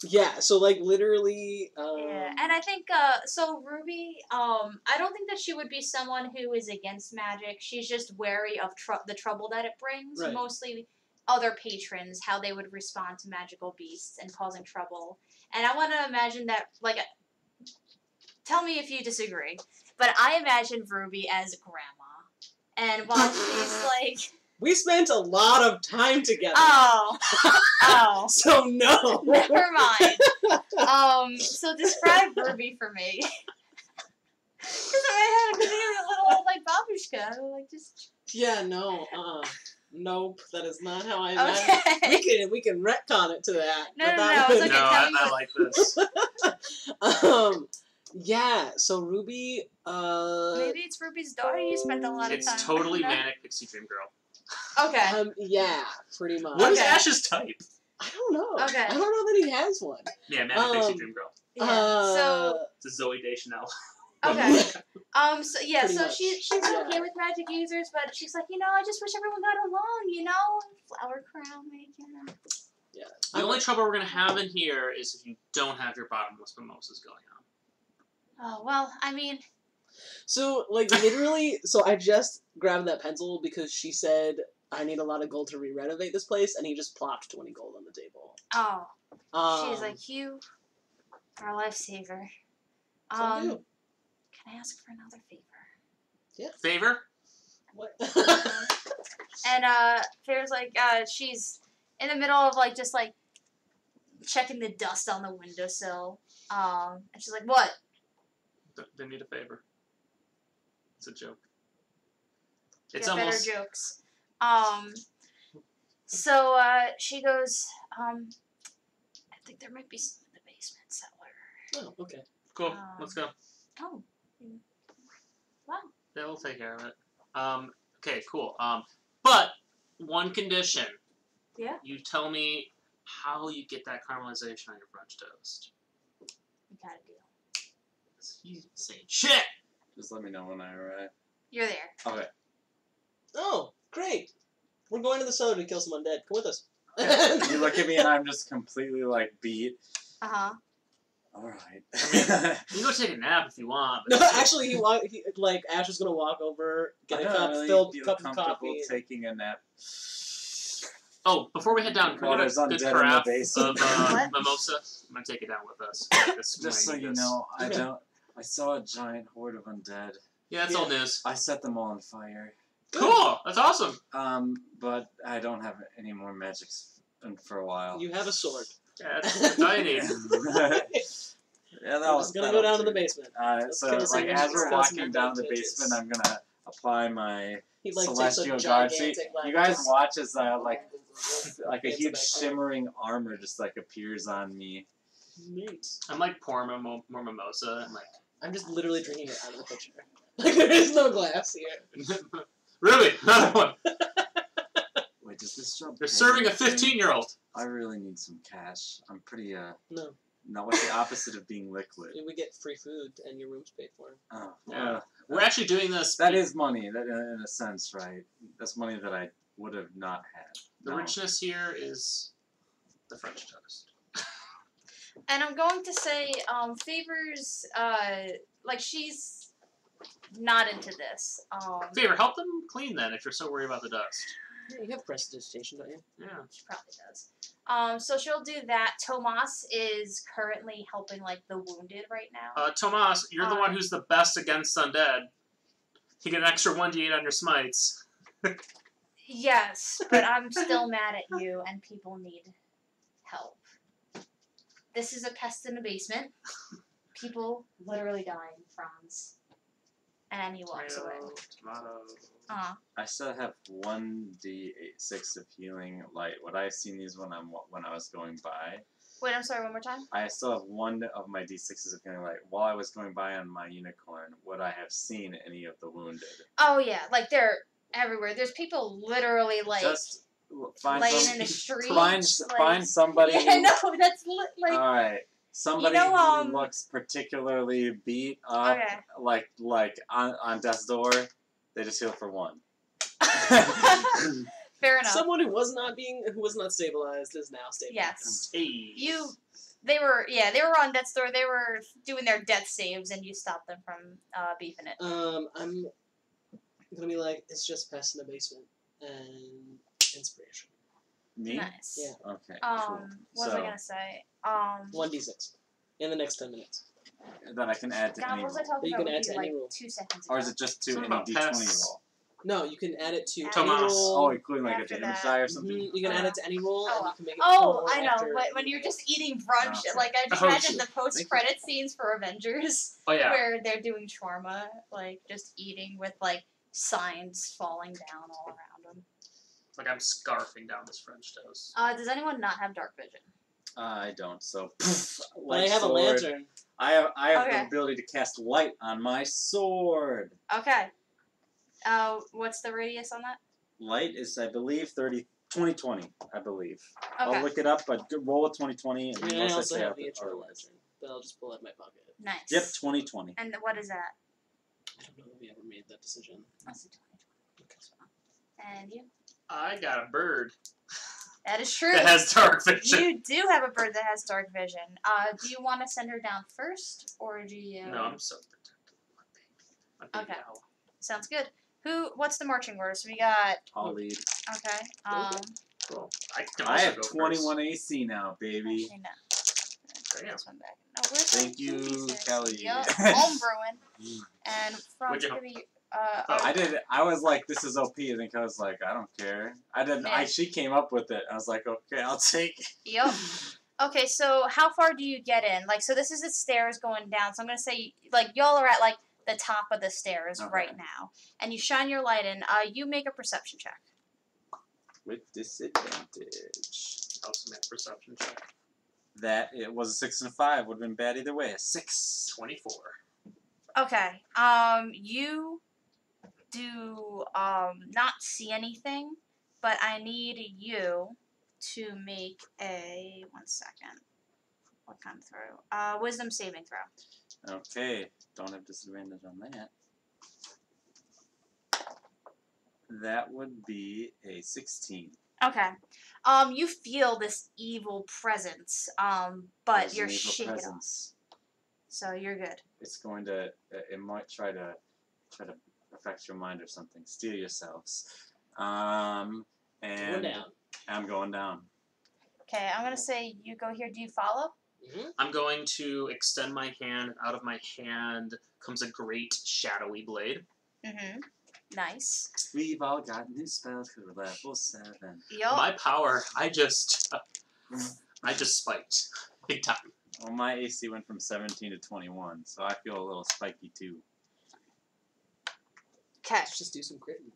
Yeah, so like literally. Yeah, and I think so. Ruby, I don't think that she would be someone who is against magic. She's just wary of the trouble that it brings. Right. Mostly other patrons, how they would respond to magical beasts and causing trouble. And I want to imagine that, like, tell me if you disagree, but I imagine Ruby as grandma, and while she's like. We spent a lot of time together. Oh. So no. Never mind. So describe Ruby for me. Because in my head, I'm thinking of a little like babushka, like just. Yeah, no. Nope. That is not how I imagine. Okay. We can retcon it to that. No, but it's okay. No, Tell me I like this. Yeah. So Ruby. Maybe it's Ruby's daughter. You spent a lot of time. It's totally manic pixie dream girl. Okay. Yeah, pretty much. What is Ash's type? I don't know. Okay. I don't know that he has one. Yeah, manic pixie dream girl. Yeah. So. It's a Zoe Deschanel. Okay. So Pretty so much. she's okay with magic users, but she's like, I just wish everyone got along, flower crown making. Yeah. The only trouble we're gonna have in here is if you don't have your bottomless mimosas going on. Oh well, I mean. So like literally, so I just grabbed that pencil because she said I need a lot of gold to re-renovate this place, and he just plopped 20 gold on the table. Oh. She's like, you are a lifesaver. So Can I ask for another favor? Yeah. Favor? What? And Fair's like, she's in the middle of just checking the dust on the windowsill. And she's like, what? They need a favor. It's a joke. It's Get almost better jokes. So she goes, I think there might be some in the basement cellar. Oh, okay. cool. Let's go. Oh. Wow. Yeah, we'll take care of it. Okay, cool. But one condition. Yeah. You tell me how you get that caramelization on your French toast. We got a deal. He's saying shit. Just let me know when I arrive. You're there. Okay. Oh, great. We're going to the cellar to kill some undead. Come with us. You look at me and I'm just completely beat. Uh-huh. Alright. You can go take a nap if you want. No, But actually, Ash is gonna walk over, get a I cup, don't really filled feel cup of comfortable coffee. taking a nap. Oh, before we head down, can we There's get a good undead in the carafe basement. of What? mimosa? I'm gonna take it down with us. Just so you know, I saw a giant horde of undead. Yeah, that's old news. I set them all on fire. Cool. That's awesome. But I don't have any more magics for a while. You have a sword. Yeah, that's all you need. Yeah, We're just gonna go down to the basement. So kill some as we're undead walking down the bitches. basement, I'm gonna apply my He takes a celestial guard. See, gigantic, you guys watch as a It's huge a big shimmering armor just appears on me. Mate. I'm like pouring more mimosa and like. I'm just literally drinking it out of the pitcher. Like there is no glass here. Really? Another one. Wait, does this show? They're serving a 15-year-old. I really need some cash. I'm pretty No. No, what's the opposite of being liquid? We get free food and your room's paid for. Oh, Yeah. We're actually doing this. That is money, that in a sense, right? That's money that I would have not had. The No. richness here is the French toast. And I'm going to say, Favors, like she's not into this. Favor, help them clean then if you're so worried about the dust. Yeah, you have prestidigitation, don't you? Yeah. She probably does. So she'll do that. Tomas is currently helping like the wounded right now. Tomas, you're the one who's the best against undead. You get an extra 1d8 on your smites. Yes, but I'm still mad at you, and people need help. This is a pest in the basement. People literally dying, Franz. And he walks away. Tomato. I still have 1d6 of healing light. Would I have seen these when I was going by? Wait, I'm sorry, one more time? I still have one of my d6s of healing light. While I was going by on my unicorn, would I have seen any of the wounded? Oh, yeah. Like, they're everywhere. There's people literally, like, Just find laying in the street. Find somebody. Yeah, no, that's like... Alright. Somebody who looks particularly beat up, Okay. like on death's door, they just heal for 1. Fair enough. Someone who was not stabilized is now stabilized. Yes. Hey. They were on death's door. They were doing their death saves, and you stopped them from beefing it. I'm gonna be like, it's just pest in the basement and inspiration. Me? Nice. Yeah. Okay. What was I gonna say? 1d6 in the next 10 minutes. That I can add to God, any what was I roll. talking You about can with add to you, any like roll. 2 seconds ago? Or is it just to Something any about d20 pests. roll? No, you can add it to Tomas. any roll. Oh, including like a After damage that. die or something? You can add it to any roll, and you can make it Oh, full I know. after When you're just eating brunch, Okay. like I just Oh, imagine shit. the post-credit scenes for Avengers, Oh, yeah. where they're doing shawarma, like just eating with like signs falling down all around them. Like I'm scarfing down this French toast. Does anyone not have dark vision? I don't, so... But I have a lantern. I have Okay. the ability to cast light on my sword. Okay. What's the radius on that? Light is, I believe, 2020, I believe. Okay. I'll look it up, but roll a 2020 I unless I also say have the eternal otherwise. lantern, but I'll just pull out my pocket. Nice. Yep, 2020. And what is that? I don't know if we ever made that decision. That's a 2020. And you? I got a bird That is true. that has dark vision. You do have a bird that has dark vision. Do you want to send her down first, or do you? No, I'm so protective of my baby. My baby Okay. owl. Sounds good. What's the marching order? So we got. I'll lead. Okay. Cool. I can I also have go 21 AC now, baby. Actually, no. Damn. This one back. No, where's Thank the you, D6? Kelly. Yup, home brewing. And from What'd you home- I was like, this is OP. I think I was like, I don't care. She came up with it. I was like, okay, I'll take it. Yep. Okay, so how far do you get in? Like, so this is the stairs going down. So I'm gonna say, like, y'all are at like the top of the stairs right now, and you shine your light in. You make a perception check. With disadvantage. Also make a perception check. That it was a 6 and a 5. Would have been bad either way. A 6. 24. Okay. You do not see anything, but I need you to make a 1 second. What kind of throw? Wisdom saving throw. Okay. Don't have disadvantage on that. That would be a 16. Okay. You feel this evil presence, but There's you're an evil shaken off. presence. So you're good. It's going to. It might try to affect your mind or something. Steal yourselves. And Going down. I'm going down. Okay, I'm gonna say you go here. Do you follow? Mm-hmm. I'm going to extend my hand, and out of my hand comes a great shadowy blade. Mm-hmm. Nice. We've all got new spells because we're level 7. Yup. My power, I just spiked big time. Well, my AC went from 17 to 21, so I feel a little spiky too. Okay. Let's just do some critting.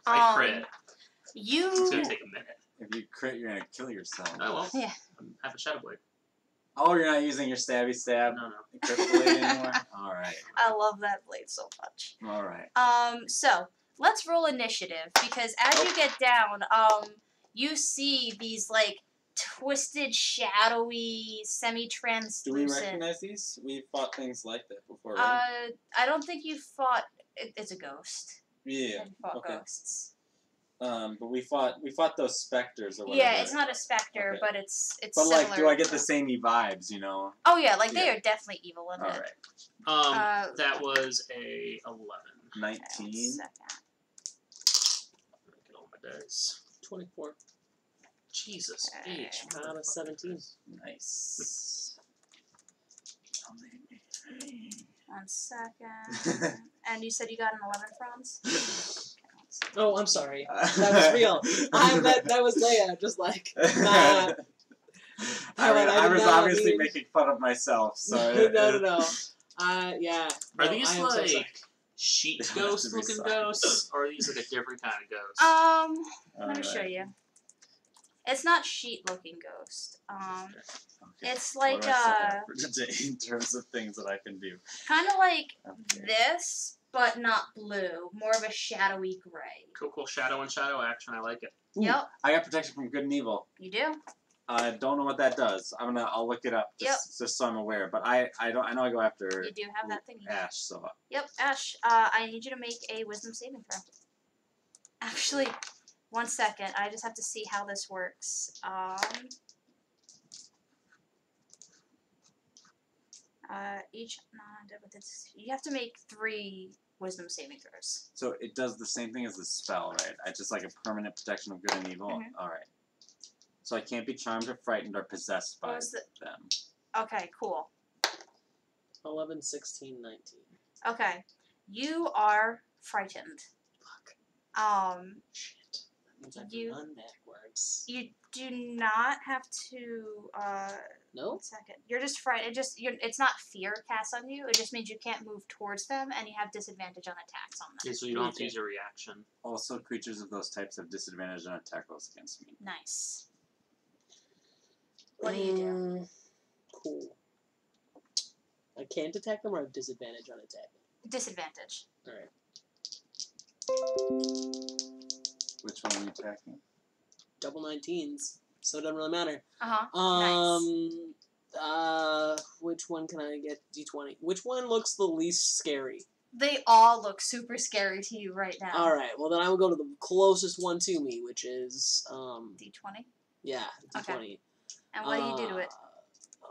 I crit. It's You. gonna take a minute. If you crit, you're gonna kill yourself. I won't. Yeah. I have a shadow blade. Oh, you're not using your stabby stab No. crystal blade anymore? Alright. I love that blade so much. Alright. So let's roll initiative because as you get down, you see these like twisted, shadowy, semi-translucent. Do we recognize these? We fought things like that before, right? I don't think you fought. It's a ghost. Yeah. You fought Okay. ghosts. But we fought those specters or whatever. Yeah, it's not a specter, Okay. but it's But similar. like, do I get the samey vibes, you know? Oh yeah, like they are definitely evil in it. Alright. That was a 11. 19. Get all my dice. 24 Jesus Okay. H. out of 17. Nice. 1 second. And you said you got an 11, Franz? Oh, I'm sorry. That was real. That was Leia, just like, nah. I was not obviously mean- making fun of myself, so... no. Yeah. Are No, these I am so sorry. like sheep ghost To be looking sorry. ghosts, or are these like a different kind of ghost? Let me show you. It's not sheet-looking ghost. It's like What do I still have for today in terms of things that I can do? kind of like Okay. this, but not blue. More of a shadowy gray. Cool. Shadow and shadow action. I like it. Ooh, Yep, I got protection from good and evil. you do. I don't know what that does. I'll look it up just so I'm aware. But I know I go after You do have that thingy. Ash. So Yep, Ash. I need you to make a wisdom saving throw. Actually, 1 second. I just have to see how this works. Each with its, you have to make 3 wisdom saving throws. so it does the same thing as the spell, right? It's just like a permanent protection of good and evil. Mhm. All right. So I can't be charmed or frightened or possessed by What was them. Okay, cool. 11, 16, 19. Okay, you are frightened. Fuck. Shit. That means I have to You- run backwards. You do not have to. No? 1 second. You're just frightened. It's not fear cast on you. It just means you can't move towards them, and you have disadvantage on attacks on them. Okay, so you don't have to use your reaction. Also, creatures of those types have disadvantage on attack rolls against me. Nice. What do you do? Cool. I can't attack them or I have disadvantage on attacking? Disadvantage. Alright. Which one are you attacking? Double 19s. So it doesn't really matter. Nice. Which one can I get? D20. Which one looks the least scary? They all look super scary to you right now. Alright, well then I will go to the closest one to me, which is, D20. yeah, D20. Okay. And what do you do to it?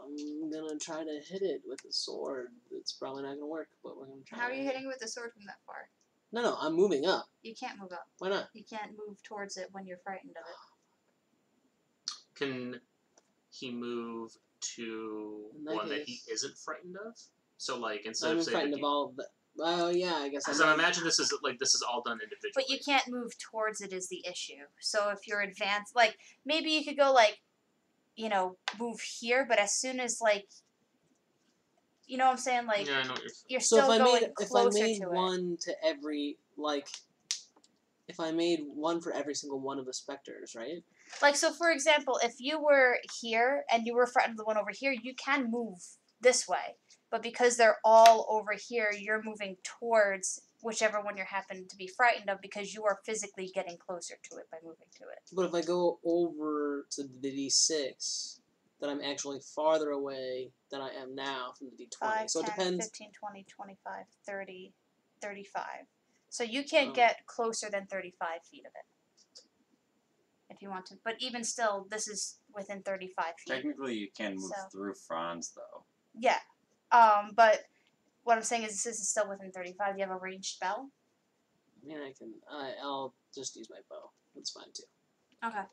I'm gonna try to hit it with a sword. It's probably not gonna work, but we're gonna try. How are you hitting with the sword from that far? No, I'm moving up. You can't move up. Why not? You can't move towards it when you're frightened of it. Can he move to In that one that he case- isn't frightened of? So like instead I'm of saying frightened of all of that. Well, yeah, I guess. because I imagine this is all done individually. But you can't move towards it is the issue. So if you're advanced, like, maybe you could go, like, move here, but as soon as, like, you know what I'm saying? Like, Yeah, I know what you're saying. you're So still if I going made closer to it. one to every if I made one for every single one of the specters, right? Like, so for example, if you were here and you were frightened of the one over here, you can move this way. But because they're all over here, you're moving towards whichever one you happen to be frightened of because you are physically getting closer to it by moving to it. But if I go over to the D6, then I'm actually farther away than I am now from the D20. 5, So 10, it depends. 15, 20, 25, 30, 35. So you can't Oh. get closer than 35 feet of it. If you want to. But even still, this is within 35 feet. Technically, you can move So- through Franz, though. Yeah. But what I'm saying is this is still within 35. Do you have a ranged spell? I mean, I can. I'll just use my bow. That's fine too. Okay.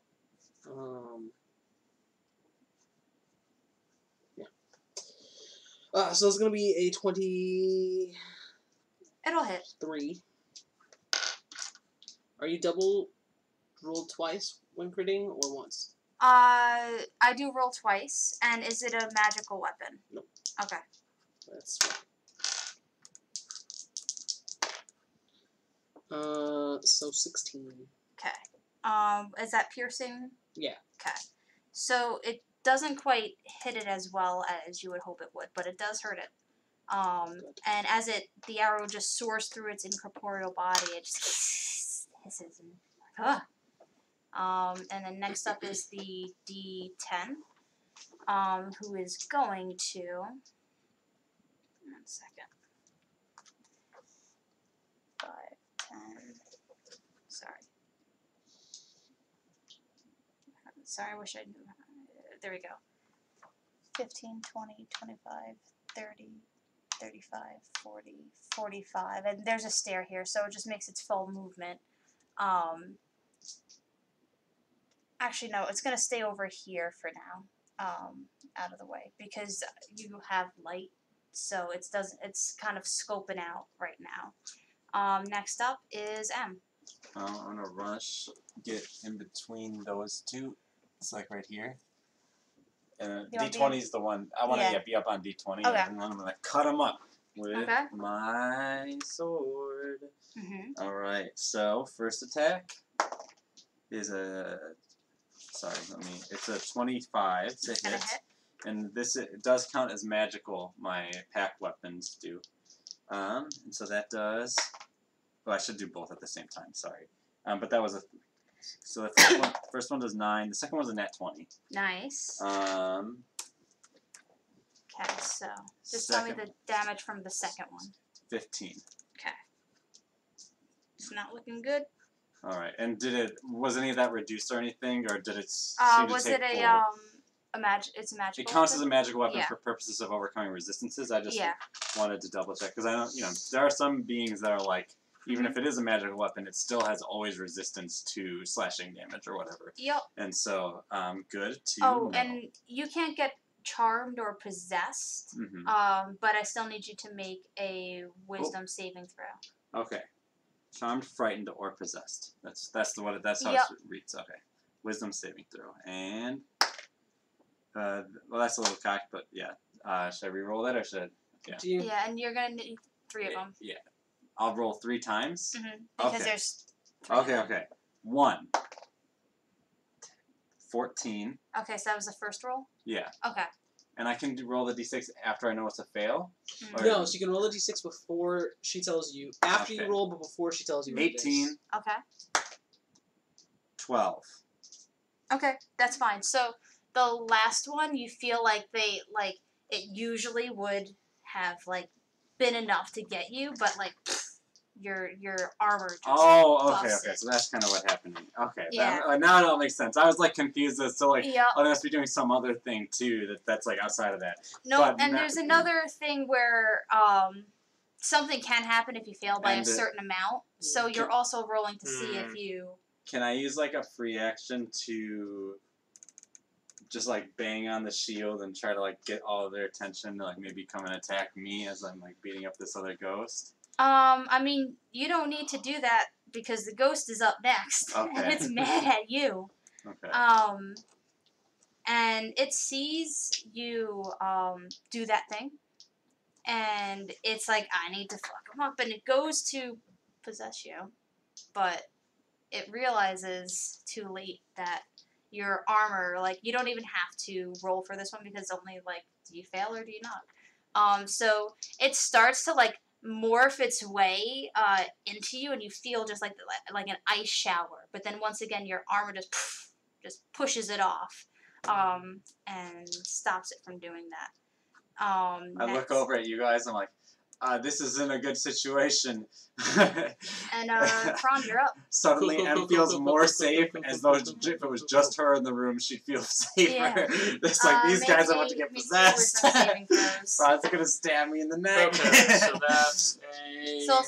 Yeah. So it's gonna be a 23. It'll hit. Are you double rolled twice when critting or once? I do roll twice. And is it a magical weapon? Nope. Okay. That's fine. So 16. Okay. Is that piercing? Yeah. Okay. So it doesn't quite hit it as well as you would hope it would, but it does hurt it. And as the arrow just soars through its incorporeal body, it just hisses and and then next up is the D10, who is going to. 1 second. 5, 10. Sorry. Sorry, I wish I knew. There we go. 15, 20, 25, 30, 35, 40, 45. And there's a stair here, so it just makes its full movement. Actually, no, it's going to stay over here for now, out of the way, because you have light, so it's kind of scoping out right now. Next up is M. I'm going to rush, get in between those two. It's like right here. D20 is the one. I want to be up on D20. Okay. And then I'm going to cut him up with my sword. Mm-hmm. All right. So first attack is it's a 25 to hit. And this it does count as magical. My pack weapons do. And so that does. Oh, I should do both at the same time. Sorry. But that was a. So the first one does 9. The second one's a nat 20. Nice. Okay, so just tell me the damage from the second one. 15. Okay. It's not looking good. All right. And was any of that reduced or anything, or did it? Was it a It's a magical. It counts as a magical weapon for purposes of overcoming resistances. I just wanted to double check because I don't. There are some beings that are like. Even if it is a magical weapon, it still has always resistance to slashing damage or whatever. Yep. And so, good to know. Oh, and you can't get charmed or possessed, but I still need you to make a wisdom saving throw. Okay. Charmed, frightened, or possessed. That's how it reads. Okay. Wisdom saving throw. And, well, that's a little cocked, but yeah. Should I re-roll that or should I? Yeah. Yeah, and you're going to need 3 of them. Yeah. I'll roll 3 times? Because there's 3. Okay. 1. 14. Okay, so that was the first roll? Yeah. Okay. And I can roll the d6 after I know it's a fail? No, so you can roll the d6 before she tells you. After you roll, but before she tells you. 18. Okay. 12. Okay, that's fine. So the last one, you feel like it usually would have been enough to get you, but your armor just busted. Okay. So that's kind of what happened. Okay. Yeah. Now it all makes sense. I was confused as to oh, they must be doing some other thing too that's outside of that. No, and there's another thing where something can happen if you fail by a certain amount. So you're also rolling to see if you. Can I use a free action to just bang on the shield and try to get all of their attention to maybe come and attack me as I'm beating up this other ghost? I mean, you don't need to do that because the ghost is up next and it's mad at you. Okay. And it sees you do that thing, and it's I need to fuck him up, and it goes to possess you, but it realizes too late that your armor, you don't even have to roll for this one because only do you fail or do you not? So it starts to morph its way into you, and you feel just like an ice shower. But then once again, your armor just pushes it off, and stops it from doing that. I look over at you guys. I'm like, this isn't a good situation. And Kron, you're up. Suddenly, M feels more safe, as though if it was just her in the room, she'd feel safer. Yeah. It's these guys are about to get possessed. Kron's gonna stab me in the neck. Okay, so that's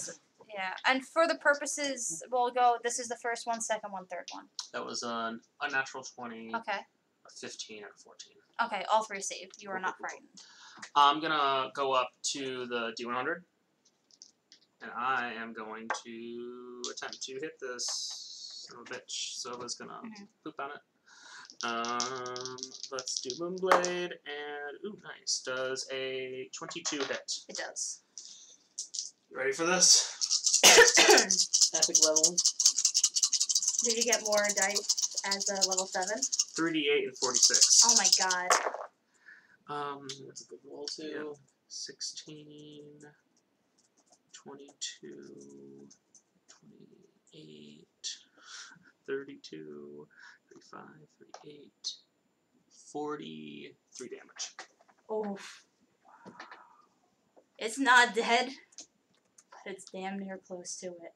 a. Yeah, and for the purposes, we'll go. This is the first one, second one, third one. That was an unnatural 20. Okay. A 15 and a 14. Okay, all 3 saved. You are not frightened. I'm gonna go up to the D100, and I am going to attempt to hit this son of a bitch. Silva's gonna poop on it. Let's do Moonblade, and ooh, nice. Does a 22 hit? It does. You ready for this? Epic level. Did you get more dice as a level 7? 3d8 and 46. Oh my god. That's a good roll too. Yeah. 16, 22, 28, 32, 35, 38, 43 damage. Oof. It's not dead, but it's damn near close to it.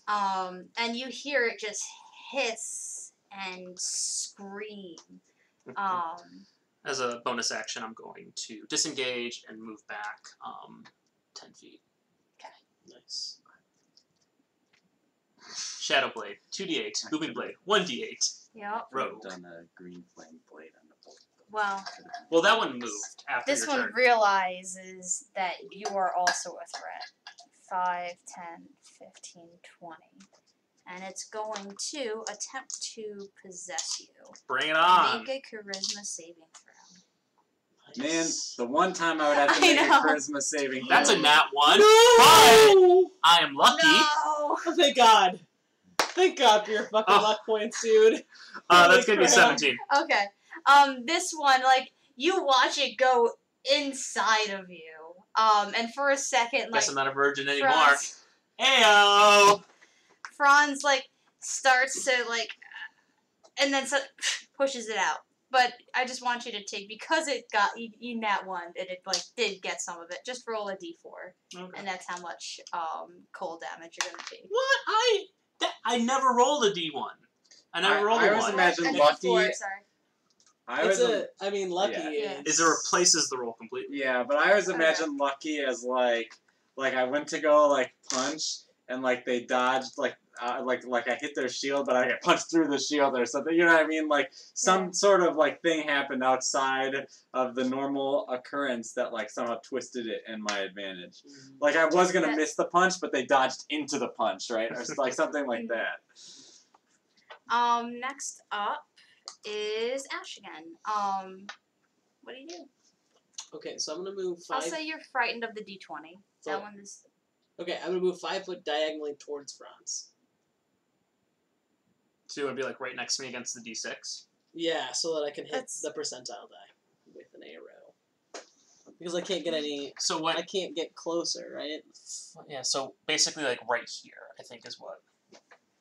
And you hear it just hiss and scream. As a bonus action, I'm going to disengage and move back 10 feet. Nice. Shadow Blade, 2d8. Moving Blade, 1d8. Yep. Rogue. Done a green flame blade on the bolt. Well, Well, that one moved after this your one turn. realizes that you are also a threat. 5, 10, 15, 20. And it's going to attempt to possess you. Bring it on. Make a charisma saving throw. Man, the one time I would have to make a charisma saving throw. That's a nat 1. No! But I am lucky. No! Oh, thank God. Thank God for your fucking luck points, dude. That's going to be Holy crap. 17. Okay. This one, like, you watch it go inside of you. And for a second, like, Guess I'm not a virgin anymore. Franz, Ayo! Franz, like, starts to, like, and then pushes it out. But I just want you to take, because it got you nat 1, and it, like, did get some of it, just roll a d4. Okay. And that's how much cold damage you're going to take. What? I never rolled a d1. I never rolled I a always 1. imagine A lucky. D4, sorry. Lucky Yeah. Is there replaces the roll completely? Yeah, but I always imagine lucky as like I went to go like punch and like they dodged like I hit their shield but I get punched through the shield or something. You know what I mean? Like some sort of like thing happened outside of the normal occurrence that like somehow twisted it in my advantage. Like I was gonna miss the punch, but they dodged into the punch, right? Or like something like that. Next up is Ash again. What do you do? Okay, so I'm gonna move 5. I'll say you're frightened of the D20. That one is. Okay, I'm gonna move 5 foot diagonally towards Franz. So you want to be like right next to me against the d6? Yeah, so that I can hit That's- the percentile die with an arrow. Because I can't get any. So what? I can't get closer, right? Yeah. So basically, like right here, I think is what.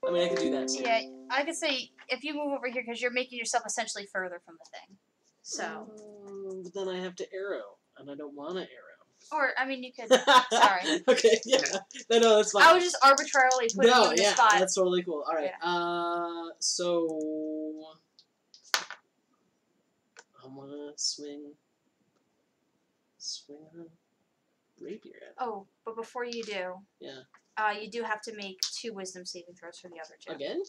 I mean, I could do that too. Yeah, I could say if you move over here because you're making yourself essentially further from the thing. So. But then I have to arrow, and I don't want to arrow. Or, I mean, you could. Sorry. Okay, yeah. No, that's fine. I was just arbitrarily putting you in a spot. That's totally cool. All right. Yeah. So I'm gonna swing a rapier at it. Oh, but before you do. Yeah. You do have to make 2 wisdom saving throws for the other 2. Again?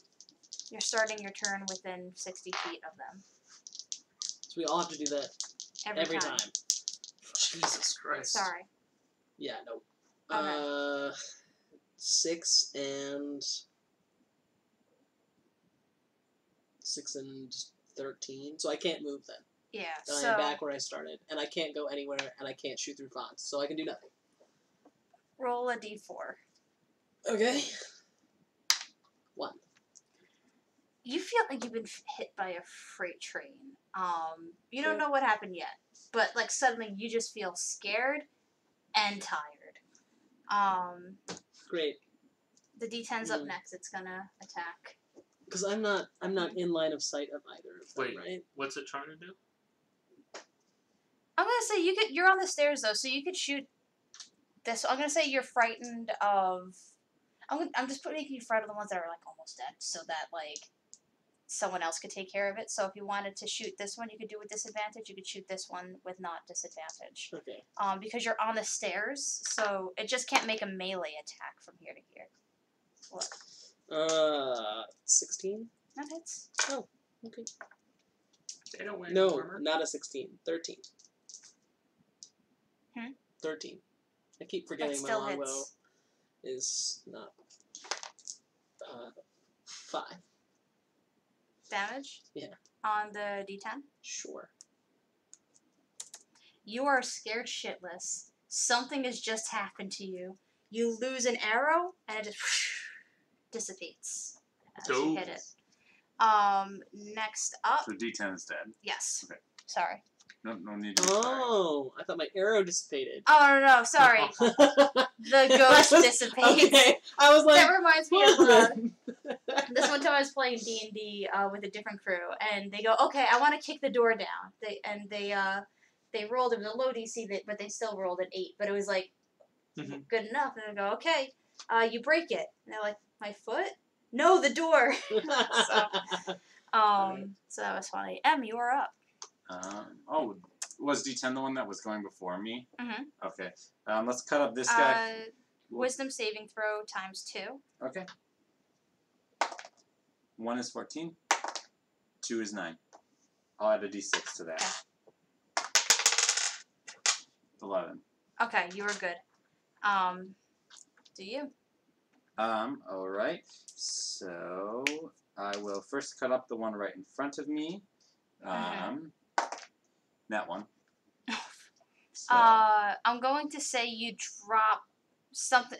You're starting your turn within 60 feet of them. So we all have to do that every time. Jesus Christ. Sorry. Yeah. No. Okay. 6 and 13. So I can't move then. Yeah. Then So I'm back where I started, and I can't go anywhere, and I can't shoot through fonts, so I can do nothing. roll a d4. Okay. 1. You feel like you've been hit by a freight train. You don't know what happened yet, but like suddenly you just feel scared and tired. Great. The D10's up next. It's gonna attack. Because I'm not in line of sight of either of them, Wait. right? What's it trying to do? I'm gonna say you're on the stairs though, so you could shoot this. I'm gonna say you're frightened of. I'm just making you frightened of the ones that are like almost dead, so that like someone else could take care of it. So if you wanted to shoot this one, you could do with disadvantage. You could shoot this one with not disadvantage. Okay. Because you're on the stairs, so it just can't make a melee attack from here to here. What? 16? That hits. Oh, okay. They don't wear No, armor. not a 16. 13. 13. I keep forgetting That my still longbow hits. is not 5. Damage? Yeah. On the D10? Sure. You are scared shitless. Something has just happened to you. You lose an arrow, and it just dissipates as you hit it. Next up. So D10 is dead. Yes. Okay. Sorry. No need to be Oh, I thought my arrow dissipated. Oh, no, sorry. The ghost dissipates. Okay, I was like... That reminds me of this one time I was playing D&D with a different crew, and they go, okay, I want to kick the door down. They rolled, it was a low DC, but they still rolled an 8, but it was like good enough. And they go, okay, you break it. And they're like, my foot? No, the door. So that was funny. Em, you are up. Was D10 the one that was going before me? Mm-hmm. Okay. Let's cut up this guy. Wisdom saving throw times 2. Okay. 1 is 14. 2 is 9. I'll add a D6 to that. Okay. 11. Okay, you were good. Do you? Alright. So, I will first cut up the one right in front of me. That one. So. I'm going to say you drop something.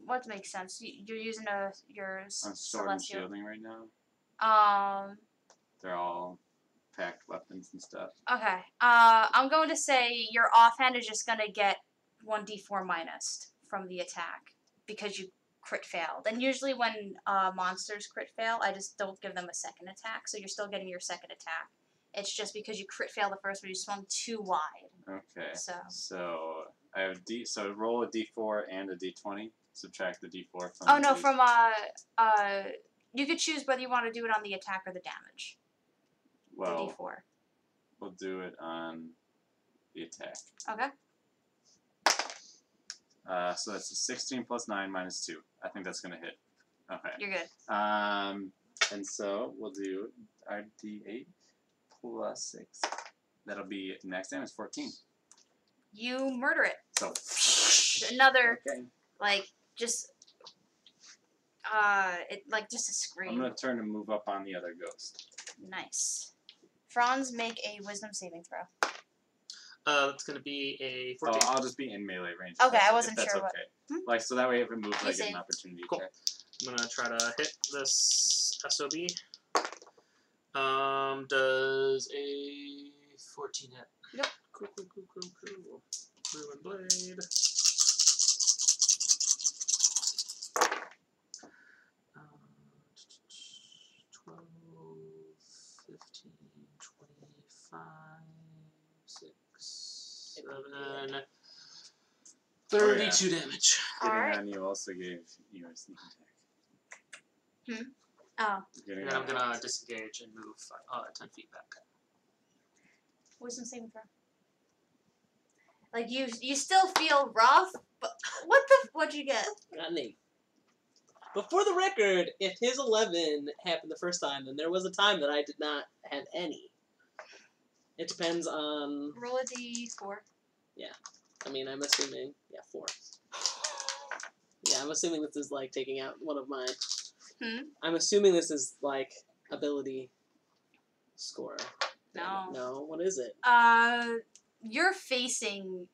What makes sense? You're using your I'm sword and celestial. shielding right now. They're all packed weapons and stuff. Okay. I'm going to say your offhand is just gonna get 1d4 minus from the attack because you crit failed. And usually when monsters crit fail, I just don't give them a second attack, so you're still getting your second attack. It's just because you crit failed the first one, you swung too wide. Okay. So I have so roll a D4 and a D20. Subtract the D4 from. Oh no, from you could choose whether you want to do it on the attack or the damage. Well, the D4. We'll do it on the attack. Okay. So that's a 16 plus 9 minus 2. I think that's gonna hit. Okay. You're good. And so we'll do our D8 plus 6. That'll be max damage 14. You murder it. So another okay. Just a scream. I'm gonna turn and move up on the other ghost. Nice. Franz, make a wisdom saving throw. It's gonna be a 14. Oh, I'll just be in melee range. Okay, I if wasn't that's sure okay. what. So that way if it moves, I get see. an opportunity Cool. attack. I'm gonna try to hit this SOB. Does a 14 hit? Yep. Cool. Ruin blade. 12, 15, 25, 6, 7, 32 damage. Getting Alright. on you also gave you a sneak attack. Oh. Getting And I'm on gonna disengage and move 10 feet back. Wisdom saving throw. You still feel rough, but what'd you get? Got an 8. But for the record, if his 11 happened the first time, then there was a time that I did not have any. It depends on... Roll a d4. Yeah. I mean, I'm assuming... Yeah, 4. Yeah, I'm assuming this is, taking out one of my... I'm assuming this is, ability score. No. No, what is it? You're facing...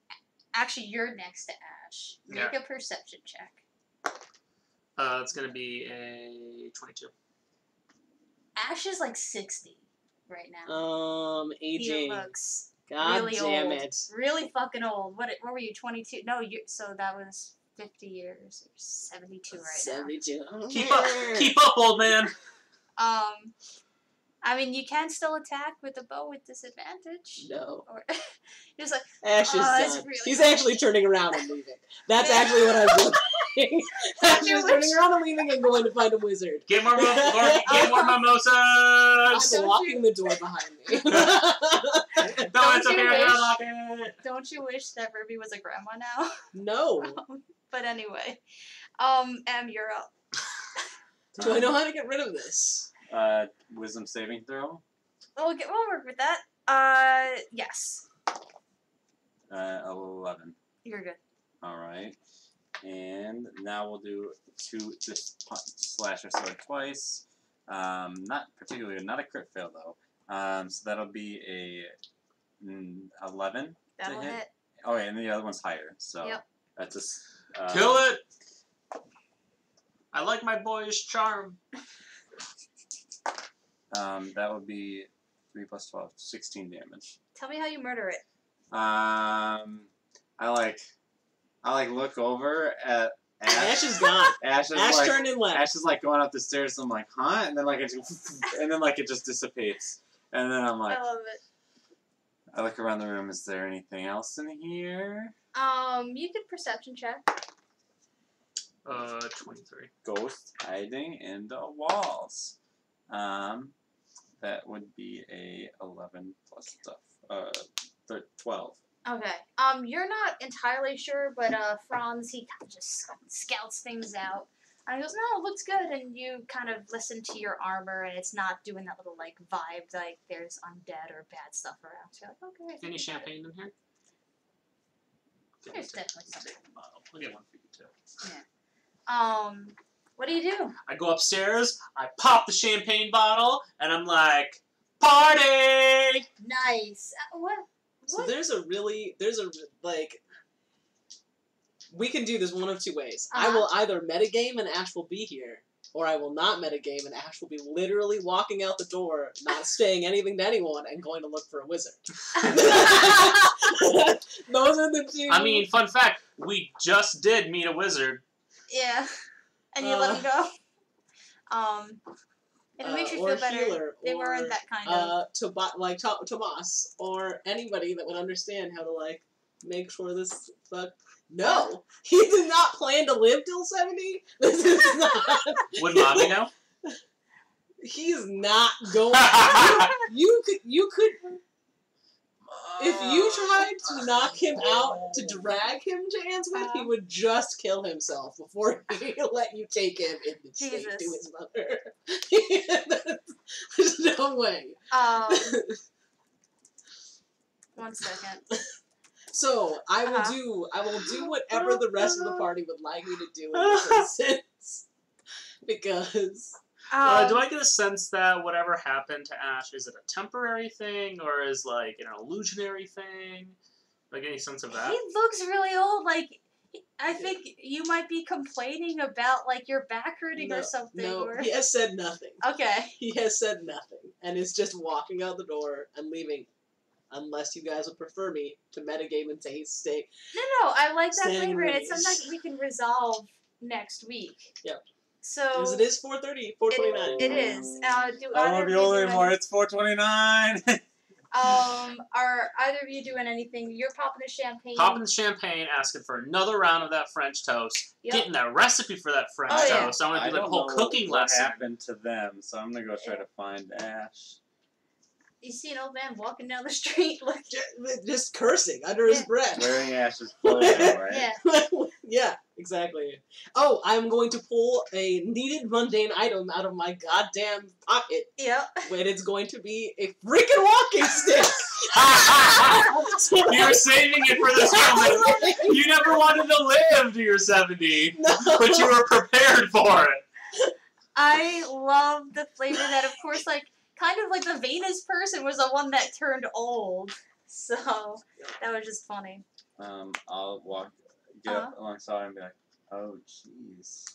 Actually, you're next to Ash. Make a perception check. It's gonna be a 22. Ash is 60 right now. AJ. He looks God really damn old. it. Really fucking old. What were you, 22? No, so that was 50 years. You're 72 right 72. now. Keep up, old man. I mean, you can still attack with a bow with disadvantage. No. Or just Ash is done. really He's funny. actually turning around and leaving. That's actually what I'm doing. Ash is turning around and leaving and going to find a wizard. Get more mimosas. I'm locking the door behind me. No, it's okay. I'm not locking it. Don't you wish that Ruby was a grandma now? No. But anyway, Em, you're up. Do I know how to get rid of this? Wisdom saving throw. We'll work with that. Yes. 11. You're good. Alright. And now we'll do just slash our sword twice. Not a crit fail though. So that'll be a 11 That'll to hit. hit. Oh yeah, and the other one's higher. So Yep. that's Kill it. I like my boyish charm. That would be 3 plus 12, 16 damage. Tell me how you murder it. I look over at Ash. Ash is gone. Ash turned and left. Ash is like going up the stairs. I'm like, huh? And then like it just dissipates. And then I'm like, I love it. I look around the room. Is there anything else in here? You could perception check. 23. Ghost hiding in the walls. That would be a 11 plus stuff. 12. Okay. You're not entirely sure, but Franz, he kind of just scouts things out. And he goes, no, it looks good. And you kind of listen to your armor, and it's not doing that little, like, vibe, like there's undead or bad stuff around. So you're like, okay. Any champagne in here? There's definitely something. I'll get one for you, too. Yeah. What do you do? I go upstairs, I pop the champagne bottle, and I'm like, party! Nice. What? So we can do this one of two ways. I will either metagame and Ash will be here, or I will not metagame and Ash will be literally walking out the door, not saying anything to anyone, and going to look for a wizard. Those are the two. I mean, fun fact, we just did meet a wizard. Yeah. And you let him go? If it makes you feel better, healer, they weren't that kind of... Tomas, or anybody that would understand how to, like, make sure this... No! He did not plan to live till 70! This is not... Would Mommy know? He's not going... You could... If you tried to knock him out to drag him to Ansmith, he would just kill himself before he let you take him in the state to his mother. There's no way. 1 second. So I will do whatever the rest of the party would like me to do in this instance. Because do I get a sense that whatever happened to Ash, is it a temporary thing, or is, like, an illusionary thing? Like, any sense of that? He looks really old. Like, I think you might be complaining about, like, your back hurting or something. No, or... he has said nothing. Okay. He has said nothing, and is just walking out the door and leaving, unless you guys would prefer me to metagame and stay. No, I like that Standing flavor, and raise. it's something we can resolve next week. Yep. So... Because it is 4:30, 4:29. It is. I don't want to be old anymore. It's 4:29. Are either of you doing anything? You're popping the champagne. Popping the champagne, asking for another round of that French toast, Yep. getting that recipe for that French toast. I want to do like a whole cooking lesson. What happened to them? So I'm gonna go try to find Ash. You see an old man walking down the street, like just cursing under his breath. Wearing Ash's clothing, right? Yeah. Yeah, exactly. Oh, I'm going to pull a needed mundane item out of my goddamn pocket. Yep. And it's going to be a freaking walking stick. You were saving it for this moment. You never wanted to live to your 70, but you were prepared for it. I love the flavor that, of course, like, kind of like the Venus person was the one that turned old. So, that was just funny. I'll get up alongside and be like, oh, jeez.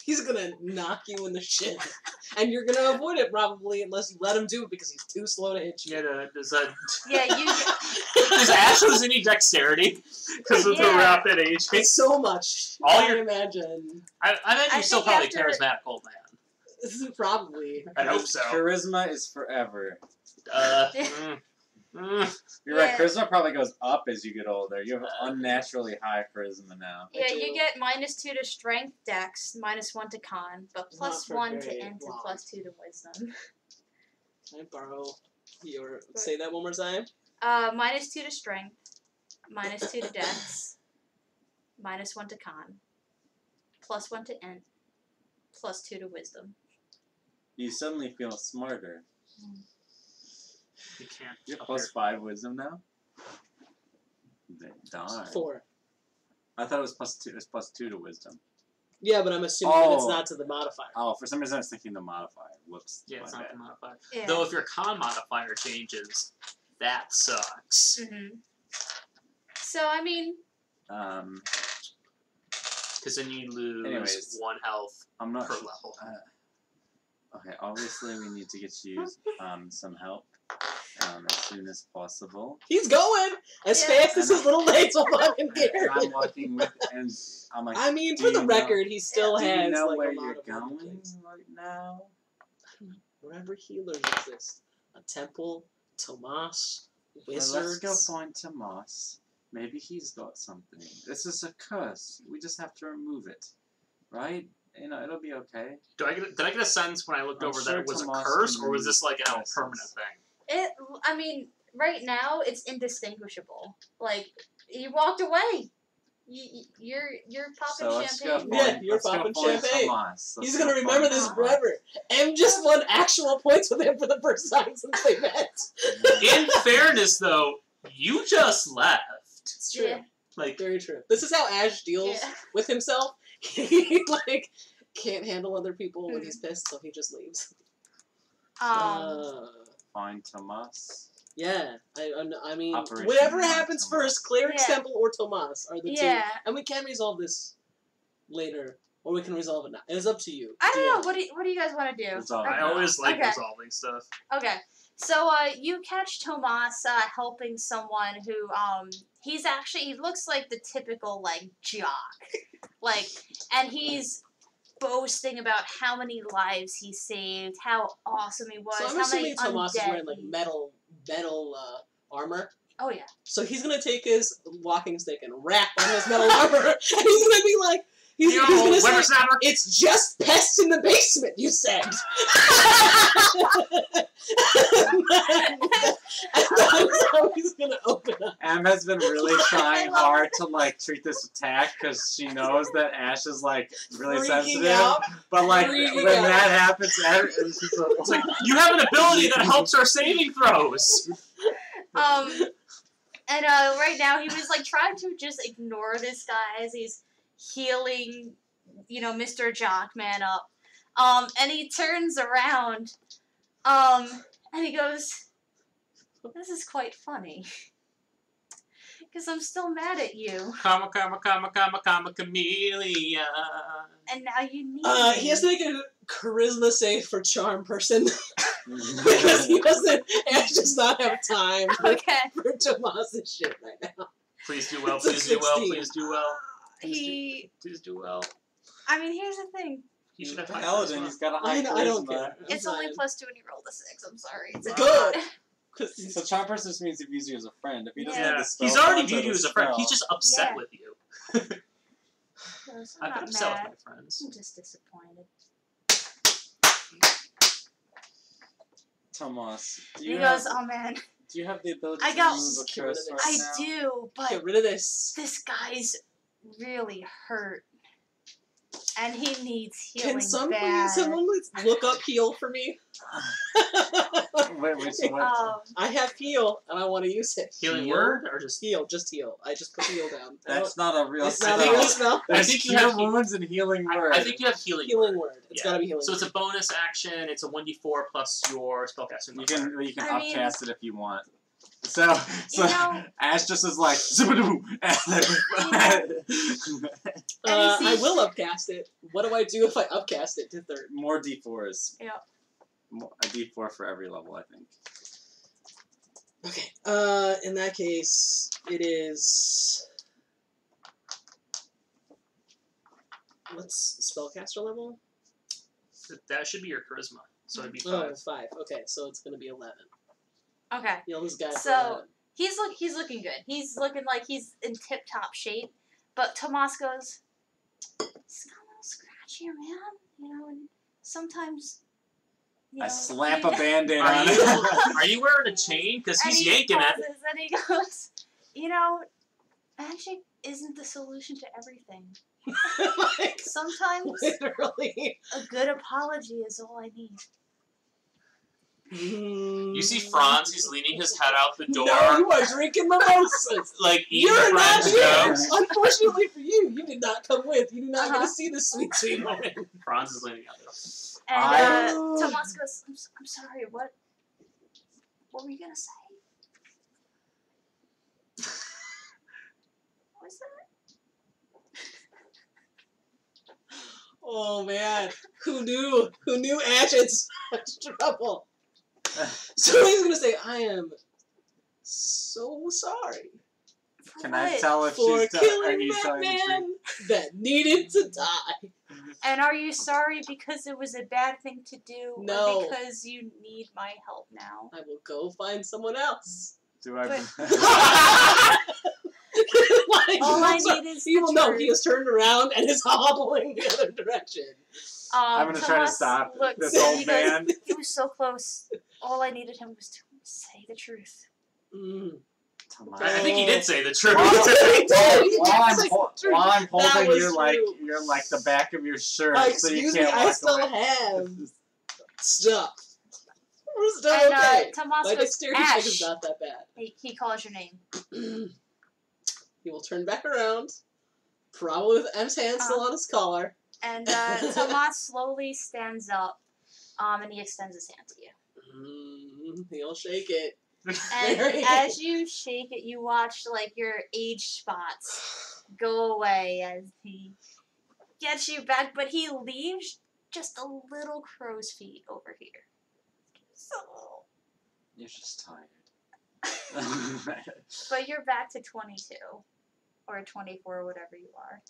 He's gonna knock you in the shin. And you're gonna avoid it probably unless you let him do it because he's too slow to hit you. Yeah, you... Does Ash lose any dexterity? Because of the rapid age. It's so much. I imagine. I imagine you're still probably a charismatic old man. Probably. I hope so. Charisma is forever. You're right, charisma probably goes up as you get older. You have unnaturally high charisma now. Yeah, you get -2 to strength, dex, -1 to con, but +1 to int and +2 to wisdom. Can I borrow your... Say that one more time? -2 to strength, -2 to dex, -1 to con, +1 to int, +2 to wisdom. You suddenly feel smarter. You can't. You have +5 wisdom now? Darn. 4. I thought it was +2. It was +2 to wisdom. Yeah, but I'm assuming that it's not to the modifier. Oh, for some reason I was thinking the modifier. Whoops. Yeah, it's not the modifier. Yeah. Though if your con modifier changes, that sucks. Mm-hmm. So, I mean... Because then you lose 1 health I'm not per level. Okay, obviously we need to get you some help as soon as possible. He's going as fast as his little legs will fucking get. And I'm walking with, and I'm like, I mean, for the record, he still do has you know like where a lot you're of going right now? Wherever healers exist, a temple, Tomas, wizards. Well, let's go find Tomas. Maybe he's got something. This is a curse. We just have to remove it, right? You know, it'll be okay. Did I get a sense when I looked over that it was Tomas a curse, can or was this like a curses. permanent thing? I mean, right now it's indistinguishable. Like you walked away. You're popping So let's go champagne. Yeah, you're let's go popping find champagne. Tomas. He's Let's gonna go remember find this Tomas. forever. M just won actual points with him for the first time since they met. In fairness, though, you just left. It's true. Yeah. Like, Very true. This is how Ash deals with himself. He like can't handle other people when he's pissed, so he just leaves. Find Tomas. Yeah, I mean, Operation whatever Tomas. happens first, Cleric's Yeah. Temple or Tomas are the two. Yeah. And we can resolve this later, or we can resolve it now. It's up to you. I don't Yeah. know. What do you guys want to do? Resolve I always like Okay. resolving stuff. Okay. So you catch Tomas helping someone who he looks like the typical like jock. Like, and he's boasting about how many lives he saved, how awesome he was, So I'm how many assuming Tomas is undead wearing like he- metal armor. Oh yeah. So he's gonna take his walking stick and rap on his metal armor, and he's gonna be like, he's Yo, gonna say, whippersnapper! "It's just pests in the basement," you said. That's how he's gonna open up. Em has been really trying I love hard to like treat this attack because she knows that Ash is like really Freaking sensitive. out. But like Freaking when out. that happens, she's It's like, you have an ability that helps our saving throws! And right now he was like trying to just ignore this guy as he's healing, Mr. Jockman up. And he turns around, and he goes, "This is quite funny, because I'm still mad at you, Comma, chameleon. and now you need He me." has to make a charisma save for charm person because he doesn't. Ash does not have time Okay. for Tomas's shit right now. Please do well, It's a please do well, 16. please do well. Please do well. I mean, here's the thing. He should He's have a high paladin. charisma. He's got a high I don't charisma. care. It's only fine. +2 when you roll the 6. I'm sorry. It's a Good. dot. 'Cause So charm person just means he views you as a friend. If he doesn't have Yeah, the spell, he's already onto viewed you the as a friend. spell- He's just upset Yeah. with you. Goes, I've I'm been not upset mad. with my friends. I'm just disappointed. Tomas, do He you goes, have, "Oh man, do you have the ability I to got- remove a Get rid of curse it. right I now? do, but get rid of this. this guy's really hurt, and he needs healing Can someone please look up heal for me? Wait, which one? I have heal and I want to use it. Healing Heal? word or just Heal, just heal. I just put heal down. That's not a real It's spell. not a real spell. There's I think you cure have- wounds and healing word. I think you have healing. Healing word. It's Yeah. gotta be healing. So it's a bonus action. It's a 1d4 plus your spellcasting. You can I mean- upcast it if you want. So You know- Ash just is like zippidoo. I will upcast it. What do I do if I upcast it to 3rd? More D4s. Yeah. A D4 for every level, I think. Okay. In that case, it is. What's spellcaster level? That should be your charisma. So it'd be 5. Oh, 5. Okay, so it's gonna be 11. Okay, Heal this guy. So- he's looking good. He's looking like he's in tip top shape. But Tomas goes, "It's got a little scratchy, man. And sometimes." I slap a band-aid Are on you, it. are you wearing a chain? Because And he's he yanking it. pauses, and he goes, magic isn't the solution to everything. Like, Sometimes literally. a good apology is all I need. You see Franz, he's leaning his head out the door. No, you are drinking mimosas. Like, eating You're not French here. toast. Unfortunately for you, you did not come with. You do not get Uh-huh. to see this sweet, sweet moment. Franz is leaning out the door. And Tomas goes, I'm sorry, what were you going to say? What was that? Oh man, who knew? Who knew Ash had such trouble? So he's gonna say, "I am so sorry Can I tell if for she's killing telling that the truth? man that needed to die." And are you sorry because it was a bad thing to do, No. or because you need my help now? I will go find someone else. Do I? Like, All I need is he the will know. truth. He has turned around and is hobbling the other direction. I'm gonna try to Tomas stop looks- this old he goes, man. He was so close. All I needed him was to say the truth. Mm. I think he did say the truth. While I'm holding was you like true. you're like the back of your shirt, so you Excuse me, can't I walk still away. have stuff. We're still And okay. Tomas My goes, dexterity check is Ash. not that bad. He calls your name. He will turn back around, probably with M's hand still on his collar. And Tomas slowly stands up, and he extends his hand to you. He'll shake it. And Very- as you shake it, you watch like your age spots go away as he gets you back, but he leaves just a little crow's feet over here. So, You're just tired. but you're back to 22 or 24, whatever you are.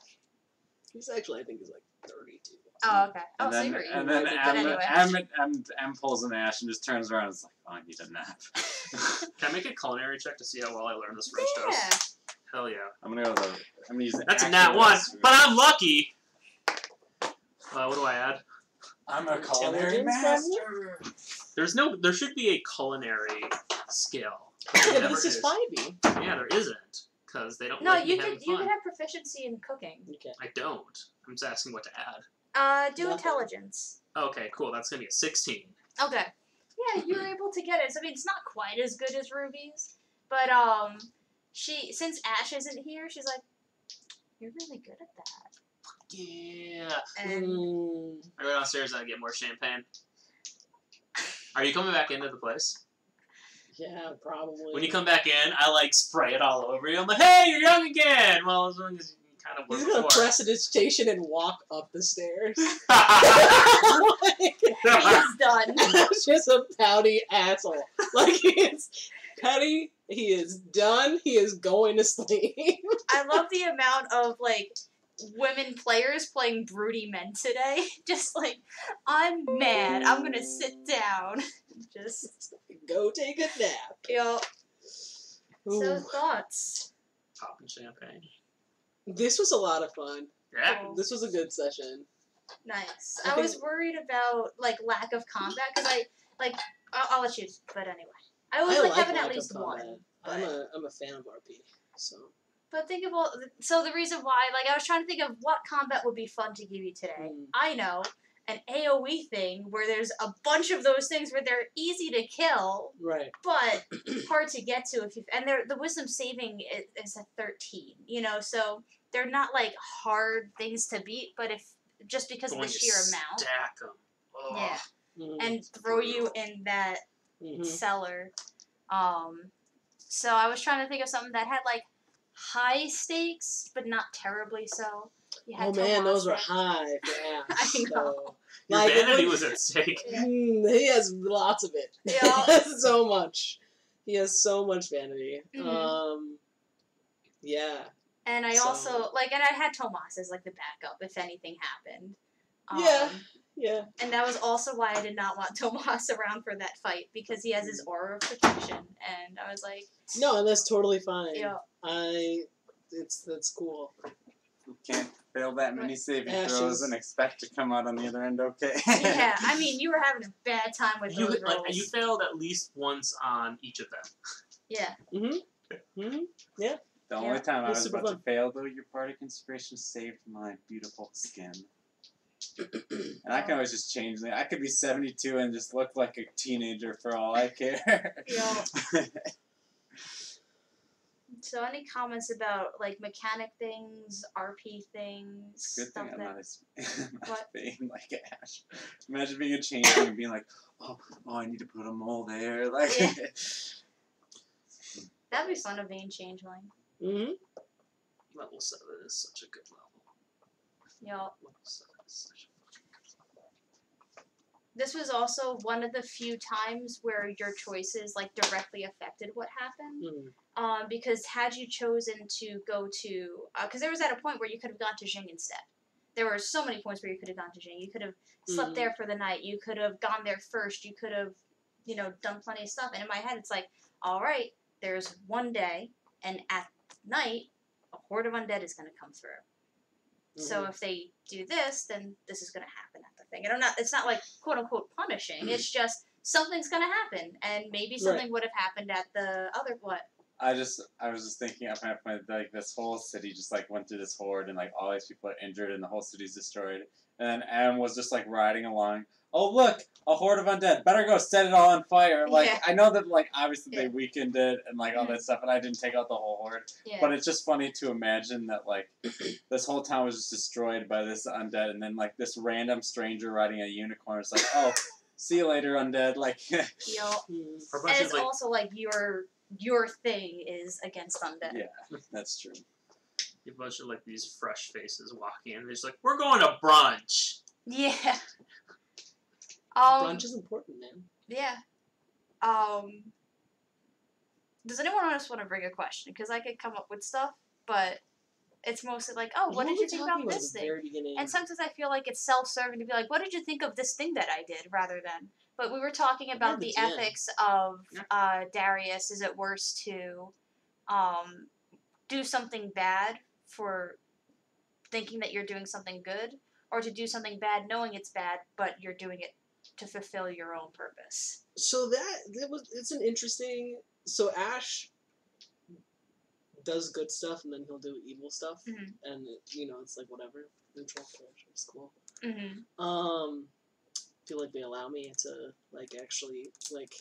He's actually, I think he's like 32. Oh, okay. Oh, And so then, you're and even. then But anyway. M pulls an Ash and just turns around and is like, oh, I need a nap. Can I make a culinary check to see how well I learned this French Yeah. toast? Hell yeah. I'm gonna use the That's a actual nat 1, recipe. but I'm lucky. What do I add? I'm a culinary master. There should be a culinary skill. Yeah, There but never this is is. 5e. Yeah, there isn't. Because they don't No, like me you having could fun. have proficiency in cooking. Okay. I don't. I'm just asking what to add. Do Nothing. Intelligence. Okay, cool. That's gonna be a 16. Okay. Yeah, you're able to get it. So, I mean, it's not quite as good as Ruby's, but since Ash isn't here, she's like, you're really good at that. Yeah. And I go downstairs and I get more champagne. Are you coming back into the place? Yeah, probably. When you come back in, I like spray it all over you. I'm like, hey, you're young again! Well, as long as you kind of were He's gonna before. press a station and walk up the stairs. he's done. Just a pouty asshole. Like, he's petty, he is done, he is going to sleep. I love the amount of, like, women players playing broody men today. Just like, I'm mad. I'm gonna sit down. Just, Go take a nap. So, Ooh. thoughts? Popping champagne. This was a lot of fun. Yeah. Cool. This was a good session. Nice. I I think- was worried about, like, lack of combat, because I'll let you, but anyway. I always like having lack at of least combat. one. I'm a fan of RP, so. But think of all. So the reason why, like, I was trying to think of what combat would be fun to give you today. I know an AOE thing where there's a bunch of those things where they're easy to kill, Right. but hard to get to if you. And the wisdom saving is a 13. You know, so they're not like hard things to beat, but if just because of the Going to sheer amount, Stack them. yeah, Mhm. and throw you in that Mhm. cellar. So I was trying to think of something that had like high stakes, but not terribly so. You had Oh man, those were Tomas high for Ash. I know. So. Your Like, vanity when- was at stake. He has lots of it. Yeah. He has so much. He has so much vanity. Mhm. Yeah. And I So- also like, and I had Tomas as like the backup if anything happened. Yeah. Yeah. And that was also why I did not want Tomas around for that fight because he has his aura of protection, and I was like, No, and that's totally fine. yeah, That's cool. You can't fail that many saving Ashes. throws and expect to come out on the other end okay. yeah. I mean, you were having a bad time with You those rolls. you failed at least once on each of them. Yeah. The only Yeah. time I It was was super about fun. to fail, though, your party conspiration saved my beautiful skin. And I can always just change it. I could be 72 and just look like a teenager for all I care. Yeah. So any comments about like mechanic things, RP things, Good stuff thing I'm that not as What? vain like Ash. Imagine being a changeling and being like, oh, I need to put a mole there. Like, Yeah. that'd be fun, a vein changeling. Mm-hmm. Level 7 is such a good level. Yeah. Level 7 is such a this was also one of the few times where your choices like directly affected what happened. Because had you chosen to go to, because there was at a point where you could have gone to Jing instead. There were so many points where you could have gone to Jing. You could have slept there for the night. You could have gone there first. You could have, done plenty of stuff. And in my head, it's like, all right, there's one day, and at night, a horde of undead is going to come through. So if they do this, then this is going to happen at the thing. And it's not like, quote unquote, punishing. It's just something's going to happen. And maybe something would have happened at the other, what? I was just thinking at my point, like, this whole city just, like, went through this horde, and, like, all these people are injured, and the whole city's destroyed. And then Adam was just, like, riding along. Oh, look! A horde of undead. Better go set it all on fire. Like, I know that, like, obviously they weakened it and, like, all that stuff, and I didn't take out the whole horde. But it's just funny to imagine that, like, this whole town was just destroyed by this undead, and then, like, this random stranger riding a unicorn is like, oh, see you later, undead. Like, And it's also, like, your thing is against undead. Yeah, that's true. A bunch of, like, these fresh faces walking in. They're just like, we're going to brunch. Yeah. Brunch is important, man. Yeah. Does anyone else want to bring a question? Because I could come up with stuff, but it's mostly like, oh, what did you think about this thing? And sometimes I feel like it's self-serving to be like, what did you think of this thing that I did, rather than... But we were talking about the ethics of Darius. Is it worse to do something bad for thinking that you're doing something good, or to do something bad knowing it's bad, but you're doing it to fulfill your own purpose? So it's an interesting... So Ash does good stuff, and then he'll do evil stuff, and it's like whatever, neutral character, it's cool. Feel like they allow me to like actually like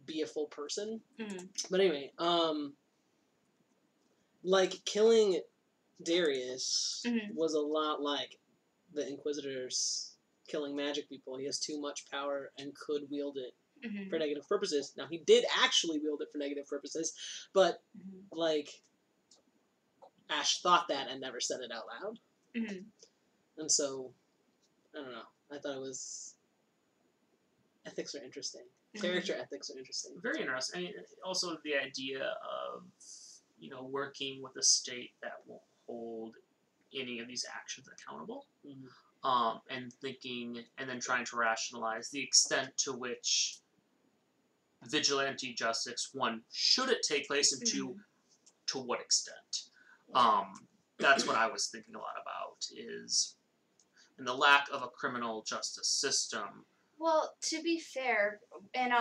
be a full person. But anyway, like killing Darius was a lot like the Inquisitors killing magic people. He has too much power and could wield it for negative purposes. Now, he did actually wield it for negative purposes, but like Ash thought that and never said it out loud. And so, I don't know. I thought it was... Ethics are interesting. Character ethics are interesting. Very interesting. I mean, also the idea of, working with a state that won't hold any of these actions accountable. And thinking, and then trying to rationalize the extent to which vigilante justice, one, should it take place, and two, to what extent. That's what I was thinking a lot about, and the lack of a criminal justice system. Well, to be fair, in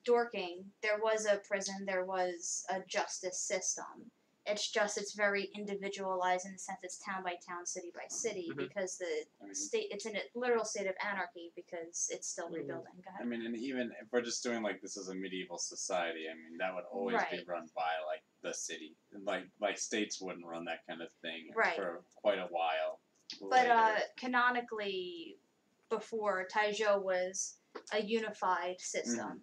Dorking, there was a prison, there was a justice system. It's very individualized in the sense it's town by town, city by city, because the state, it's in a literal state of anarchy because it's still rebuilding. Go ahead. I mean, and even if we're just doing like this as a medieval society, I mean, that would always be run by like the city. And like states wouldn't run that kind of thing for quite a while. But canonically, before, Taizhou was a unified system.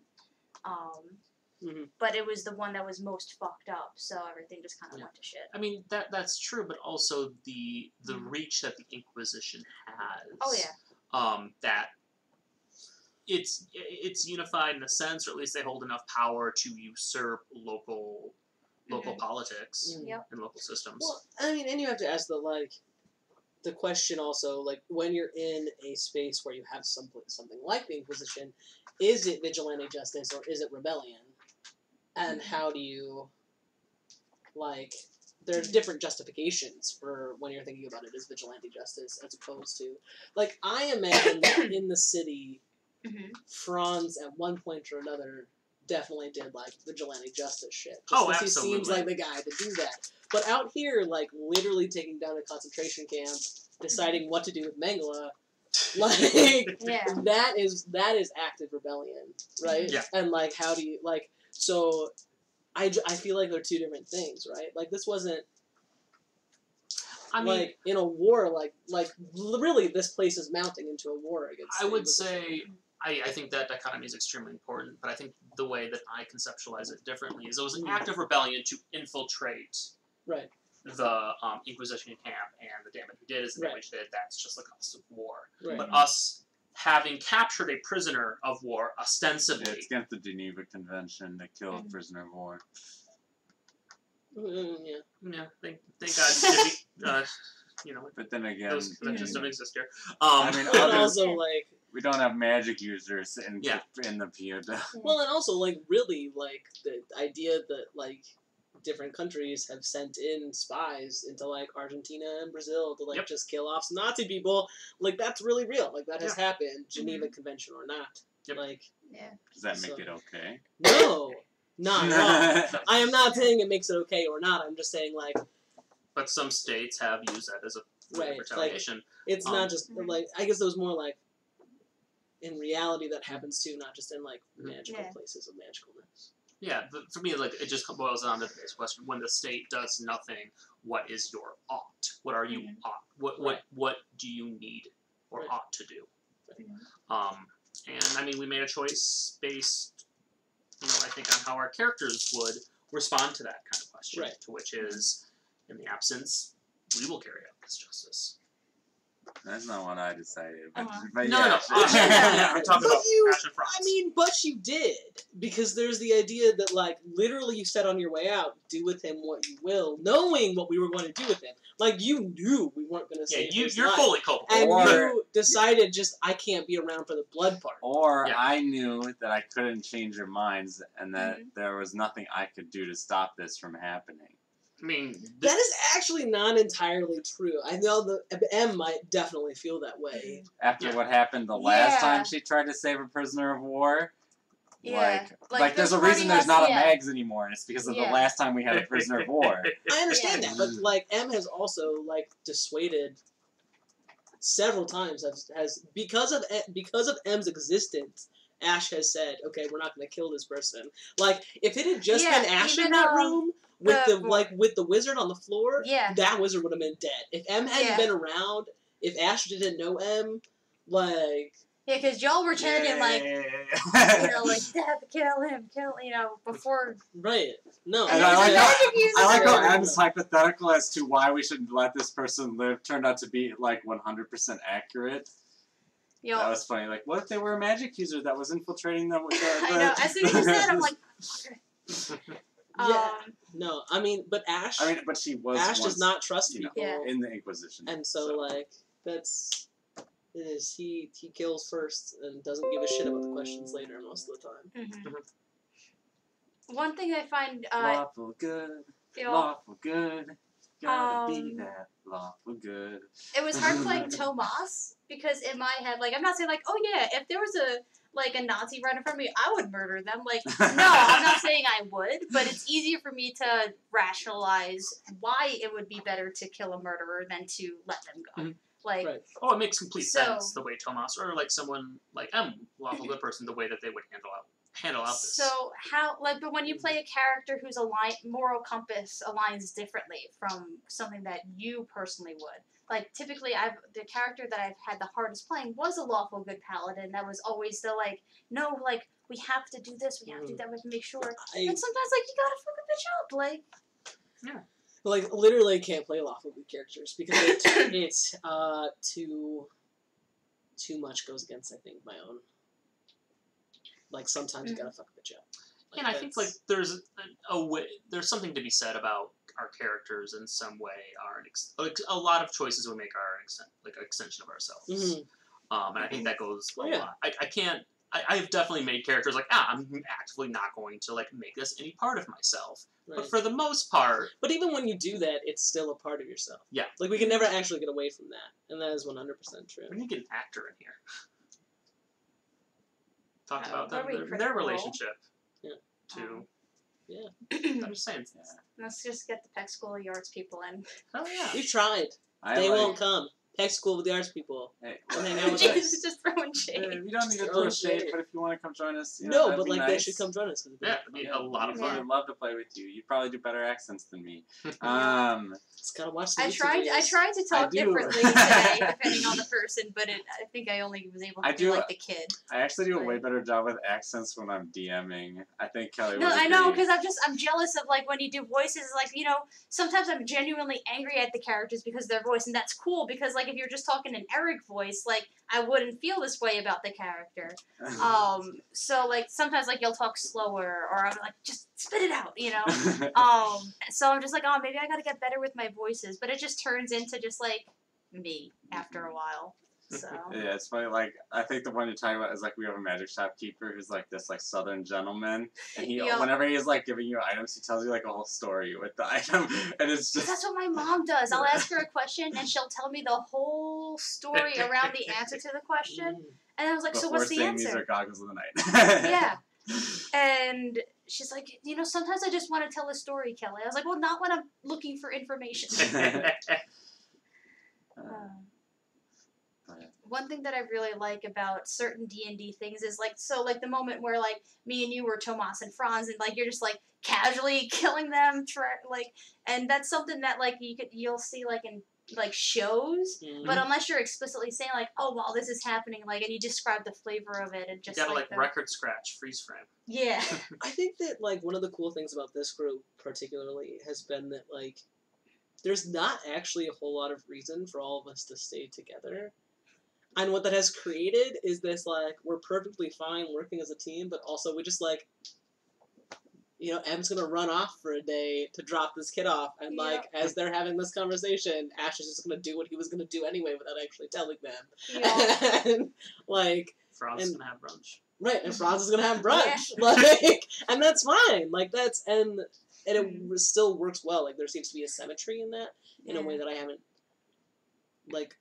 But it was the one that was most fucked up, so everything just kind of went to shit. I mean, that's true, but also the reach that the Inquisition has. Oh, yeah. That it's unified in a sense, or at least they hold enough power to usurp local politics and local systems. Well, I mean, and you have to ask the question also, like, when you're in a space where you have something like the Inquisition, is it vigilante justice or is it rebellion? And how do you, like, there's different justifications for when you're thinking about it as vigilante justice as opposed to, like, I imagine that in the city, Franz at one point or another definitely did, like, vigilante justice shit. Just he seems like the guy to do that. But out here, like, literally taking down a concentration camp, deciding what to do with Mengele, like, that is active rebellion, right? Yeah. And, like, how do you, like, so I feel like they're two different things, right? Like, this wasn't, like, in a war, like, really, this place is mounting into a war against... I would say... I think that dichotomy is extremely important, but I think the way that I conceptualize it differently is it was an act of rebellion to infiltrate the Inquisition camp, and the damage we did is the damage we did. That's just the cost of war. But us having captured a prisoner of war, ostensibly. It's against the Geneva Convention to kill a prisoner of war. Yeah. Yeah, thank God. But then again, those just don't exist here. I mean, But also, like, we don't have magic users in the POW. well, and also, like, really, like, the idea that, like, different countries have sent in spies into, like, Argentina and Brazil to, like, just kill off some Nazi people, like, that's really real. Like, that has happened, Geneva Convention or not. Yep. Like, Does that make it okay? No, not at all. I am not saying it makes it okay or not. I'm just saying, like... But some states have used that as a way of retaliation. Like, it's not just, like, I guess it was more like, in reality that happens too, not just in, like, magical places of magicalness. Yeah, for me, like, it just boils down to this question: when the state does nothing, what is your ought? What are you ought? What do you need or ought to do? And I mean, we made a choice based, I think on how our characters would respond to that kind of question, which is, in the absence, we will carry out this justice. That's not what I decided. But, No. I'm talking about Ashen Frost. I mean, but you did. Because there's the idea that, like, literally you said on your way out, do with him what you will, knowing what we were going to do with him. Like, you knew we weren't going to save his you're life. fully culpable. And you decided I can't be around for the blood part. Or I knew that I couldn't change your minds and that there was nothing I could do to stop this from happening. I mean, that is actually not entirely true. I know that M might definitely feel that way. After what happened the last time she tried to save a prisoner of war? Like there's a reason there's not a Mags anymore, and it's because of the last time we had a prisoner of war. I understand that, but, like, M has also, like, dissuaded several times, because of M's existence, Ash has said, okay, we're not going to kill this person. Like, if it had just been Ash in that room... with the wizard on the floor, that wizard would have been dead. If M hadn't been around, if Ash didn't know M, like... Yeah, because y'all were chanting, like, Dad, kill him, before... Right. No. And I like how M's hypothetical as to why we should let this person live turned out to be, like, 100% accurate. Yo. That was funny. Like, what if they were a magic user that was infiltrating them with the... I know. As soon as you said, I'm like... No, I mean, but Ash... but she was Ash does not trust people. In the Inquisition. And so, like, that's... It is. He kills first and doesn't give a shit about the questions later most of the time. One thing I find... lawful good. Lawful good. Gotta be that lawful good. It was hard playing Tomas, because in my head, like, I'm not saying, like, oh yeah, if there was a Nazi right in front of me, I would murder them. Like, no, I'm not saying I would, but it's easier for me to rationalize why it would be better to kill a murderer than to let them go. Like, oh, it makes complete sense the way Tomas, or like someone like M, lawful good person, the way that they would handle out this. So how, like, but when you play a character whose moral compass aligns differently from something that you personally would. Like, typically, the character that I've had the hardest playing was a lawful good paladin that was always the, like, no, like, we have to do this, we have to do that, we have to make sure. And sometimes, like, you gotta fuck a bitch up, like... Yeah. Like, literally can't play lawful good characters because it's too much goes against, I think, my own. Like, sometimes you gotta fuck a bitch up. Like, and I think, like, there's there's something to be said about our characters in some way like a lot of choices we make are an extension of ourselves. And I think that goes a lot. I've definitely made characters like, I'm actively not going to, like, make this any part of myself. Right. But for the most part... But even when you do that, it's still a part of yourself. Yeah. Like, we can never actually get away from that. And that is 100% true. We need to get an actor in here. Talk about their relationship. Yeah. I'm just saying. Let's just get the Peck School of the Arts people in. Oh, yeah. We've tried. They won't come. Peck School with the Arts people. Hey, Jesus, just throwing shade. You don't need to throw shade, but if you want to come join us, but like, they should come join us. Yeah, it'd be a lot of fun. We'd love to play with you. You probably do better accents than me. Just gotta watch the I tried to talk differently today, depending on the person, but I think I only was able to do like the kid. I actually do a way better job with accents when I'm DMing. I think Kelly. No, I know, because I'm jealous of, like, when you do voices. Like, sometimes I'm genuinely angry at the characters because of their voice, and that's cool. Because, like, if you're just talking an Eric voice, like, I wouldn't feel this way. way about the character. So like sometimes like you'll talk slower, or I'm like just spit it out, you know. So I'm just like, oh, maybe I gotta get better with my voices, but it just turns into just like me after a while. So yeah, it's funny. Like I think the one you're talking about is like we have a magic shopkeeper who's like this like Southern gentleman, and he whenever he is like giving you items, he tells you like a whole story with the item, and it's just that's what my mom does. I'll ask her a question, and she'll tell me the whole story around the answer to the question, and I was like, so what's the answer? These are goggles of the night. Yeah, and she's like, you know, sometimes I just want to tell a story, Kelly. I was like, well, not when I'm looking for information. One thing that I really like about certain D&D things is like, so like the moment where like me and you were Tomas and Franz, and like you're just like casually killing them, like, and that's something that like you'll see like in like shows, but unless you're explicitly saying like, oh, while this is happening, like, and you describe the flavor of it, and just you gotta like record scratch, freeze frame. Yeah. I think that like one of the cool things about this group particularly has been that like there's not actually a whole lot of reason for all of us to stay together. And what that has created is this, like, we're perfectly fine working as a team, but also we just, like, you know, M's going to run off for a day to drop this kid off. And, like, as they're having this conversation, Ash is just going to do what he was going to do anyway without actually telling them. Yeah. And, like... Franz is going to have brunch. Right, and Franz is going to have brunch. Yeah. Like, and that's fine. Like, that's... And it still works well. Like, there seems to be a symmetry in that in a way that I haven't, like...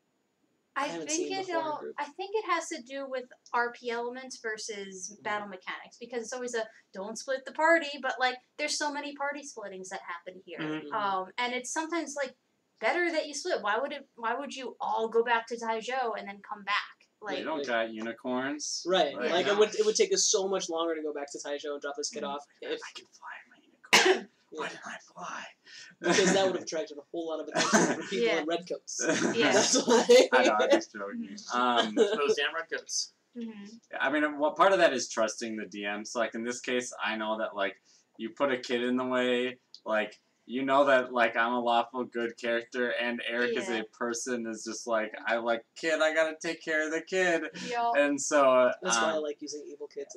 I think it has to do with RP elements versus battle mechanics, because it's always a don't split the party, but like there's so many party splittings that happen here, and it's sometimes like better that you split. Why would you all go back to Taizhou and then come back? Like, you don't got unicorns, right? Like it would take us so much longer to go back to Taizhou and drop this kid off. If I can fly my unicorn, why didn't I fly? Because that would have attracted a whole lot of attention from people in red coats. Yeah. That's why. I know, I'm just joking. Those damn red coats. I mean, what part of that is trusting the DM. So, like, in this case, I know that, like, you put a kid in the way, like, you know that, like, I'm a lawful good character, and Eric as a person is just like, I like kid, I gotta take care of the kid. Yep. And so... That's why I like using evil kids.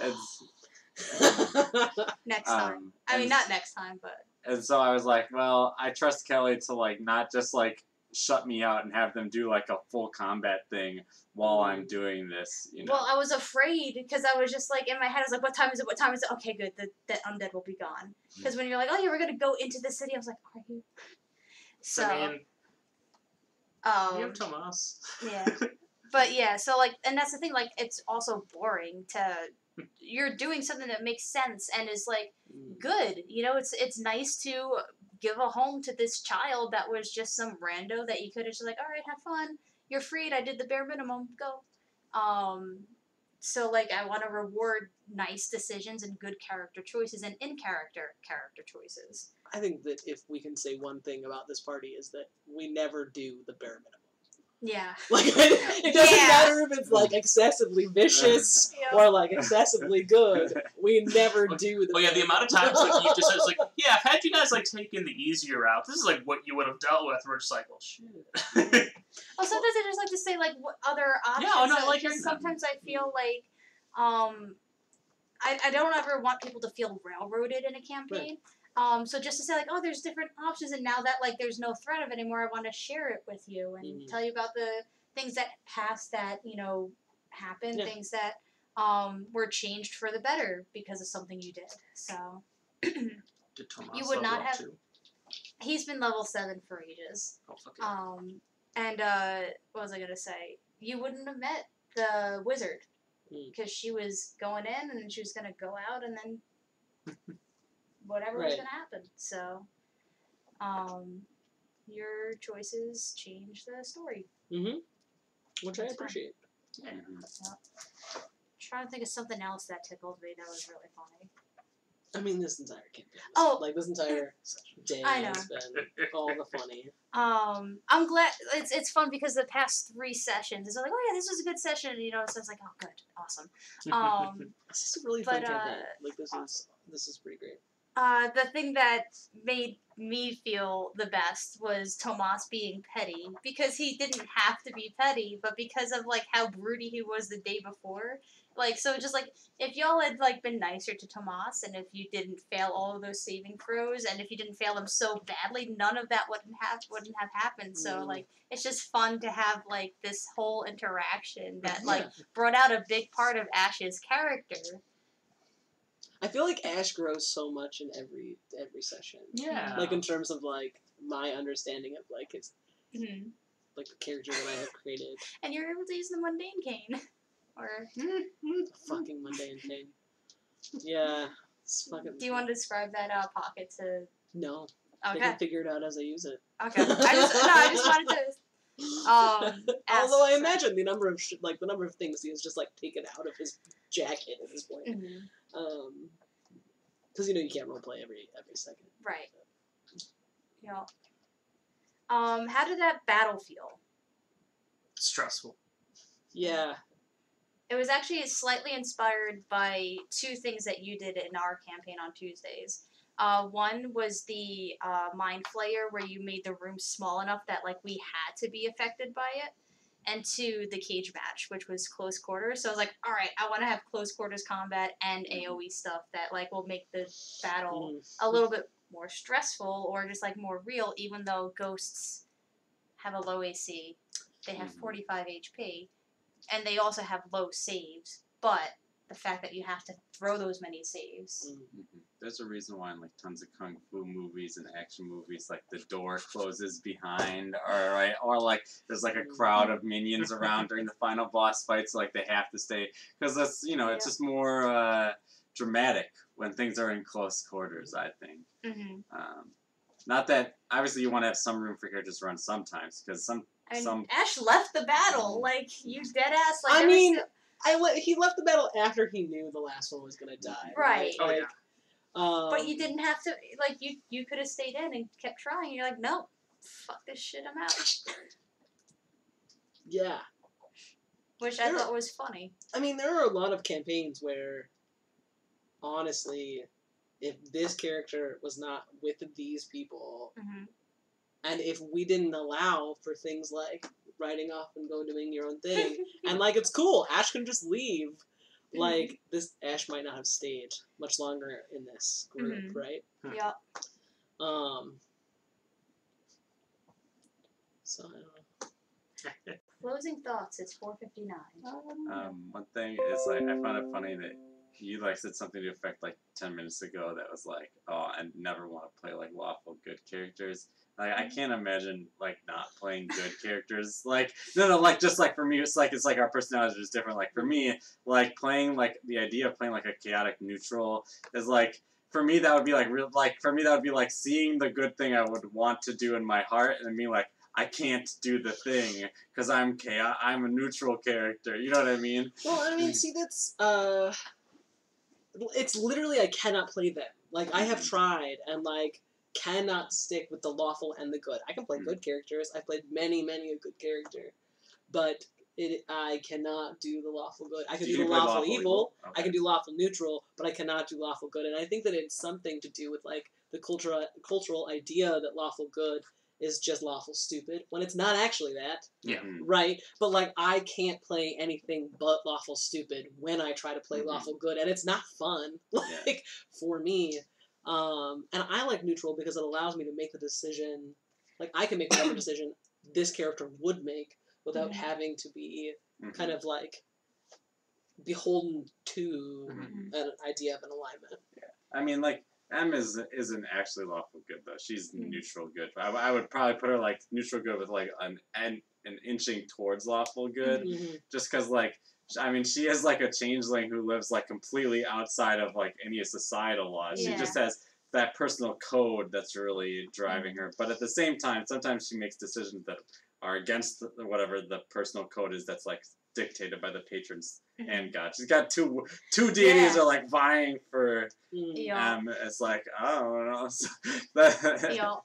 It's... next time. I mean, not next time, but... And so I was like, well, I trust Kelly to, like, not just, like, shut me out and have them do, like, a full combat thing while I'm doing this, you know? Well, I was afraid, because I was just, like, in my head, I was like, what time is it? What time is it? Okay, good, the undead will be gone. Because when you're like, oh, yeah, we're going to go into the city, I was like, are you? So... I mean, you have Tomas. Yeah. But, yeah, so, like, and that's the thing, like, it's also boring to... You're doing something that makes sense and is like good, you know. It's nice to give a home to this child that was just some rando that you could have just like, all right, have fun, you're freed, I did the bare minimum, go. So like I want to reward nice decisions and good character choices and in character choices. I think that if we can say one thing about this party is that we never do the bare minimum. Yeah. Like, it doesn't matter if it's, like, excessively vicious or, like, excessively good. We never do the... Oh, yeah, the amount of times, like, you just said, like, yeah, had you guys, like, taken the easier route, this is, like, what you would have dealt with. We're just like, well, shit. Well, sometimes I just like to say, like, what other options. Yeah, no, I like hearing sometimes I feel like, I don't ever want people to feel railroaded in a campaign. Right. So just to say, like, oh, there's different options, and now that, like, there's no threat of it anymore, I want to share it with you and tell you about the things that passed that, you know, happened, things that were changed for the better because of something you did. So did Tomas you would not have... Too? He's been level 7 for ages. Oh, fuck yeah. And what was I going to say? You wouldn't have met the wizard because she was going in and then she was going to go out and then... whatever was going to happen. So, your choices change the story. Which I appreciate. Yeah. Trying to think of something else that tickled me that was really funny. I mean, this entire campaign. Like, this entire day has been all the funny. I'm glad it's fun because the past 3 sessions, it's like, oh yeah, this was a good session, you know, so it's like, oh good, awesome. This is a really fun campaign. Like, this is pretty great. The thing that made me feel the best was Tomas being petty, because he didn't have to be petty, but because of like how broody he was the day before. Like, so just like if y'all had like been nicer to Tomas, and if you didn't fail all of those saving throws, and if you didn't fail them so badly, none of that wouldn't have happened. So like it's just fun to have like this whole interaction that like brought out a big part of Ash's character. I feel like Ash grows so much in every session. Yeah. Like in terms of like my understanding of like his Mm-hmm. like the character that I have created. And you're able to use the mundane cane, or Fucking mundane thing. Yeah, it's fucking. do you want to describe that pocket to? No. I Okay. can figure it out as I use it. Okay. I just wanted to. Although I imagine the number of the number of things he has just like taken out of his jacket at this point. Mm-hmm. Because you can't roleplay every second. Right. Yeah. How did that battle feel? Stressful. Yeah. It was actually slightly inspired by two things that you did in our campaign on Tuesdays. One was the Mind Flayer, where you made the room small enough that like we had to be affected by it. And two, the cage match, which was close quarters. So I was like, all right, I want to have close quarters combat and AoE stuff that like will make the battle a little bit more stressful or just like more real, even though ghosts have a low AC. They have 45 HP, and they also have low saves. But the fact that you have to throw those many saves. There's a reason why in like tons of kung fu movies and action movies, like the door closes behind, or like there's like a crowd of minions around during the final boss fight, so like they have to stay, because that's it's just more dramatic when things are in close quarters, I think. Not that obviously you want to have some room for characters to run sometimes, because Ash left the battle, like you dead ass. Like I mean, he left the battle after he knew the last one was gonna die. Right. Oh, yeah. But you didn't have to, like, you could have stayed in and kept trying. You're like, no, fuck this shit, I'm out. Yeah. Which I thought was funny. I mean, there are a lot of campaigns where, honestly, if this character was not with these people, and if we didn't allow for things like riding off and go doing your own thing, and like it's cool, Ash can just leave. Like this, Ash might not have stayed much longer in this group, right? Yep. So I don't know. Closing thoughts. It's 4:59. One thing is like I found it funny that you like said something to the effect like 10 minutes ago that was like, oh, I never want to play like lawful good characters. Like I can't imagine like not playing good characters. Like no, like just like for me, it's like our personalities are just different. Like for me, like playing like the idea of playing like a chaotic neutral is like for me that would be like real. Like for me that would be like seeing the good thing I would want to do in my heart, and me like I can't do the thing because I'm I'm a neutral character. You know what I mean? Well, I mean, see, that's it's literally I cannot play them. Like I have tried and like cannot stick with the lawful and the good. I can play good characters. I've played many a good character, but I cannot do the lawful good. I can do the lawful evil. Okay. I can do lawful neutral, but I cannot do lawful good. And I think that it's something to do with like the cultural idea that lawful good is just lawful stupid when it's not actually that. Yeah. Right? But like I can't play anything but lawful stupid when I try to play lawful good, and it's not fun. Like for me. And I like neutral because it allows me to make the decision, like I can make whatever decision this character would make without having to be kind of like beholden to an idea of an alignment. Yeah. I mean, like M isn't actually lawful good though. She's neutral good. I would probably put her like neutral good with like an inching towards lawful good, just because like. I mean, she is like a changeling who lives like completely outside of like any societal laws. She just has that personal code that's really driving her. But at the same time, sometimes she makes decisions that are against whatever the personal code is that's like dictated by the patrons and God. She's got two deities are like vying for it's like, I don't know.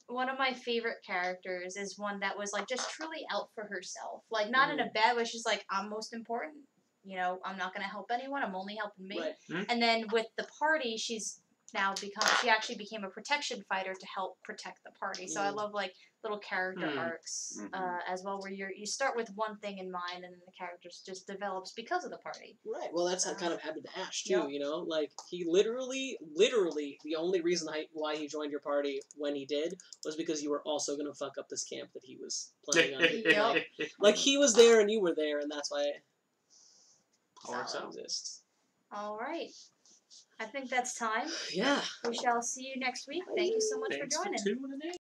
One of my favorite characters is one that was like just truly out for herself. Like not in a bad way. She's like, I'm most important. I'm not going to help anyone. I'm only helping me. Right. And then with the party, she's she actually became a protection fighter to help protect the party. So I love like little character arcs as well, where you start with one thing in mind, and then the character just develops because of the party. Right. Well, that's how kind of happened to Ash too. Yep. You know, like he literally, the only reason why he joined your party when he did was because you were also gonna fuck up this camp that he was planning on. Yep. Like he was there and you were there, and that's why Works out. exists. All right. I think that's time. Yeah. We shall see you next week. Thank you so much Thanks for joining. tuning in.